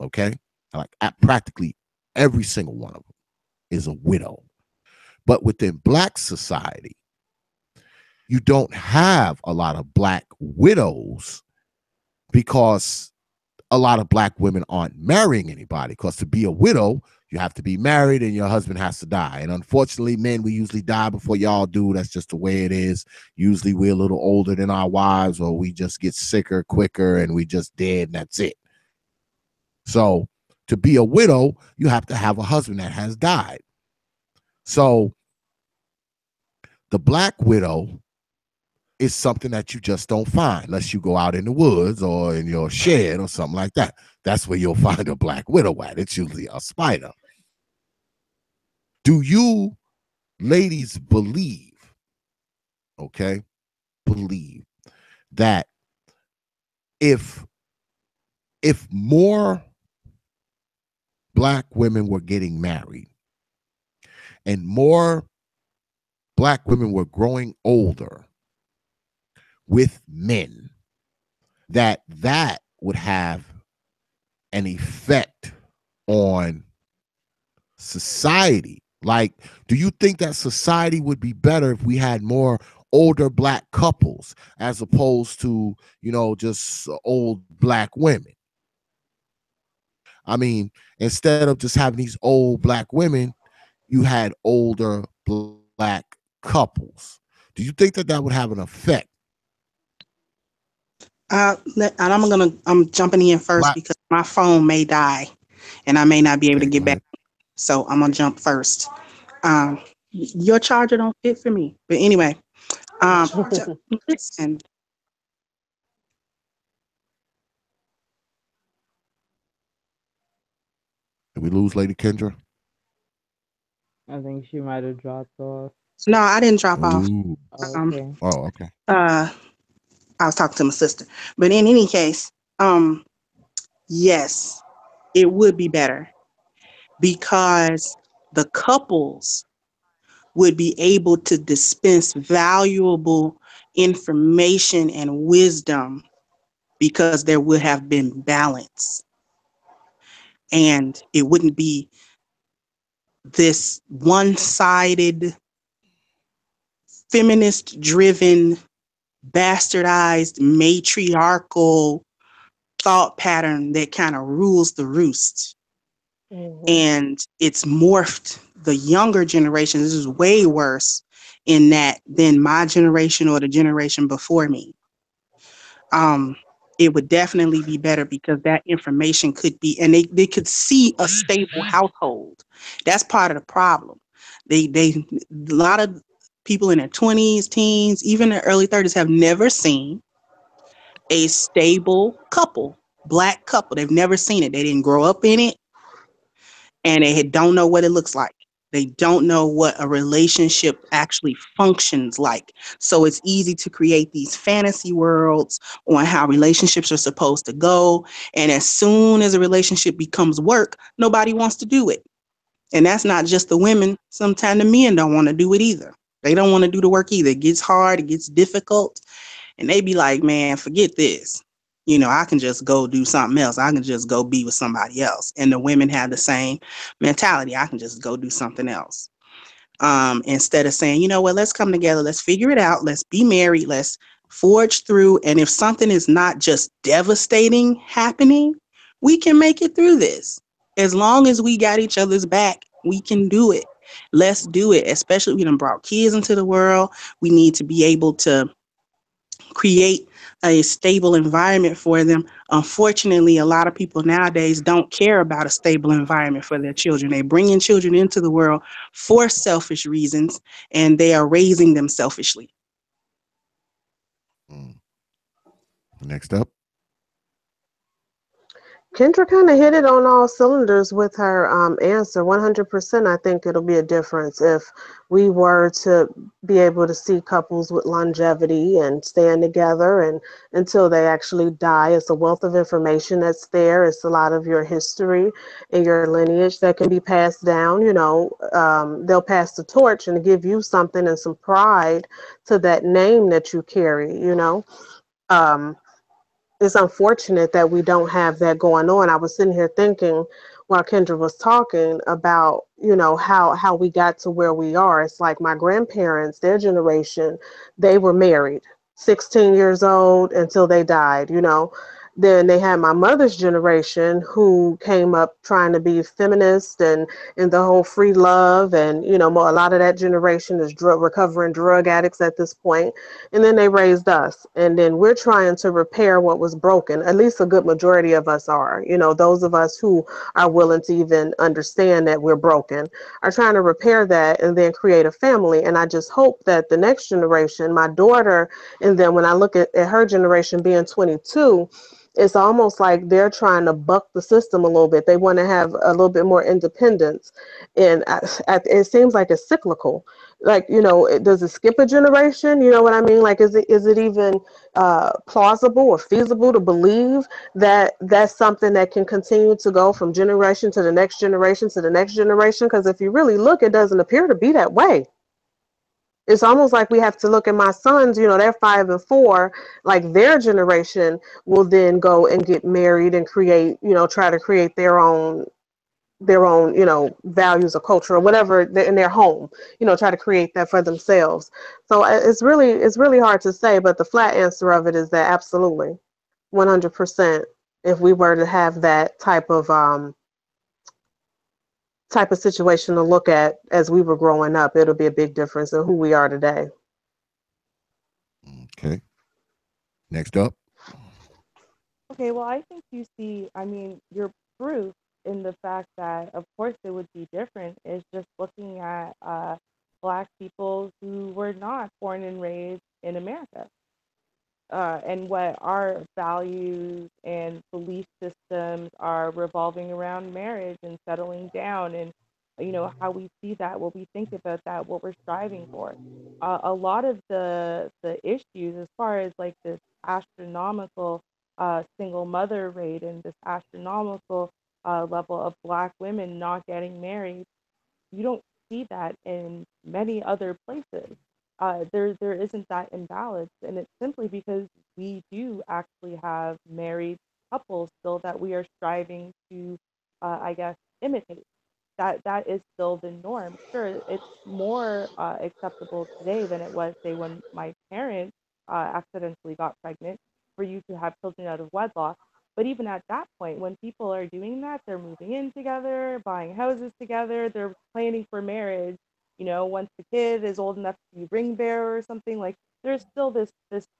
Okay. Like practically every single one of them is a widow. But within Black society, you don't have a lot of Black widows because a lot of Black women aren't marrying anybody. Because to be a widow, you have to be married and your husband has to die. And unfortunately, men, we usually die before y'all do. That's just the way it is. Usually we're a little older than our wives, or we just get sicker quicker and we just dead and that's it. So to be a widow, you have to have a husband that has died. So the Black widow is something that you just don't find unless you go out in the woods or in your shed or something like that. That's where you'll find a Black widow at. It's usually a spider. Do you ladies believe, okay, believe that if more Black women were getting married and more Black women were growing older with men, that would have an effect on society? Like, do you think that society would be better if we had more older Black couples as opposed to, just old Black women? I mean, instead of just having these old Black women, you had older Black couples. Do you think that would have an effect? And I'm jumping in first Black, because my phone may die and I may not be able to okay, go get back. ahead. So I'm gonna jump first. Your charger don't fit for me, but anyway, listen. Did we lose Lady Kendra? I think she might have dropped off. No, I didn't drop off. Ooh. Um, Okay. Oh, okay. uh, I was talking to my sister, but in any case, yes, it would be better because the couples would be able to dispense valuable information and wisdom because there would have been balance and it wouldn't be this one-sided, feminist driven, bastardized, matriarchal thought pattern that kind of rules the roost. And it's morphed the younger generation. This is way worse in that than my generation or the generation before me. It would definitely be better because that information could be, and they could see a stable household. That's part of the problem. A lot of people in their 20s, teens, even their early 30s have never seen a stable couple, Black couple. They've never seen it. They didn't grow up in it, and they don't know what it looks like. They don't know what a relationship actually functions like. So it's easy to create these fantasy worlds on how relationships are supposed to go. And as soon as a relationship becomes work, nobody wants to do it. And that's not just the women. Sometimes the men don't want to do it either. They don't want to do the work either. It gets hard, it gets difficult. And they be like, man, forget this. I can just go do something else. I can just go be with somebody else. And the women have the same mentality. I can just go do something else. Instead of saying, you know what, let's come together. Let's figure it out. Let's be married. Let's forge through. And if something is not just devastating happening, we can make it through this. As long as we got each other's back, we can do it. Let's do it. Especially we done brought kids into the world. We need to be able to create a stable environment for them. Unfortunately, a lot of people nowadays don't care about a stable environment for their children. They bring in children into the world for selfish reasons, and they are raising them selfishly. Mm. Next up. Kendra kind of hit it on all cylinders with her answer. 100%, I think it'll be a difference if we were to be able to see couples with longevity and staying together and until they actually die. It's a wealth of information that's there. It's a lot of your history and your lineage that can be passed down. They'll pass the torch and give you something and some pride to that name that you carry. um, it's unfortunate that we don't have that going on. I was sitting here thinking while Kendra was talking about, how we got to where we are. It's like my grandparents, their generation, they were married, 16 years old until they died. Then they had my mother's generation who came up trying to be feminist and the whole free love and a lot of that generation is recovering drug addicts at this point, and then they raised us, and then we're trying to repair what was broken. At least a good majority of us are, those of us who are willing to even understand that we're broken are trying to repair that and then create a family. And I just hope that the next generation, my daughter, and then when I look at her generation being 22, it's almost like they're trying to buck the system a little bit. They want to have a little bit more independence, and it seems like it's cyclical. Like, does it skip a generation? You know what I mean? Like, is it even plausible or feasible to believe that that's something that can continue to go from generation to the next generation to the next generation? Because if you really look, it doesn't appear to be that way. It's almost like we have to look at my sons, they're 5 and 4, like their generation will then go and get married and create, try to create their own values or culture or whatever in their home, try to create that for themselves. So it's really hard to say, but the flat answer of it is that absolutely 100%, if we were to have that type of situation to look at as we were growing up, it'll be a big difference in who we are today. Okay. Next up. Okay, well, I think you see, I mean, your proof in the fact that, of course, it would be different is just looking at Black people who were not born and raised in America, and what our values and belief systems are revolving around marriage and settling down, and how we see that, what we think about that, what we're striving for. A lot of the issues, as far as like this astronomical single mother rate and this astronomical level of Black women not getting married, you don't see that in many other places. There isn't that imbalance, and it's simply because we do actually have married couples still that we are striving to, I guess, imitate. That is still the norm. Sure, it's more acceptable today than it was, say, when my parents accidentally got pregnant, for you to have children out of wedlock. But even at that point, when people are doing that, they're moving in together, buying houses together, they're planning for marriage. Once the kid is old enough to be ring bearer or something, like there's still this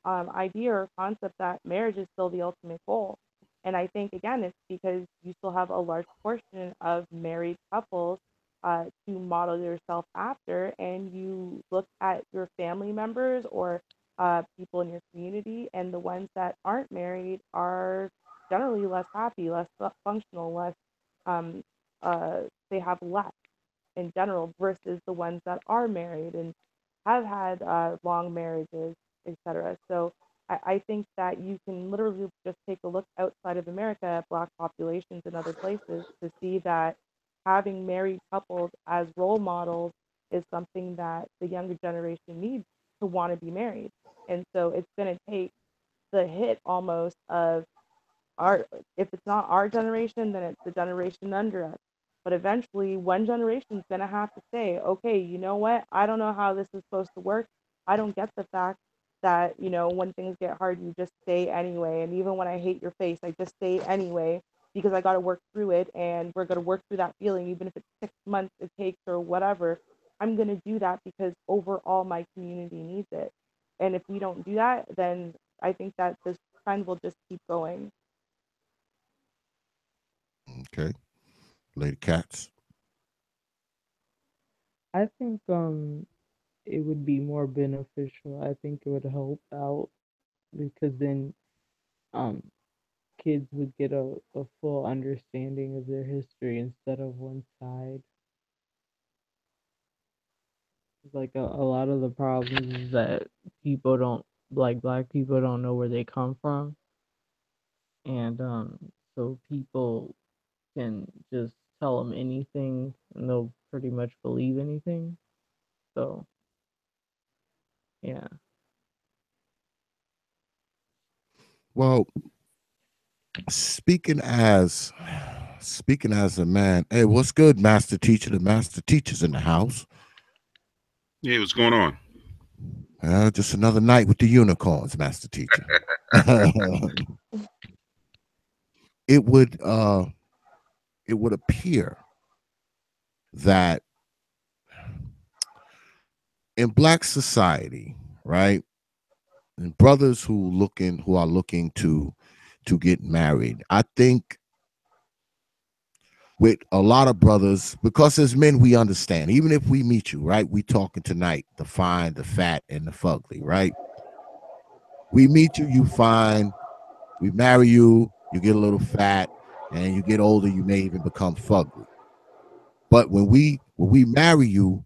idea or concept that marriage is still the ultimate goal. And I think again, it's because you still have a large portion of married couples to model yourself after, and you look at your family members or people in your community, and the ones that aren't married are generally less happy, less functional, less um, uh, they have less in general versus the ones that are married and have had long marriages, etc. So I think that you can literally just take a look outside of America at Black populations in other places to see that having married couples as role models is something that the younger generation needs to want to be married. And so it's going to take the hit almost of our, if it's not our generation, then it's the generation under us. But eventually, one generation's gonna have to say, okay, you know what? I don't know how this is supposed to work. I don't get the fact that, when things get hard, you just stay anyway. And even when I hate your face, I just stay anyway because I got to work through it, and we're going to work through that feeling, even if it's 6 months it takes or whatever. I'm going to do that because overall my community needs it. And if we don't do that, then I think that this trend will just keep going. Okay. Lady Cats. I think it would be more beneficial. I think it would help out because then um kids would get a full understanding of their history instead of one side. Like a lot of the problems is that people don't, like Black people don't know where they come from, and so people can just tell them anything and they'll pretty much believe anything. So yeah. Well, speaking as speaking as a man, hey, what's good, master teacher? The master teacher's in the house. Hey, what's going on? Just another night with the unicorns, master teacher. it would it would appear that in black society, right, and brothers who are looking to get married, I think with a lot of brothers, because as men we understand, even if we meet you, right, we talking tonight, the fine, the fat, and the fugly, right? We meet you, you fine, we marry you, you get a little fat, and you get older, you may even become fugly. But when we marry you,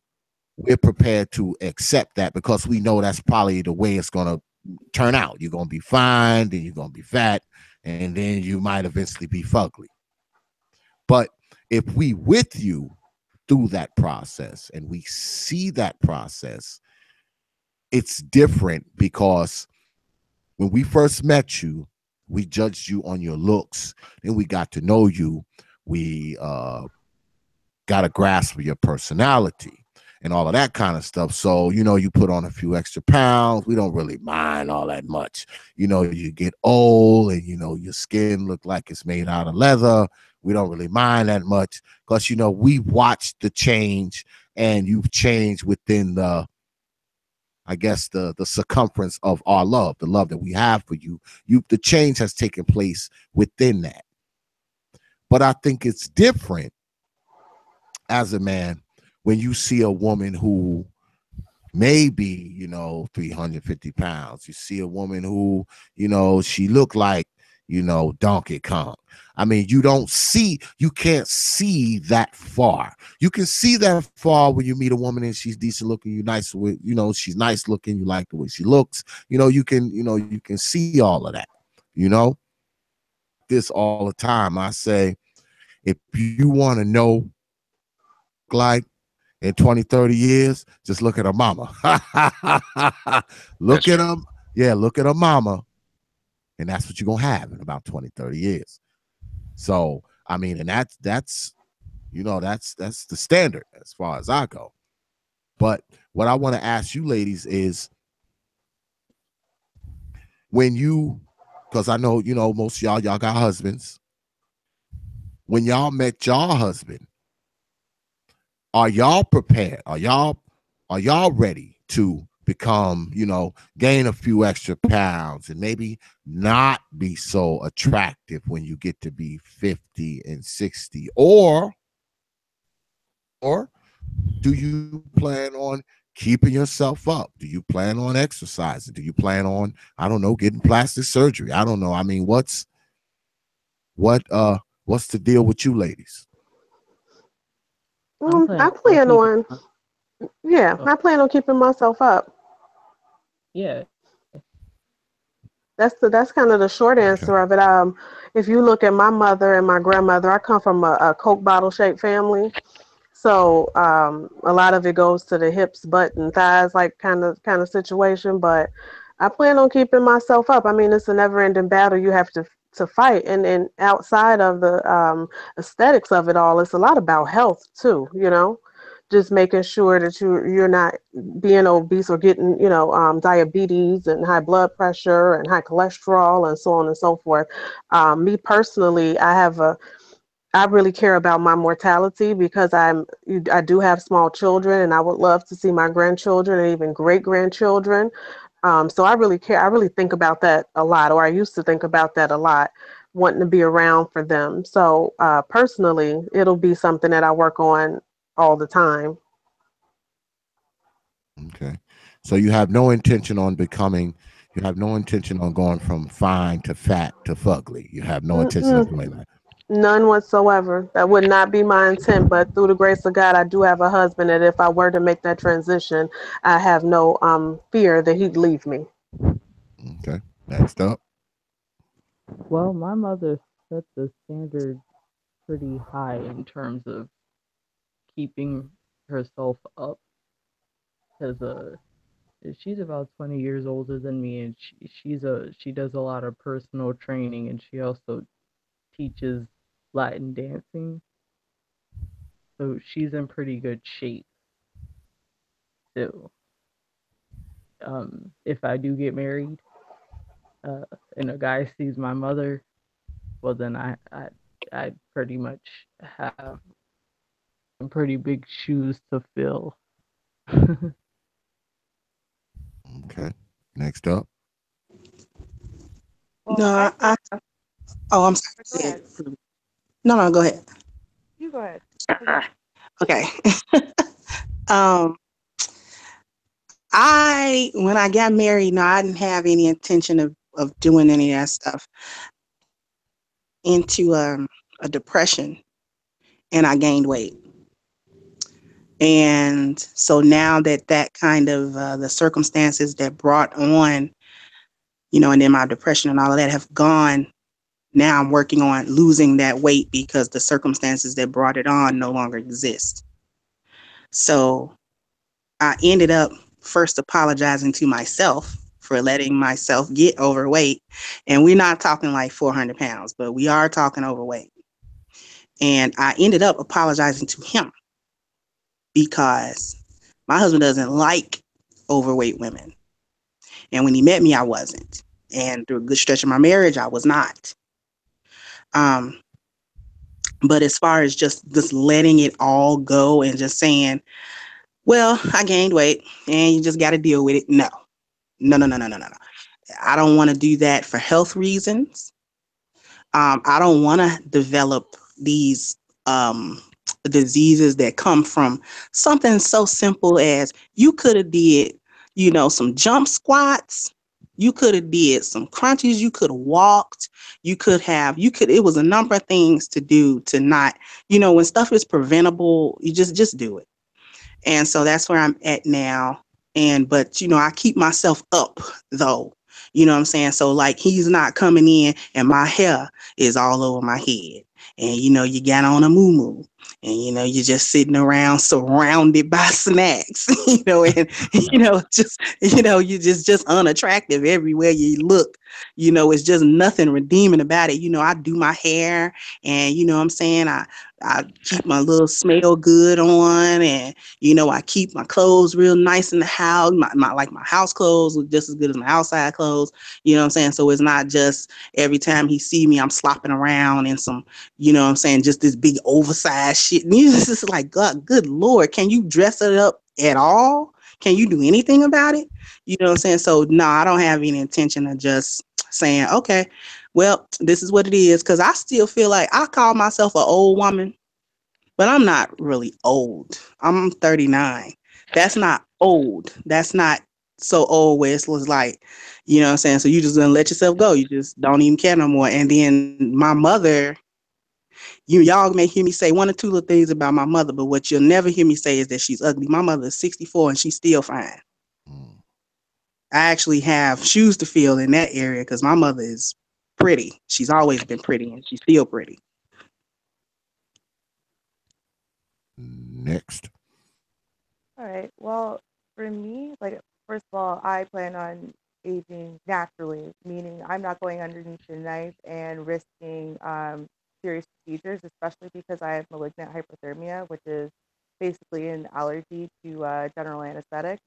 we're prepared to accept that because we know that's probably the way it's gonna turn out. You're gonna be fine, then you're gonna be fat, and then you might eventually be fugly. But if we with you through that process and we see that process, it's different because when we first met you, we judged you on your looks, then we got to know you. We got a grasp of your personality and all of that kind of stuff. So, you put on a few extra pounds. We don't really mind all that much. You get old and, your skin look like it's made out of leather. We don't really mind that much because, we watched the change and you've changed within I guess the circumference of our love, the love that we have for you. The change has taken place within that. But I think it's different as a man when you see a woman who maybe 350 pounds. You see a woman who she looked like Donkey Kong. I mean, you can't see that far. You can see that far when you meet a woman and she's decent looking, you nice with, she's nice looking, you like the way she looks, you can see all of that, you know this all the time. I say, if you want to know like in 20, 30 years, just look at her mama. Look That's at true. them. Yeah, look at her mama. And that's what you're going to have in about 20, 30 years. So, I mean, and that's the standard as far as I go. But what I want to ask you ladies is when because I know, most of y'all got husbands. When y'all met y'all husband, are y'all prepared? Are y'all ready to become, gain a few extra pounds and maybe not be so attractive when you get to be 50 and 60? Or do you plan on keeping yourself up? Do you plan on exercising? Do you plan on, I don't know, getting plastic surgery? I don't know. I mean, what's the deal with you ladies? I'm I planning on plan keeping on, my, yeah, oh, I plan on keeping myself up. yeah. That's kind of the short Okay. answer of it. If you look at my mother and my grandmother, I come from a Coke bottle shaped family. So a lot of it goes to the hips, butt, and thighs, like kind of situation. But I plan on keeping myself up. I mean, it's a never ending battle you have to fight, and outside of the aesthetics of it all, it's a lot about health too. Just making sure that you're not being obese or getting diabetes and high blood pressure and high cholesterol and so on and so forth. Me personally, I really care about my mortality because I do have small children and I would love to see my grandchildren and even great grandchildren. So I really care. I really think about that a lot, or I used to think about that a lot, wanting to be around for them. So personally, it'll be something that I work on all the time. Okay. So you have no intention on going from fine to fat to fugly. You have no intention of Mm-mm, doing that. none whatsoever. That would not be my intent. But through the grace of God, I do have a husband that if I were to make that transition, I have no fear that he'd leave me. Okay. Next up. Well, my mother set the standard pretty high in terms of keeping herself up as a She's about 20 years older than me, and she does a lot of personal training, and she also teaches Latin dancing. So she's in pretty good shape too. If I do get married, uh, and a guy sees my mother, well then I pretty much have some pretty big shoes to fill. Okay. Next up. Well, I No, think, oh, I'm sorry. go ahead. No, no, go ahead. You go ahead. Okay. um, when I got married, no, I didn't have any intention of doing any of that stuff. Into a depression, and I gained weight. And so now that kind of the circumstances that brought on, and then my depression and all of that have gone. Now I'm working on losing that weight because the circumstances that brought it on no longer exist. So I ended up first apologizing to myself for letting myself get overweight. And we're not talking like 400 pounds, but we are talking overweight. And I ended up apologizing to him because my husband doesn't like overweight women. And when he met me, I wasn't. And through a good stretch of my marriage, I was not. Um, but as far as just letting it all go and just saying, well, I gained weight and you just got to deal with it. No, no, no, no, no, no, no. I don't want to do that for health reasons. I don't want to develop these diseases that come from something so simple as you could have did, some jump squats. You could have did some crunches. You could have walked. It was a number of things to do to not, when stuff is preventable, you just do it. And so that's where I'm at now. But I keep myself up though. You know what I'm saying? So like he's not coming in and my hair is all over my head. And you got on a moo and you're just sitting around surrounded by snacks, and just you just unattractive everywhere you look. It's just nothing redeeming about it. I do my hair and what I'm saying, I keep my little smell good on, and I keep my clothes real nice in the house. My house clothes look just as good as my outside clothes. You know what I'm saying? So it's not just every time he see me, I'm slopping around in some, what I'm saying, just this big oversized shit. And it's just like, God, good Lord, can you dress it up at all? Can you do anything about it? You know what I'm saying? So no, I don't have any intention of just saying, okay, well, this is what it is. Cause I still feel like I call myself an old woman, but I'm not really old. I'm 39. That's not old. That's not so old where it was like, what I'm saying? So you just gonna let yourself go. You just don't even care no more. And then my mother, y'all may hear me say one or two little things about my mother, but what you'll never hear me say is that she's ugly. My mother is 64 and she's still fine. Mm. I actually have shoes to fill in that area because my mother is pretty. She's always been pretty and she's still pretty. Next. All right. Well, for me, like, first of all, I plan on aging naturally, meaning I'm not going underneath the knife and risking serious procedures, especially because I have malignant hypothermia, which is basically an allergy to general anesthetic.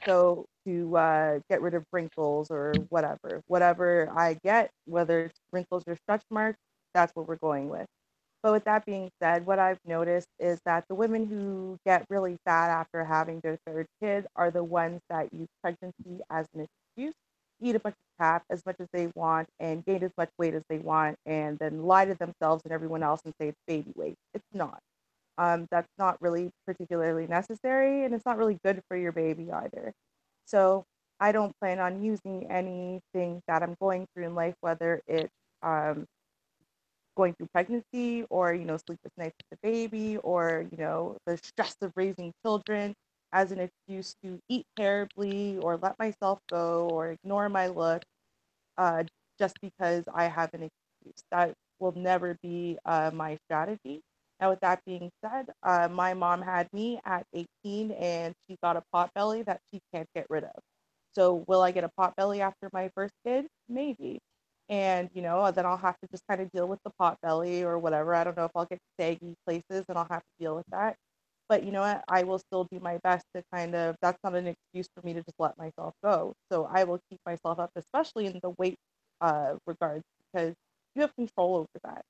So to get rid of wrinkles or whatever I get, whether it's wrinkles or stretch marks, that's what we're going with. But with that being said, what I've noticed is that the women who get really fat after having their third kid are the ones that use pregnancy as an excuse, eat a bunch of crap as much as they want, and gain as much weight as they want, and then lie to themselves and everyone else and say it's baby weight. It's not. That's not really particularly necessary, and it's not really good for your baby either. So I don't plan on using anything that I'm going through in life, whether it's um, going through pregnancy or sleepless nights with the baby or the stress of raising children as an excuse to eat terribly or let myself go or ignore my look, uh, just because I have an excuse. That will never be my strategy. Now, with that being said, my mom had me at 18 and she got a pot belly that she can't get rid of. So will I get a pot belly after my first kid? Maybe. And, then I'll have to just kind of deal with the pot belly or whatever. I don't know if I'll get saggy places and I'll have to deal with that. But you know what? I will still do my best to kind of, that's not an excuse for me to just let myself go. So I will keep myself up, especially in the weight regards, because you have control over that.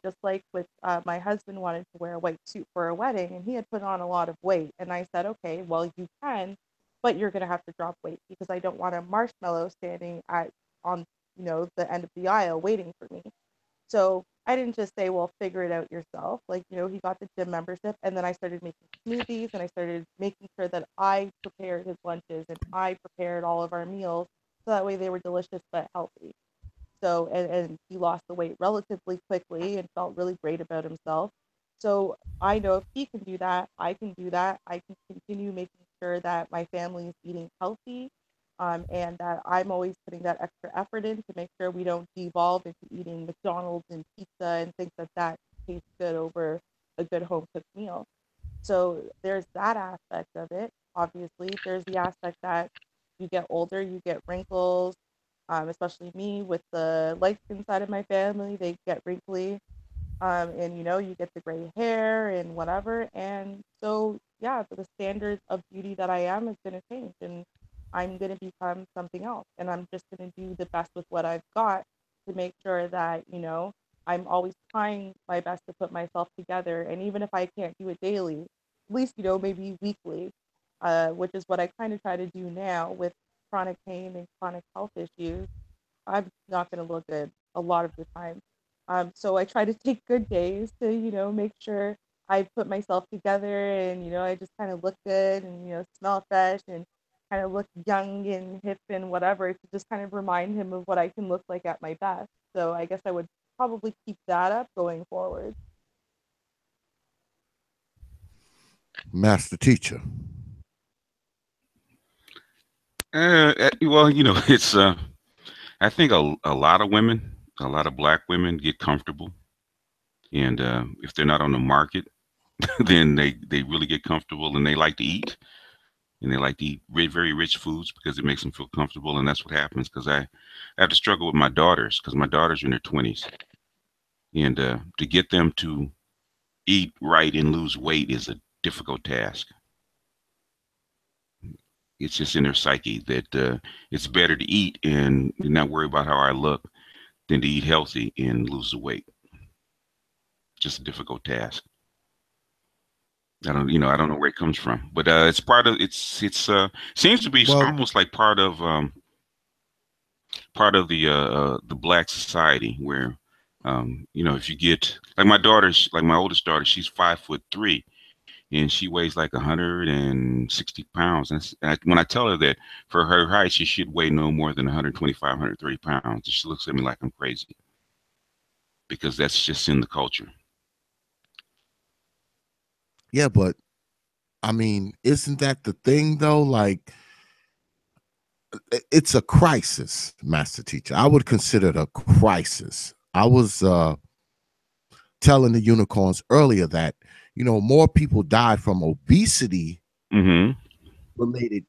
Just like with my husband wanted to wear a white suit for a wedding and he had put on a lot of weight. And I said, okay, well, you can, but you're going to have to drop weight because I don't want a marshmallow standing on, the end of the aisle waiting for me. So I didn't just say, well, figure it out yourself. Like, he got the gym membership and then I started making smoothies and I started making sure that I prepared his lunches and I prepared all of our meals. So that way they were delicious but healthy. So, and he lost the weight relatively quickly and felt really great about himself. So I know if he can do that, I can do that. I can continue making sure that my family is eating healthy, and that I'm always putting that extra effort in to make sure we don't devolve into eating McDonald's and pizza and think that that tastes good over a good home cooked meal. So there's that aspect of it. Obviously, there's the aspect that you get older, you get wrinkles, especially me with the light skin side of my family, they get wrinkly. And you get the gray hair and whatever. And so, yeah, the standard of beauty that I am is going to change and I'm going to become something else. And I'm just going to do the best with what I've got to make sure that, I'm always trying my best to put myself together. And even if I can't do it daily, at least, maybe weekly, which is what I kind of try to do now with chronic pain and chronic health issues. I'm not going to look good a lot of the time. So I try to take good days to, make sure I put myself together and, I just kind of look good and, smell fresh and kind of look young and hip and whatever to just kind of remind him of what I can look like at my best. So I guess I would probably keep that up going forward. Master teacher. Well, it's I think a lot of women, a lot of black women get comfortable, and if they're not on the market, then they really get comfortable, and they like to eat, and they like to eat very rich foods because it makes them feel comfortable, and that's what happens. Because I have to struggle with my daughters because my daughters are in their 20s, and to get them to eat right and lose weight is a difficult task. It's just in their psyche that it's better to eat and not worry about how I look than to eat healthy and lose the weight. Just a difficult task. I don't know where it comes from, but it's part of it's seems to be almost like part of the black society where if you get like my daughter's like my oldest daughter, she's 5'3" and she weighs like 160 pounds. And when I tell her that for her height, she should weigh no more than 125, 130 pounds, she looks at me like I'm crazy because that's just in the culture. Yeah, but I mean, isn't that the thing though? Like, it's a crisis, master teacher. I would consider it a crisis. I was telling the unicorns earlier that, more people die from obesity related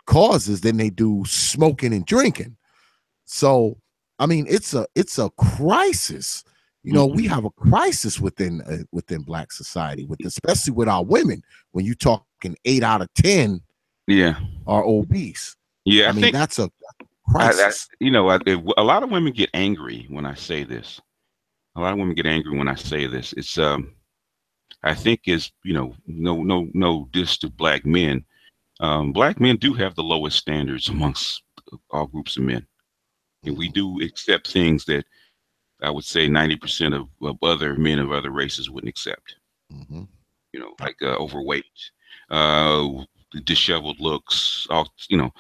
causes than they do smoking and drinking. So, I mean, it's a crisis. We have a crisis within black society, especially with our women. When you talking 8 out of 10, are obese. Yeah, I mean, that's a crisis. A lot of women get angry when I say this. A lot of women get angry when I say this. It's I think is no diss to black men. Black men do have the lowest standards amongst all groups of men, and we do accept things that I would say 90% of other men of other races wouldn't accept. Like overweight, disheveled looks, all and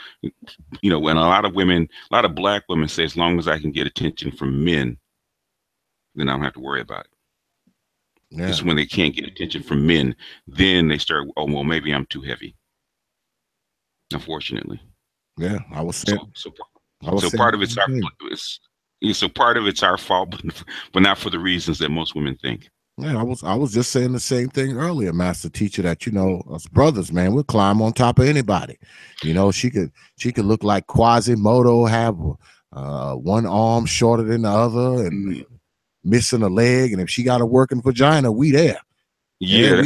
a lot of black women say as long as I can get attention from men, then I don't have to worry about it. Yeah. It's when they can't get attention from men, then they start, oh, well, maybe I'm too heavy. Unfortunately. Yeah, I was saying. So part of it's our fault, but not for the reasons that most women think. Yeah, I was just saying the same thing earlier, master teacher, that us brothers, man, we'll climb on top of anybody. She could look like Quasimodo, have one arm shorter than the other and missing a leg, and if she got a working vagina, we there. Yeah,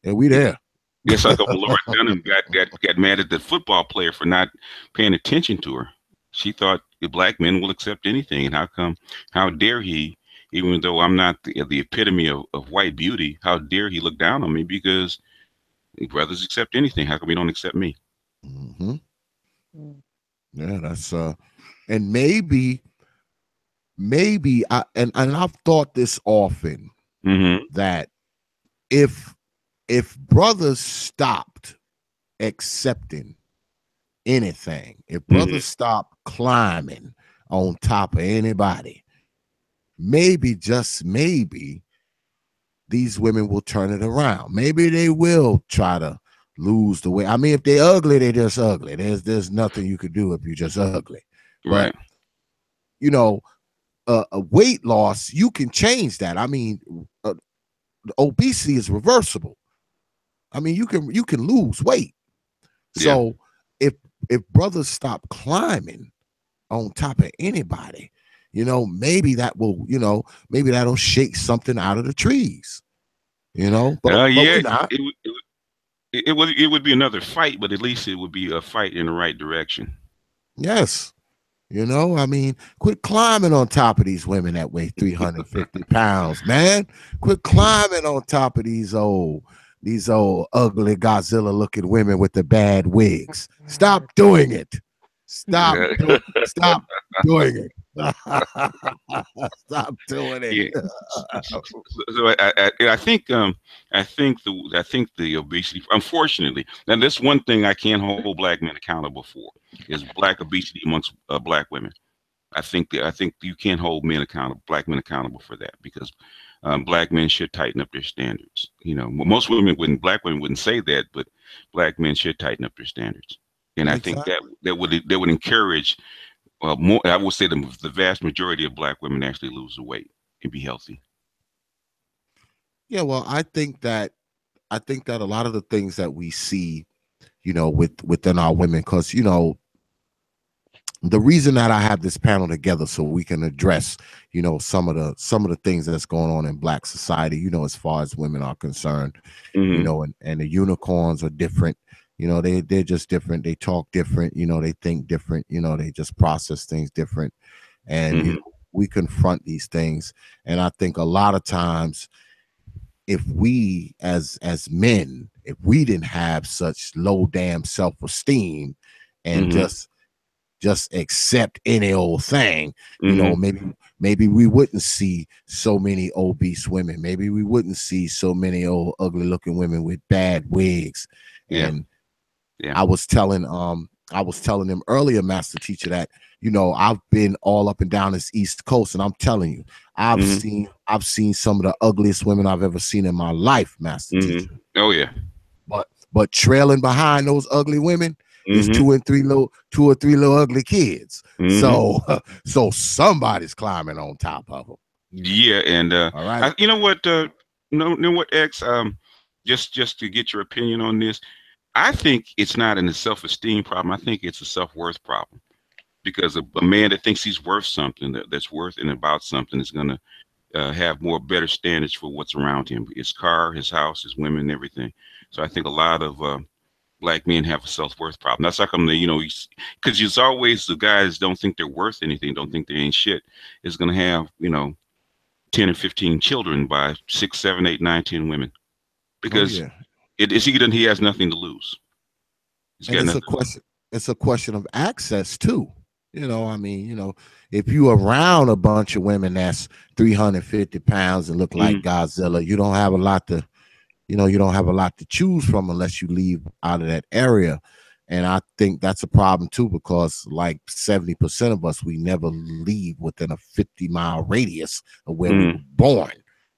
Yeah, we there. it's like when Laura Dunham got mad at the football player for not paying attention to her. She thought the black men will accept anything, and how dare he? Even though I'm not the epitome of white beauty, how dare he look down on me because brothers accept anything? How come we don't accept me? Hmm. Mm. Yeah, that's and maybe and I've thought this often, Mm-hmm. that if brothers stopped accepting anything, if Mm-hmm. brothers stopped climbing on top of anybody, maybe, just maybe, these women will turn it around. Maybe they will try to lose the weight. I mean, if they're ugly, they're just ugly. There's nothing you could do if you're just ugly. But Right. you know, a weight loss, you can change that. I mean, obesity is reversible. I mean, you can lose weight. Yeah. So if brothers stop climbing on top of anybody, maybe that will, maybe that'll shake something out of the trees. But Yeah. we're not. It would be another fight, but at least it would be a fight in the right direction. Yes. I mean, quit climbing on top of these women that weigh 350 pounds, man. Quit climbing on top of these old ugly Godzilla looking women with the bad wigs. Stop doing it. Stop Yeah. stop doing it. Stop doing it. Yeah. So I think the obesity. Unfortunately, now this one thing I can't hold black men accountable for is black obesity amongst black women. I think you can't hold black men accountable for that because black men should tighten up their standards. Black women wouldn't say that, but black men should tighten up their standards. And I think Exactly. that would encourage more. I would say the vast majority of black women actually lose the weight and be healthy. Yeah, well, I think that a lot of the things that we see, within our women, because the reason that I have this panel together so we can address, some of the things that's going on in black society, as far as women are concerned, Hmm. and the unicorns are different. They're just different. They talk different. They think different. They just process things different, and Hmm. we confront these things. And I think a lot of times, if we as men, if we didn't have such low damn self-esteem and Hmm. just accept any old thing, Hmm. maybe we wouldn't see so many obese women. Maybe we wouldn't see so many old ugly looking women with bad wigs. Yeah. And Yeah. I was telling them earlier, master teacher, that I've been all up and down this East Coast, and I'm telling you, I've Hmm. seen I've seen some of the ugliest women I've ever seen in my life, master Hmm. teacher. Oh yeah. But trailing behind those ugly women is Hmm. two or three little ugly kids. Hmm. So so somebody's climbing on top of them. Yeah. And All right. you know what? Know what, X? Just to get your opinion on this, I think it's not a self-esteem problem. I think it's a self-worth problem because a man that thinks he's worth something, that's worth and about something, is going to have more better standards for what's around him, his car, his house, his women, everything. So I think a lot of black men have a self-worth problem. That's how come because it's always the guys don't think they're worth anything, don't think they ain't shit, is going to have 10 and 15 children by 6, 7, 8, 9, 10 women Oh because yeah. he has nothing to lose. He's And got it's nothing a to lose. question, of access too. I mean, if you around a bunch of women that's 350 pounds and look like Hmm. Godzilla, you don't have a lot to choose from unless you leave out of that area. And I think that's a problem too, because like 70% of us, we never leave within a 50-mile radius of where we Hmm. were born.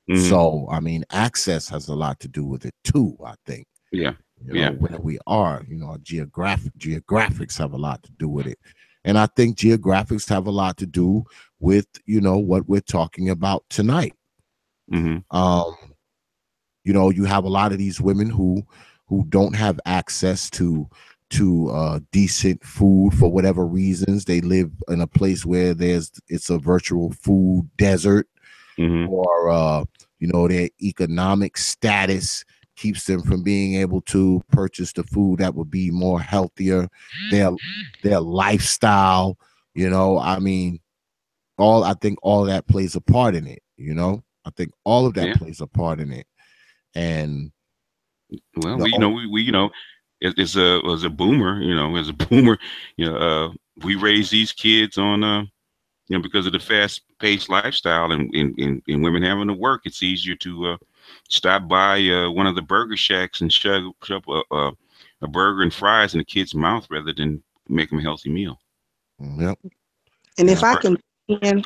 Hmm. So, I mean, access has a lot to do with it too, I think. Yeah. Yeah. Where we are, our geographics have a lot to do with it. And I think geographics have a lot to do with, what we're talking about tonight. Hmm. Um, You know, you have a lot of these women who don't have access to decent food for whatever reasons. They live in a place where it's a virtual food desert, or you know, their economic status keeps them from being able to purchase the food that would be more healthier. Their lifestyle, you know, I mean, I think all of that plays a part in it, you know. I think all of that plays a part in it. And well, we you know, as a boomer, you know, we raise these kids on you know, because of the fast paced lifestyle and women having to work, it's easier to stop by one of the burger shacks and shove a burger and fries in the kid's mouth rather than make them a healthy meal. Yep. And Yeah. if I can, on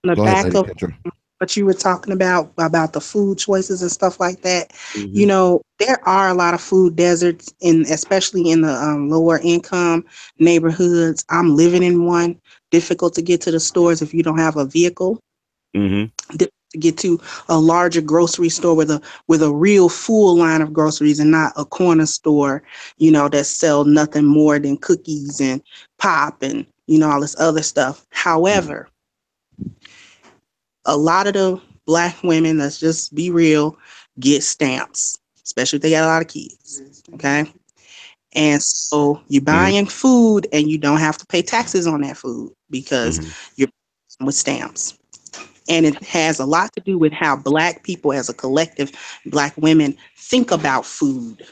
the Go ahead, back Lady of Kendra. what you were talking about the food choices and stuff like that, you Mm-hmm. know, there are a lot of food deserts, especially in the lower income neighborhoods. I'm living in one. Difficult to get to the stores if you don't have a vehicle. Mm-hmm. To get to a larger grocery store with a real full line of groceries and not a corner store, you know, that sell nothing more than cookies and pop and, you know, all this other stuff. However, a lot of the black women, let's just be real, get stamps, especially if they got a lot of kids. Okay. And so you're Mm-hmm. buying food and you don't have to pay taxes on that food because Mm-hmm. you're with stamps. And it has a lot to do with how black people as a collective, black women, think about food.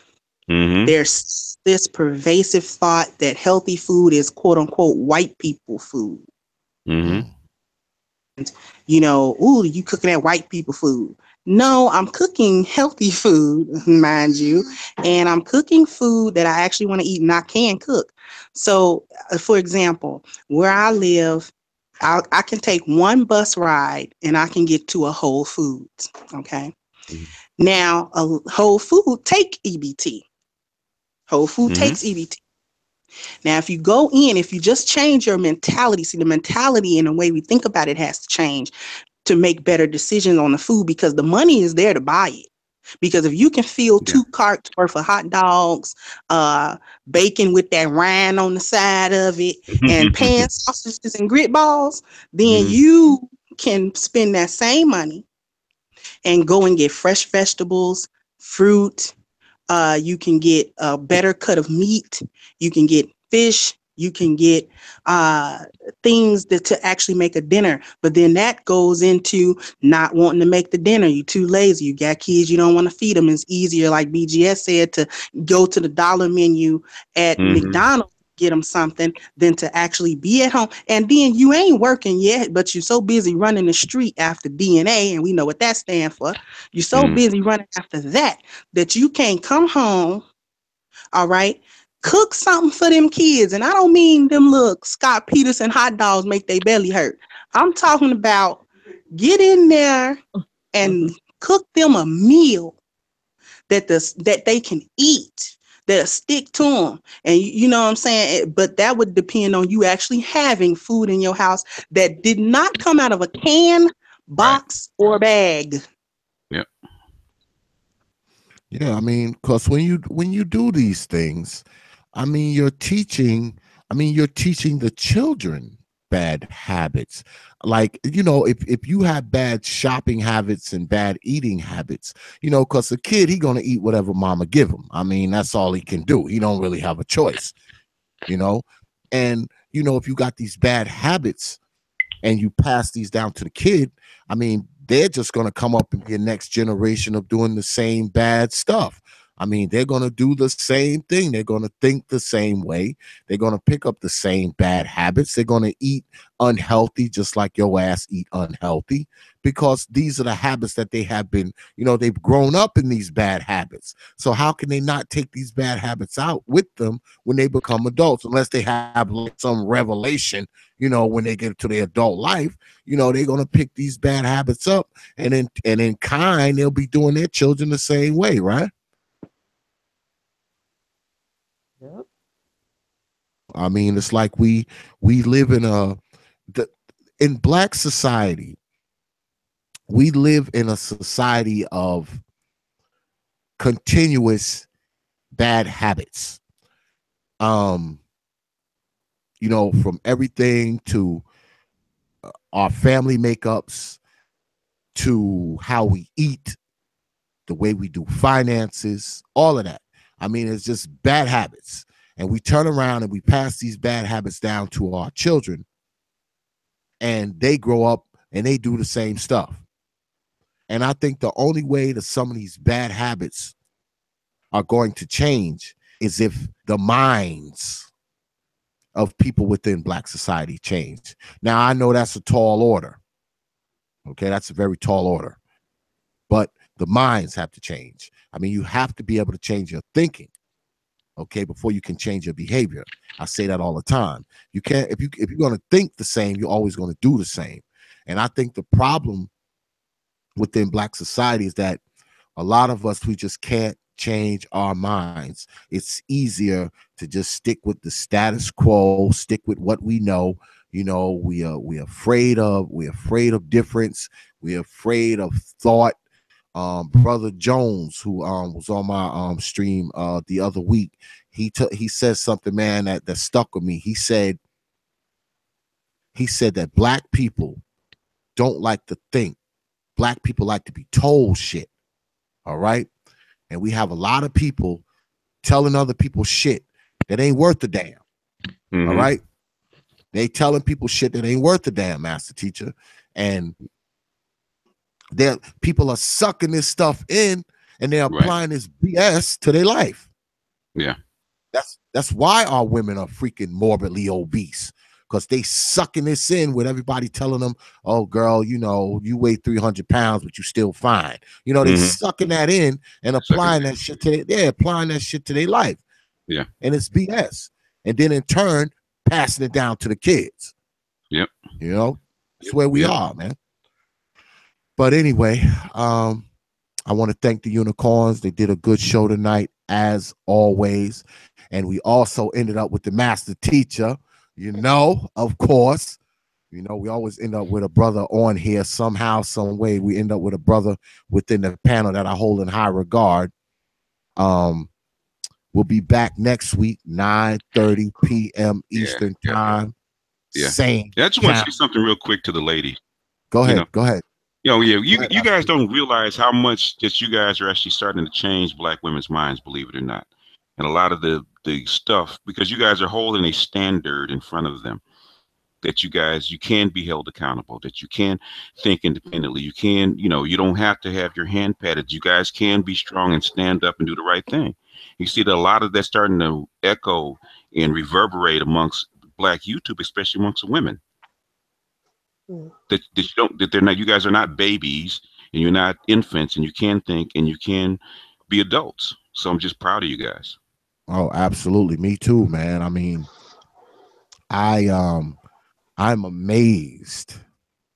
Mm-hmm. There's this pervasive thought that healthy food is quote unquote white people food. Mm-hmm. You know, ooh, you cooking that white people food. No, I'm cooking healthy food, mind you, and I'm cooking food that I actually want to eat and I can cook. So, for example, where I live, I can take one bus ride and I can get to a Whole Foods. Okay. Now, a Whole Food take EBT. Whole Food Mm-hmm. takes EBT. Now, if you go in, if you just change your mentality, see, the mentality and the way we think about it has to change to make better decisions on the food because the money is there to buy it. Because if you can fill Yeah. 2 carts worth of hot dogs, bacon with that rind on the side of it, and pan sausages and grit balls, then Mm-hmm. you can spend that same money and go and get fresh vegetables, fruit, you can get a better cut of meat. You can get fish. You can get things that to actually make a dinner. But then that goes into not wanting to make the dinner. You're too lazy. You got kids. You don't want to feed them. It's easier, like B.G.S. said, to go to the dollar menu at Mm-hmm. McDonald's, get them something than to actually be at home. And then you ain't working yet, but you're so busy running the street after DNA, and we know what that stands for. You're so busy running after that you can't come home, all right, cook something for them kids. And I don't mean them little Scott Peterson hot dogs make their belly hurt. I'm talking about get in there and cook them a meal that they can eat, that stick to them. And you know what I'm saying? But that would depend on you actually having food in your house that did not come out of a can, Right. box, or bag. Yep. Yeah, I mean, because when you do these things, I mean, you're teaching the children bad habits. Like, you know, if you have bad shopping habits and bad eating habits, you know, because a kid, he gonna eat whatever mama give him. I mean, that's all he can do. He don't really have a choice, you know. And you know, if you got these bad habits and you pass these down to the kid, I mean, they're just going to come up and be a next generation of doing the same bad stuff. I mean, they're going to do the same thing. They're going to think the same way. They're going to pick up the same bad habits. They're going to eat unhealthy, just like your ass eat unhealthy, because these are the habits that they have been, you know, they've grown up in these bad habits. So how can they not take these bad habits out with them when they become adults, unless they have like some revelation, you know, when they get to their adult life, you know, they're going to pick these bad habits up, and in kind, they'll be doing their children the same way, right? Yep. I mean, it's like we live in black society. We live in a society of continuous bad habits. You know, from everything to our family makeups to how we eat, the way we do finances, all of that. I mean, it's just bad habits. And we turn around and we pass these bad habits down to our children, and they grow up and they do the same stuff. And I think the only way that some of these bad habits are going to change is if the minds of people within Black society change. Now, I know that's a tall order. Okay, that's a very tall order. But the minds have to change. I mean, you have to be able to change your thinking, okay, before you can change your behavior. I say that all the time. You can't, if you're going to think the same, you're always going to do the same. And I think the problem within Black society is that a lot of us, we just can't change our minds. It's easier to just stick with the status quo, stick with what we know. You know, we're afraid of difference. We're afraid of thought. Brother Jones, who was on my stream the other week, he said something, man, that stuck with me. He said that Black people don't like to think. Black people like to be told shit. All right. And we have a lot of people telling other people shit that ain't worth a damn. Mm-hmm. All right. They telling people shit that ain't worth a damn, Master Teacher. And people are sucking this stuff in, and they're applying this BS to their life. Yeah. That's why our women are freaking morbidly obese, because they sucking this in with everybody telling them, oh, girl, you know, you weigh 300 pounds, but you still fine. You know, they sucking that in and applying that shit to their life. Yeah. And it's BS. And then in turn, passing it down to the kids. Yep. You know, that's where we are, man. But anyway, I want to thank the Unicorns. They did a good show tonight, as always. And we also ended up with the Master Teacher, you know, of course. You know, we always end up with a brother on here somehow, some way. We end up with a brother within the panel that I hold in high regard. We'll be back next week, 9:30 p.m. Eastern time. Yeah. Same. I just want to say something real quick to the lady. Go ahead. Go ahead. You know, you guys don't realize how much that you guys are actually starting to change Black women's minds, believe it or not. And a lot of the stuff, because you guys are holding a standard in front of them, that you can be held accountable, that you can think independently. You can, you know, you don't have to have your hand patted. You guys can be strong and stand up and do the right thing. You see that a lot of that's starting to echo and reverberate amongst Black YouTube, especially amongst the women. That they're not, you guys are not babies, and you're not infants, and you can think and you can be adults. So I'm just proud of you guys. Oh, absolutely. Me too, man. I mean, I'm amazed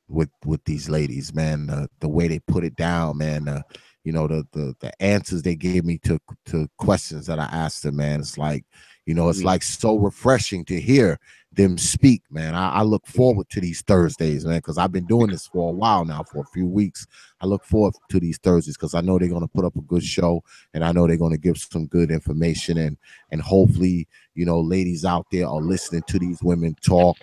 with these ladies, man. The way they put it down, man. You know, the answers they gave me to questions that I asked them, man. It's like, you know, it's like so refreshing to hear them speak, man. I look forward to these Thursdays, man, because I've been doing this for a while now, for a few weeks. I look forward to these Thursdays because I know they're going to put up a good show, and I know they're going to give some good information, and hopefully, you know, ladies out there are listening to these women talk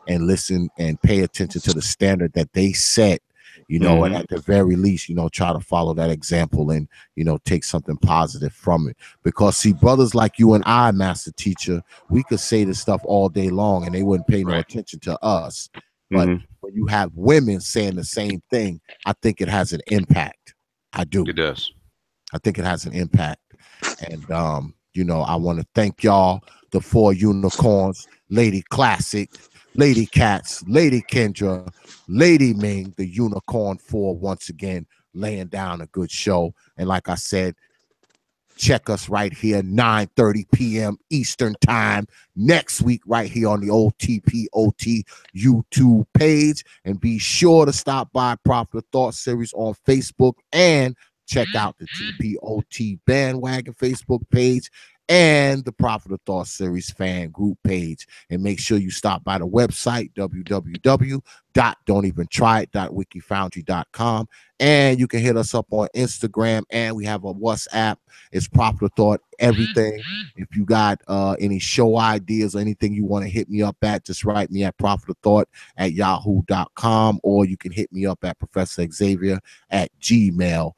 and listen and pay attention to the standard that they set, you know, and at the very least, you know, try to follow that example and, you know, take something positive from it. Because see, brothers like you and I, Master Teacher, we could say this stuff all day long and they wouldn't pay no attention to us. But when you have women saying the same thing, I think it has an impact. I do. It does. I think it has an impact. And you know, I want to thank y'all, the 4 unicorns, Lady Classic, Lady Cats, Lady Kendra, Lady Ming, the Unicorn 4, once again laying down a good show. And like I said, check us right here, 9:30 p.m. Eastern time next week, right here on the old T.L.O.T YouTube page. And be sure to stop by Proper Thought Series on Facebook and check out the T.L.O.T bandwagon Facebook page and the Prophet of Thought Series fan group page. And make sure you stop by the website, www.don'teventryi.wikifoundry.com. And you can hit us up on Instagram, and we have a WhatsApp. It's Prophet of Thought everything. If you got any show ideas or anything you want to hit me up at, just write me at prophetofthought@yahoo.com, or you can hit me up at Professor Xavier at gmail.com.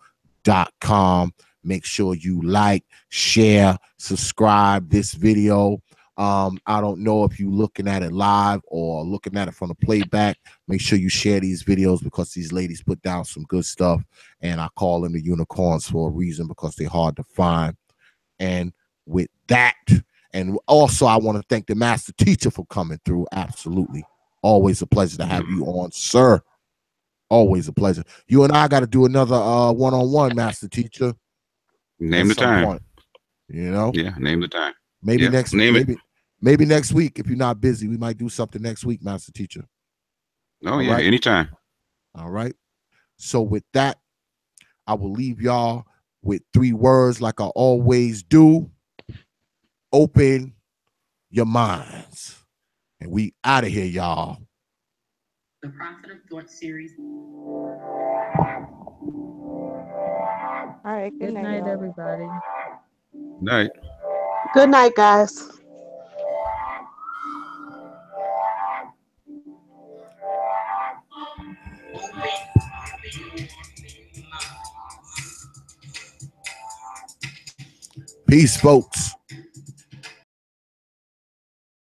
Make sure you like, share, subscribe this video. I don't know if you're looking at it live or looking at it from the playback. Make sure you share these videos, because these ladies put down some good stuff, and I call them the unicorns for a reason, because they're hard to find. And with that, and also I want to thank the master teacher for coming through. Absolutely. Always a pleasure to have you on, sir. Always a pleasure. You and I got to do another one-on-one, master teacher. Name the time. Point, you know? Yeah, name the time. Maybe yeah, next name maybe it. maybe next week, if you're not busy. We might do something next week, master teacher. Oh, all yeah, right? Anytime. All right. So with that, I will leave y'all with 3 words like I always do. Open your minds. And we out of here, y'all. The Prophet of Thought series. All right. Good night, everybody. Night. Good night, guys. Peace, folks.